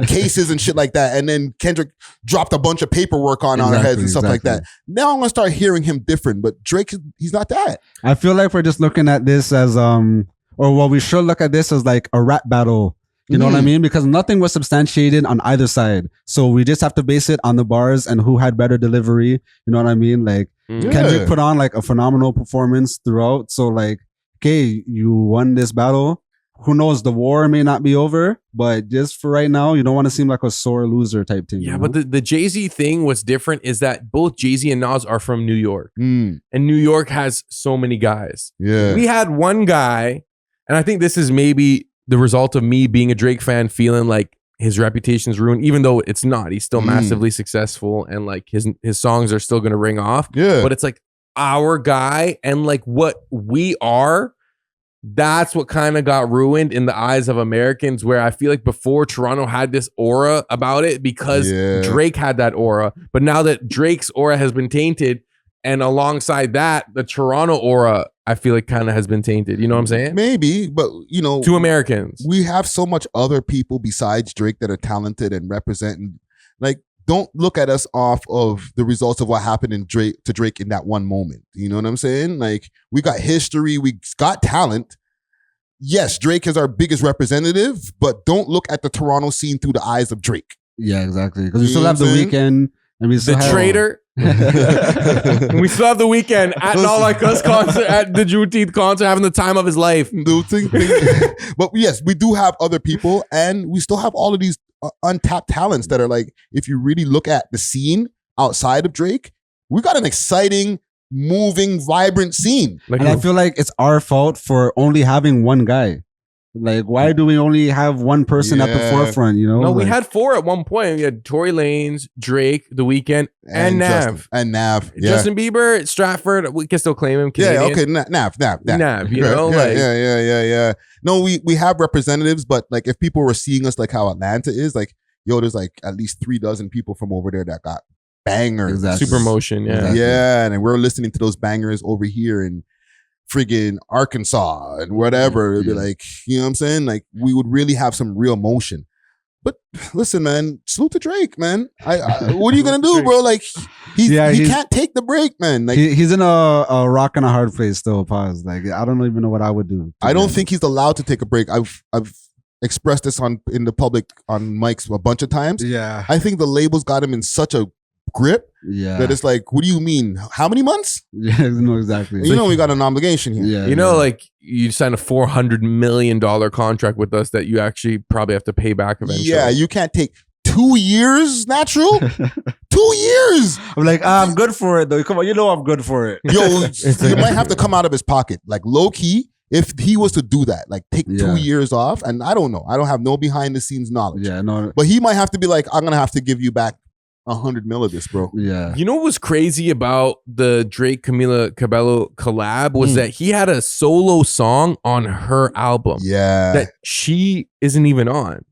cases and shit like that, and then Kendrick dropped a bunch of paperwork on our heads and stuff like that. Now I'm gonna start hearing him different. But Drake, he's not that. I feel like we're just looking at this as we should look at this as like a rap battle. You know what I mean? Because nothing was substantiated on either side. So we just have to base it on the bars and who had better delivery. You know what I mean? Like Kendrick put on like a phenomenal performance throughout. So like, okay, you won this battle. Who knows? The war may not be over, but just for right now, you don't want to seem like a sore loser type thing. Yeah, but the Jay-Z thing, what's different is that both Jay-Z and Nas are from New York. And New York has so many guys. Yeah. We had one guy, and I think this is maybe the result of me being a Drake fan, feeling like his reputation's ruined, even though it's not. He's still massively successful, and like his songs are still gonna ring off. Yeah. But it's like our guy, and like what we are, that's what kind of got ruined in the eyes of Americans, where I feel like before Toronto had this aura about it because Drake had that aura. But now that Drake's aura has been tainted, and alongside that, the Toronto aura, I feel like kind of has been tainted. You know what I'm saying? Maybe, but to Americans, we have so much other people besides Drake that are talented and representing. Like, don't look at us off of the results of what happened to Drake in that one moment. You know what I'm saying? Like, we got history, we got talent. Yes, Drake is our biggest representative, but don't look at the Toronto scene through the eyes of Drake. Yeah, exactly. Because we still have the Weeknd, and we still have Traitor. We still have the Weeknd at Not Like Us concert, at the Juneteenth concert, having the time of his life. But yes, we do have other people, and we still have all of these untapped talents that are like, if you really look at the scene outside of Drake, we got an exciting, moving, vibrant scene. And I feel like it's our fault for only having one guy. Like, why do we only have one person at the forefront? No, we had four at one point. We had Tory Lanez, Drake, The Weeknd, and Nav. Nav. Yeah. Justin Bieber, Stratford. We can still claim him. Canadian. Yeah, okay. Nav. You know, yeah. No, we have representatives, but like if people were seeing us like how Atlanta is, like, there's like at least 3 dozen people from over there that got bangers. Exactly. Super motion, yeah. Exactly. Yeah, and we're listening to those bangers over here in friggin' Arkansas and whatever. It'd be like, you know what I'm saying? Like, we would really have some real motion. But listen, man, salute to Drake, man. What are you gonna do, bro? Like, he can't take the break, man. Like, he's in a rock and a hard place still. Pause. Like, I don't even know what I would do. I don't think he's allowed to take a break. I've expressed this in the public on mics a bunch of times. Yeah, I think the labels got him in such a grip that it's like, what do you mean? How many months? Yeah, no, exactly. We got an obligation here. Yeah, like you signed a $400 million contract with us that you actually probably have to pay back eventually. Yeah, you can't take 2 years, Natural. 2 years. I'm like, I'm good for it though. Come on, I'm good for it. Yo, you might have to come out of his pocket, like low key. If he was to do that, like take 2 years off, and I don't know, I don't have no behind the scenes knowledge. Yeah, no, but he might have to be like, I'm gonna have to give you back 100 mil of this, bro. Yeah. You know what was crazy about the Drake Camila Cabelo collab was that he had a solo song on her album. Yeah. That she isn't even on.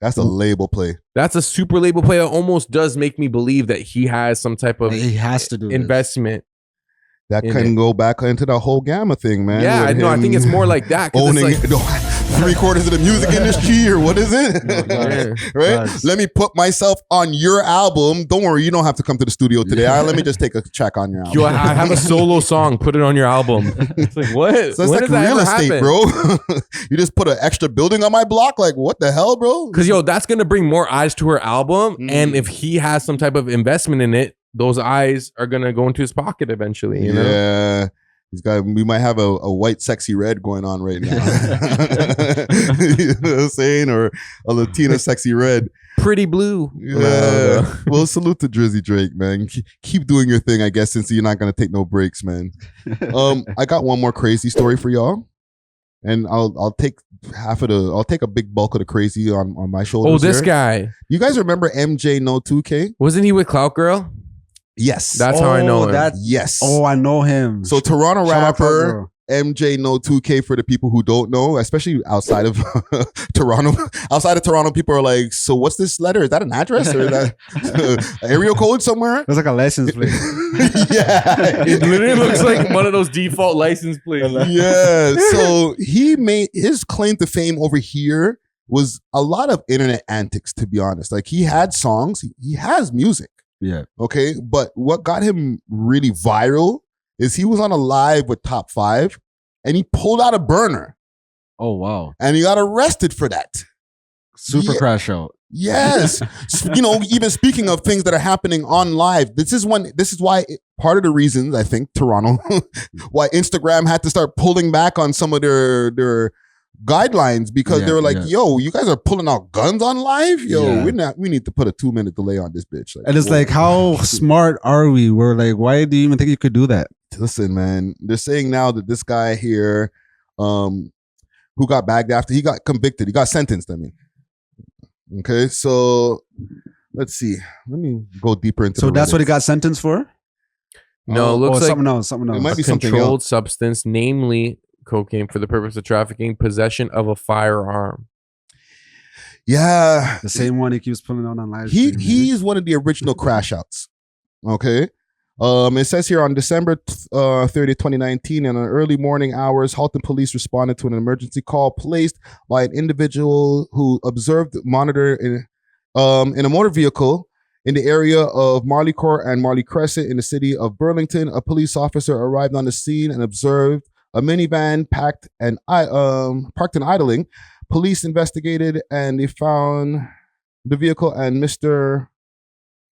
That's a label play. That's a super label play. That almost does make me believe that he has some type of he has to do investment. That couldn't go back into the whole Gamma thing, man. Yeah, I know. I think it's more like that. Owning it's like, 3/4 of the music industry, or what is it? Right? Let me put myself on your album. Don't worry, you don't have to come to the studio today. All right, let me just take a check on your album. Yo, I have a solo song. Put it on your album. It's like, what? So it's like real estate, bro. You just put an extra building on my block? Like, what the hell, bro? Because, that's going to bring more eyes to her album. And if he has some type of investment in it, those eyes are going to go into his pocket eventually, you know? Yeah. We might have a white sexy red going on right now. You know what I'm saying? Or a Latina sexy red. Pretty blue. Yeah. Well, salute to Drizzy Drake, man. Keep doing your thing, I guess, since you're not going to take no breaks, man. I got one more crazy story for y'all. And I'll take a big bulk of the crazy on my shoulders. Oh, this guy. You guys remember MJ No 2K? Wasn't he with Clout Girl? Yes. That's how I know him. Yes. Oh, I know him. So Toronto rapper, MJ No 2K for the people who don't know, especially outside of Toronto. Outside of Toronto, people are like, so what's this letter? Is that an address or is that an area code somewhere? It's like a license plate. Yeah. It literally looks like one of those default license plates. Yeah. So he made his claim to fame over here was a lot of internet antics, to be honest. Like he had songs, he has music. Yeah. Okay. But what got him really viral is he was on a live with Top 5 and he pulled out a burner. Oh, wow. And he got arrested for that. Super crash out. Yes. You know, even speaking of things that are happening on live, this is why part of the reasons I think Toronto, why Instagram had to start pulling back on some of their guidelines because they were like, yo, you guys are pulling out guns on live? Yo, we need to put a 2-minute delay on this bitch. Like, and it's like, how smart are we? We're like, why do you even think you could do that? Listen, man, they're saying now that this guy here, who got bagged after, he got convicted, he got sentenced, I mean. Okay, so let's see. Let me go deeper into. So that's what he got sentenced for? No, it looks like something else. Something else. It might be something controlled else. substance, namely cocaine, for the purpose of trafficking, possession of a firearm. Yeah, the same one he keeps pulling out on live. He's one of the original crash outs. Okay. It says here on December 30th, 2019, in the early morning hours, Halton police responded to an emergency call placed by an individual who observed monitor in a motor vehicle in the area of Marley Court and Marley Crescent in the city of Burlington. A police officer arrived on the scene and observed a minivan parked and idling. Police investigated and they found the vehicle and Mr.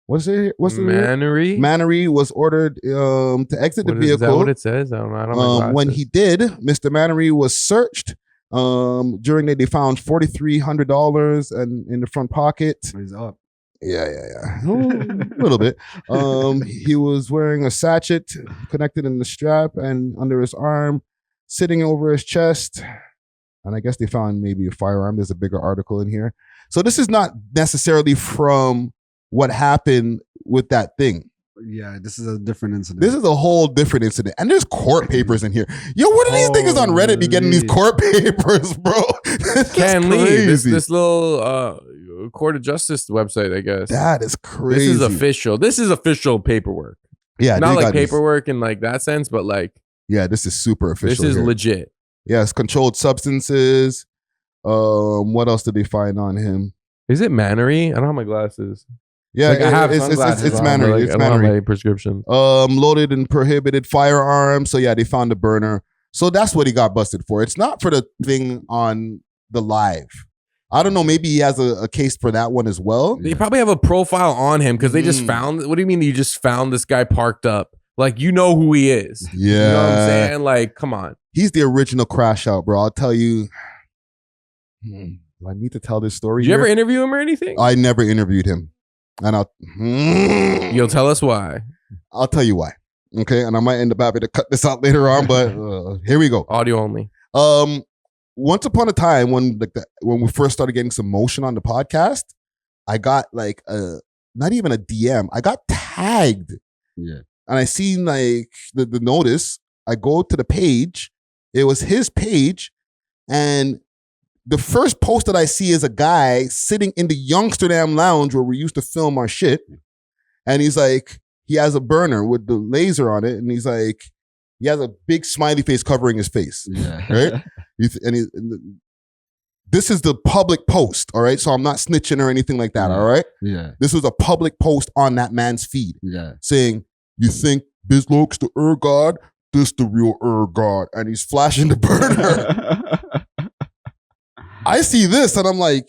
What's the Mannery? Mannery was ordered to exit the vehicle. Is that what it says? I don't know. When he did, Mr. Mannery was searched. During that, they found $4,300 and in the front pocket. He's up. Yeah. A little bit. He was wearing a sachet connected in the strap and under his arm, sitting over his chest. And I guess they found maybe a firearm. There's a bigger article in here. So this is not necessarily from what happened with that thing. Yeah, this is a different incident. This is a whole different incident. And there's court papers in here. Yo, what are these niggas on Reddit be getting these court papers, bro? Can leave. This little court of justice website, I guess. That is crazy. This is official. This is official paperwork. Yeah. Not like paperwork in like that sense, but like. Yeah, this is super official. This is legit. Yes, controlled substances. What else did they find on him? Is it Mannery? I don't have my glasses. Yeah, like I have it's Mannery. Like, it's I don't have Mannery. my prescription. Loaded and prohibited firearms. So yeah, they found the burner. So that's what he got busted for. It's not for the thing on the live. I don't know. Maybe he has a case for that one as well. They probably have a profile on him because they just found. What do you mean you just found this guy parked up? Like, you know who he is. Yeah. You know what I'm saying? Like, come on. He's the original crash out, bro. I'll tell you. Do I need to tell this story? Did you ever interview him or anything? I never interviewed him. And You'll tell us why. I'll tell you why. Okay. And I might end up having to cut this out later on, but here we go. Audio only. Once upon a time when we first started getting some motion on the podcast, I got like not even a DM. I got tagged. Yeah. And I seen like the notice. I go to the page. It was his page. And the first post that I see is a guy sitting in the Youngsterdam lounge where we used to film our shit. And he's like, he has a burner with the laser on it. And he's like, he has a big smiley face covering his face. Yeah. Right? This is the public post. All right. So I'm not snitching or anything like that. All right. Yeah. This was a public post on that man's feed. Yeah. Saying, you think Bizlokes the God? This the real God. And he's flashing the burner. I see this and I'm like,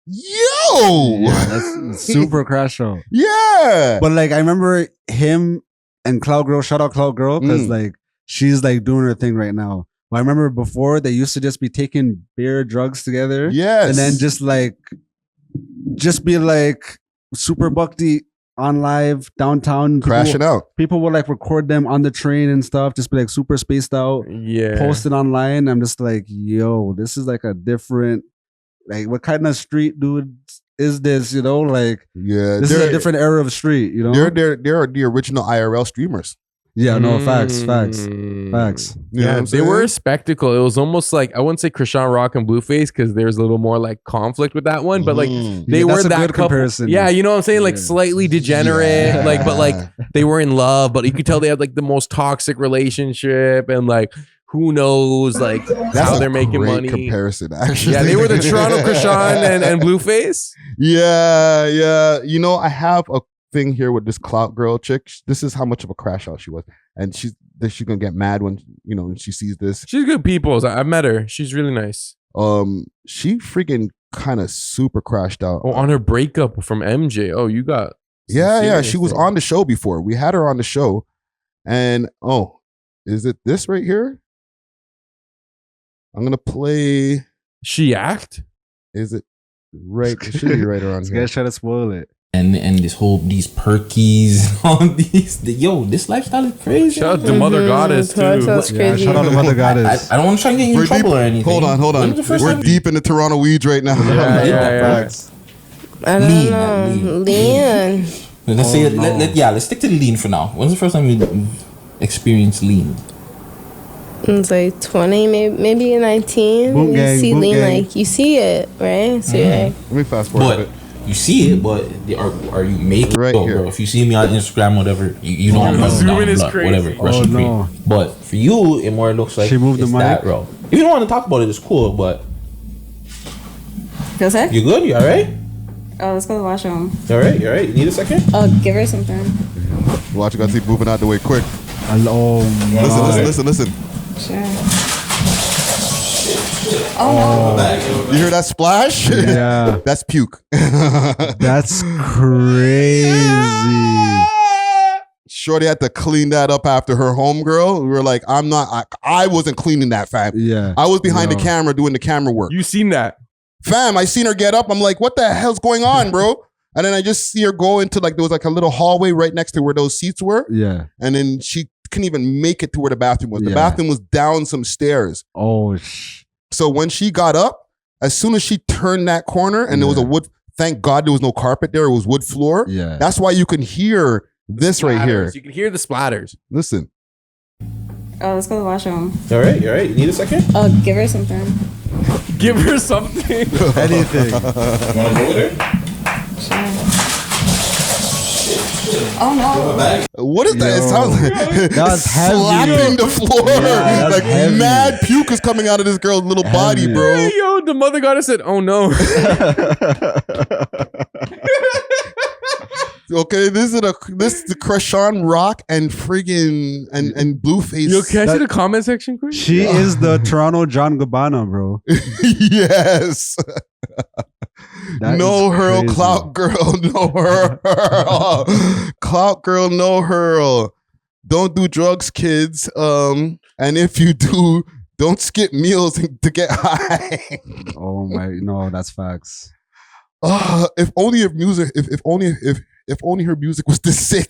yo. Yeah, that's super crash show. Yeah. But like, I remember him and Cloud Girl, shout out Cloud Girl, because like, she's like doing her thing right now. But I remember before they used to just be taking beer, drugs together. Yes. And then just be like super buckty on live downtown. Crashing out. People would like record them on the train and stuff, just be like super spaced out. Yeah. Post it online. I'm just like, yo, this is like a different, like, what kind of street dude is this? You know, like, yeah, this is a different era of street. You know, they're the original IRL streamers. Yeah, no, facts. Yeah, they were a spectacle. It was almost like, I wouldn't say Chrisean Rock and Blueface because there's a little more like conflict with that one, but like they were that's a that good couple. comparison. Yeah, you know what I'm saying? Like slightly degenerate, like, but like they were in love, but you could tell they had like the most toxic relationship and like who knows like how they're making money. Comparison, actually. Yeah, they were the Toronto Chrisean and Blueface. Yeah. You know, I have a thing here with this clout girl chick. This is how much of a crash out she was, and she's gonna get mad when when she sees this. She's good people. I've met her. She's really nice. She freaking kind of super crashed out. Oh, on her breakup from MJ. Oh, you got yeah. She was on the show before. We had her on the show, and is it this right here? I'm gonna play. She act? Is it right? It should be right around here. Guys try to spoil it. And these perkies, all these. This lifestyle is crazy. Shout out to Mother Goddess too. Yeah, shout out to Mother Goddess. I don't want to try and get you in trouble or anything. Hold on. We're deep in the Toronto weeds right now. Yeah. I don't know. Lean. Let's say let's stick to the lean for now. When's the first time you experienced lean? It's like 20, maybe 19. Boom you gang, see boom lean, gang. like you see it, right? So you're like, Let me fast forward a bit. You see it, but are you making right it? here? Bro, if you see me on Instagram, whatever, you know I'm zooming is crazy. whatever. Russian cream. But for you, it more looks like She moved the it's mic. that, bro. If you don't want to talk about it, it's cool. But Feel sick? you good? You all right? Oh, let's go to the washroom. You all right? You all right? You need a second? Oh, give her something. Watch, you gotta see moving out the way quick. Listen. Sure. Oh no. You hear that splash? Yeah. That's puke. That's crazy. Shorty had to clean that up after her homegirl. We were like, I wasn't cleaning that, fam. Yeah. I was behind the camera doing the camera work. You seen that? Fam, I seen her get up. I'm like, what the hell's going on, bro? And then I just see her go into there was like a little hallway right next to where those seats were. Yeah. And then she couldn't even make it to where the bathroom was. The Yeah. bathroom was down some stairs. Oh, So when she got up, as soon as she turned that corner and there was a wood, thank God there was no carpet there. It was wood floor. Yeah. That's why you can hear this right here. You can hear the splatters. Listen. Oh, let's go to the washroom. You all right? You all right? You need a second? Oh, give her something. Give her something. Anything. You want to go with her? Oh no. What is that? It sounds like That's heavy. slapping the floor. Yeah, that's like heavy. mad puke is coming out of this girl's little body, bro. Hey, yo, the Mother Goddess said, "Oh no." Okay, this is the Chrisean Rock and friggin' and Blueface. Yo, can I see the comment section, quick? She is the Toronto John Gabbana, bro. Yes. That No is hurl, crazy. clout girl, no hurl. Clout girl, no hurl. Don't do drugs, kids. And if you do, don't skip meals to get high. Oh my, no, that's facts. If only her music, if only her music was this sick.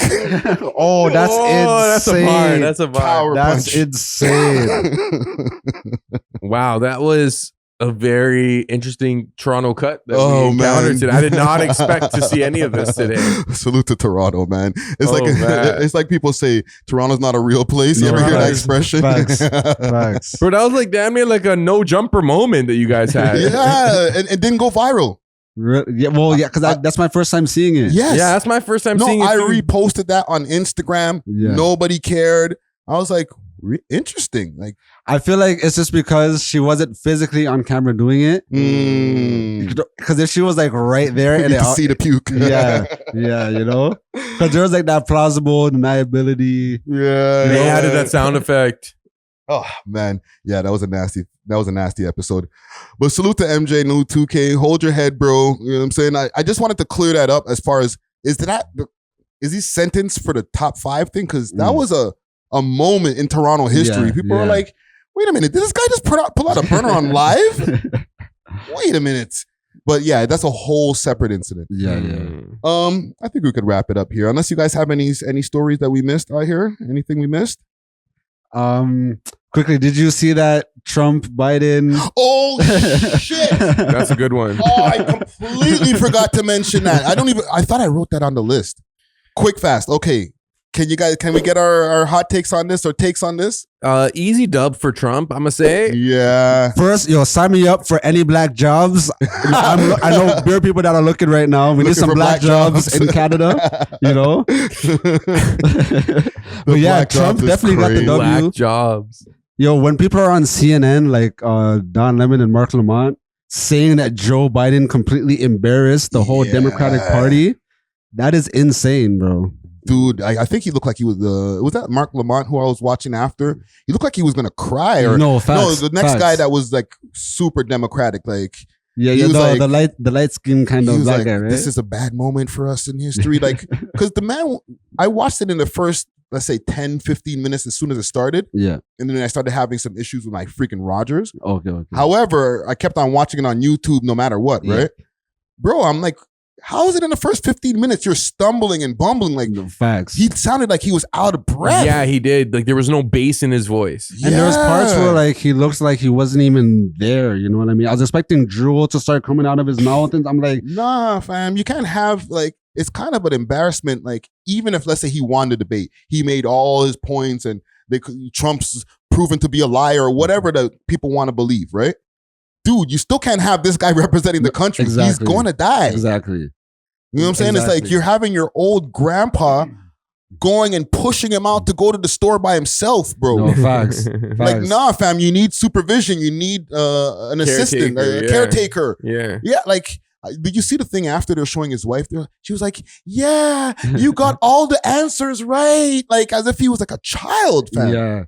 Oh, that's insane. That's a bar. Power That's punch. insane. Wow, that was a very interesting Toronto cut that Oh, we encountered man. today. I did not expect to see any of this today. Salute to Toronto, man. It's Oh, man. it's like people say Toronto's not a real place. You No, ever hear that facts. expression? Facts. Bro, that was like damn near like a no jumper moment that you guys had. Yeah, and it didn't go viral. Yeah, well, yeah, because that's my first time seeing it. Yes. Yeah, that's my first time No, seeing it. I too. reposted that on Instagram. Yeah. Nobody cared. I was like, interesting. Like, I feel like it's just because she wasn't physically on camera doing it. Because if she was like right there you and can see the puke. yeah, you know, because there was like that plausible deniability. Yeah. They added that sound effect. Oh man, yeah, that was a nasty episode. But salute to MJ, new 2K. Hold your head, bro. You know what I'm saying? I just wanted to clear that up as far as is he sentenced for the top 5 thing? Because that was a moment in Toronto history. Yeah, People are yeah. like, wait a minute, did this guy just pull out a burner on live? Wait a minute. But yeah, that's a whole separate incident. Yeah. I think we could wrap it up here. Unless you guys have any stories that we missed out here. Anything we missed? Quickly, did you see that Trump Biden? Oh shit! That's a good one. Oh, I completely forgot to mention that. I thought I wrote that on the list. Quick, fast. Okay. Can we get our hot takes on this or takes on this? Easy dub for Trump, I'm gonna say. Yeah. First, sign me up for any black jobs. I know there are people that are looking right now. We need some black jobs in Canada, you know. But yeah, Trump definitely got the W. Black jobs. Yo, when people are on CNN, like Don Lemon and Mark Lamont, saying that Joe Biden completely embarrassed the whole Democratic Party, that is insane, bro. Dude, I think he looked like he was that Mark Lamont who I was watching after? He looked like he was gonna cry. Or no, facts, the next guy that was like super Democratic, like the light skin kind of black guy, right? This is a bad moment for us in history. Like, because the man, I watched it in the first, let's say 10, 15 minutes as soon as it started. Yeah. And then I started having some issues with my freaking Rogers. Okay. However, I kept on watching it on YouTube no matter what, right? Bro, I'm like, how is it in the first 15 minutes you're stumbling and bumbling? Like, facts. He sounded like he was out of breath. Yeah, he did. Like there was no bass in his voice. And there was parts where like he looks like he wasn't even there. You know what I mean? I was expecting drool to start coming out of his mouth, and I'm like, nah, fam. You can't have like, it's kind of an embarrassment. Like, even if let's say he won the debate, he made all his points, and Trump's proven to be a liar or whatever that people want to believe, right? Dude, you still can't have this guy representing the country. Exactly. He's going to die. Exactly. You know what I'm saying? It's like you're having your old grandpa going and pushing him out to go to the store by himself, bro. No, facts. Like, nah, fam, you need supervision. You need an assistant, a caretaker. Yeah. Yeah, like, did you see the thing after they're showing his wife there? She was like, yeah, you got all the answers right. Like, as if he was like a child, fam. Yeah.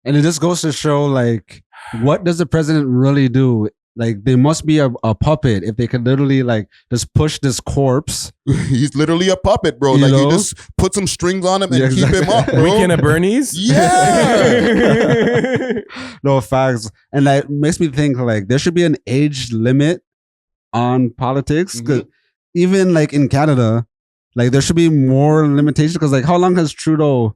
And it just goes to show, like, what does the president really do? Like, they must be a puppet if they can literally, like, just push this corpse. He's literally a puppet, bro. Like, you just put some strings on him and keep him up, bro. Weekend at Bernie's? Yeah. No, facts. And that makes me think, like, there should be an age limit on politics. Cause even, like, in Canada, like, there should be more limitations. Because, like, how long has Trudeau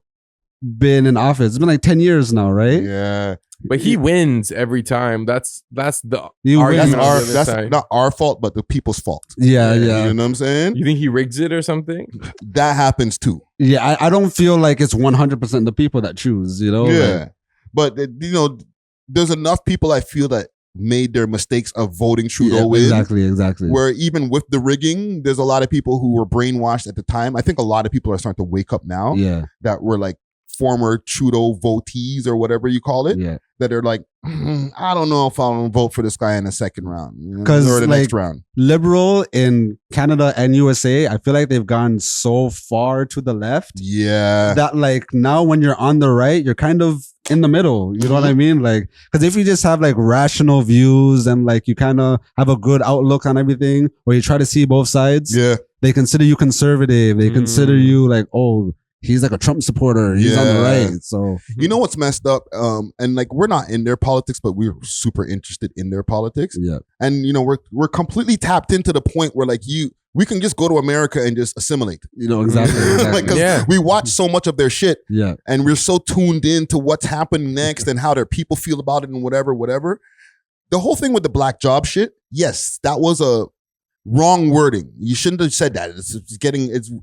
been in office? It's been, like, 10 years now, right? Yeah. But he wins every time. That's the argument. argument. That's not our fault, but the people's fault. Yeah. You know what I'm saying? You think he rigs it or something? That happens too. Yeah, I don't feel like it's 100% the people that choose, you know? Yeah. Like, but, you know, there's enough people I feel that made their mistakes of voting Trudeau in. Exactly. Where even with the rigging, there's a lot of people who were brainwashed at the time. I think a lot of people are starting to wake up now. Yeah. That were like former Trudeau votees or whatever you call it. Yeah. That are like, I don't know if I'll vote for this guy in the second round. Because or the like, next round. Liberal in Canada and USA, I feel like they've gone so far to the left. Yeah. That like now when you're on the right, you're kind of in the middle. You know what I mean? Like, because if you just have like rational views and like you kind of have a good outlook on everything, or you try to see both sides, they consider you conservative. They consider you like, oh, he's like a Trump supporter. He's on the right. So you know what's messed up? And like we're not in their politics, but we're super interested in their politics. Yeah. And you know, we're completely tapped into the point where like we can just go to America and just assimilate. You know, exactly. Like, cause we watch so much of their shit. Yeah. And we're so tuned in to what's happening next and how their people feel about it and whatever. The whole thing with the black job shit, yes, that was a wrong wording. You shouldn't have said that.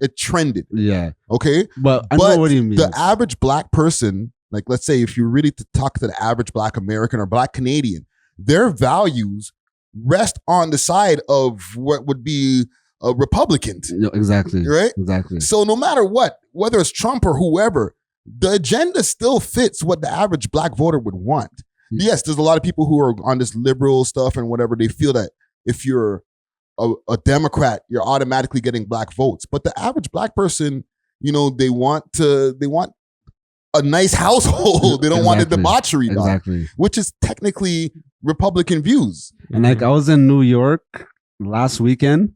It trended. Yeah. Okay. But I know what you mean. The average black person, like let's say if you really talk to the average black American or black Canadian, their values rest on the side of what would be a Republican. Exactly. Right? Exactly. So no matter what, whether it's Trump or whoever, the agenda still fits what the average black voter would want. Yes, there's a lot of people who are on this liberal stuff and whatever. They feel that if you're a Democrat, you're automatically getting black votes. But the average black person, you know, they want a nice household. They don't want the debauchery, which is technically Republican views. And like I was in New York last weekend,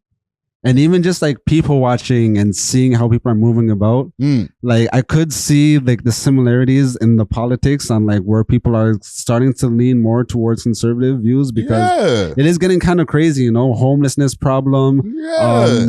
and even just like people watching and seeing how people are moving about, like I could see like the similarities in the politics on like where people are starting to lean more towards conservative views because it is getting kind of crazy, you know, homelessness problem,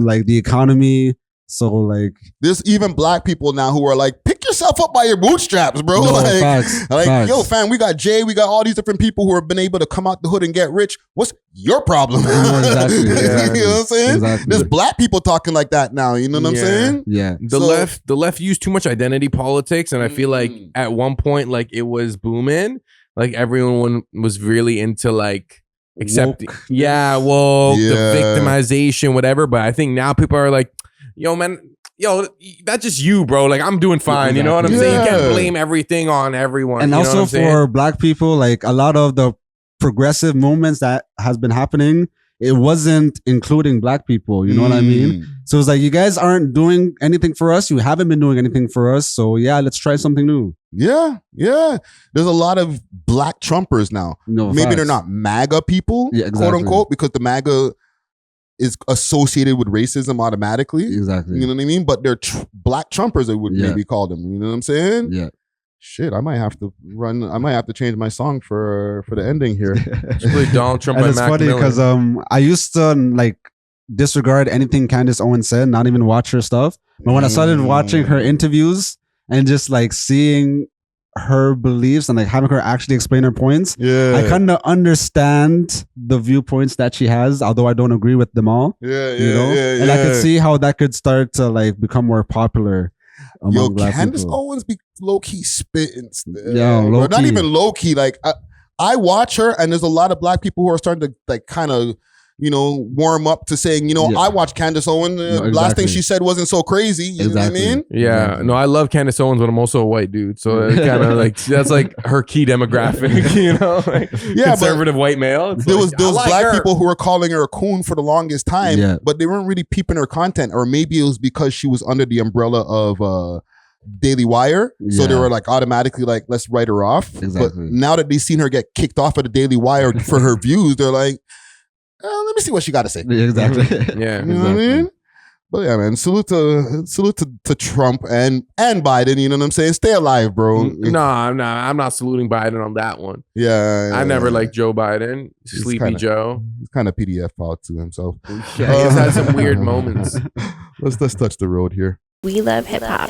like the economy. So like, there's even black people now who are like, pick yourself up by your bootstraps, bro. No, like, facts. Yo, fam, we got Jay, we got all these different people who have been able to come out the hood and get rich. What's your problem? Exactly. You know what I'm saying? Exactly. There's black people talking like that now. You know what I'm saying? Yeah. The left used too much identity politics, and I feel like at one point, like it was booming. Like everyone was really into like accepting, woke, the victimization, whatever. But I think now people are like, yo, man, that's just you, bro. Like I'm doing fine. Exactly. You know what I'm saying? You can't blame everything on everyone. And also for black people, like a lot of the progressive movements that has been happening, it wasn't including black people. You know what I mean? So it's like, you guys aren't doing anything for us. You haven't been doing anything for us. So yeah, let's try something new. Yeah. There's a lot of black Trumpers now. Maybe they're not MAGA people, quote unquote, because the MAGA is associated with racism automatically. Exactly. You know what I mean? But they're black Trumpers, I would maybe call them. You know what I'm saying? Yeah. Shit, I might have to change my song for the ending here. Just play Donald Trump. And it's funny because I used to like disregard anything Candace Owens said, not even watch her stuff. But when I started watching her interviews and just like seeing her beliefs and like having her actually explain her points, I kind of understand the viewpoints that she has, although I don't agree with them all. And I could see how that could start to like become more popular. Candace Owens be low-key spitting still. Not even low-key. Like I watch her, and there's a lot of black people who are starting to like kind of, warm up to saying, I watch Candace Owens. Last thing she said wasn't so crazy. You know what I mean? Yeah. No, I love Candace Owens, but I'm also a white dude. So it kind of like, that's like her key demographic, like conservative white male. There was black people who were calling her a coon for the longest time, but they weren't really peeping her content. Or maybe it was because she was under the umbrella of Daily Wire. So they were like automatically like, let's write her off. But now that they've seen her get kicked off of the Daily Wire for her views, they're like, let me see what she got to say. Exactly. Yeah. You know what I mean? But yeah, man, salute to Trump and Biden. You know what I'm saying? Stay alive, bro. No, I'm not saluting Biden on that one. Yeah. I never liked Joe Biden. Sleepy Joe. He's kind of PDF out to himself. Yeah, he's had some weird moments. Let's touch the road here. We love hip hop.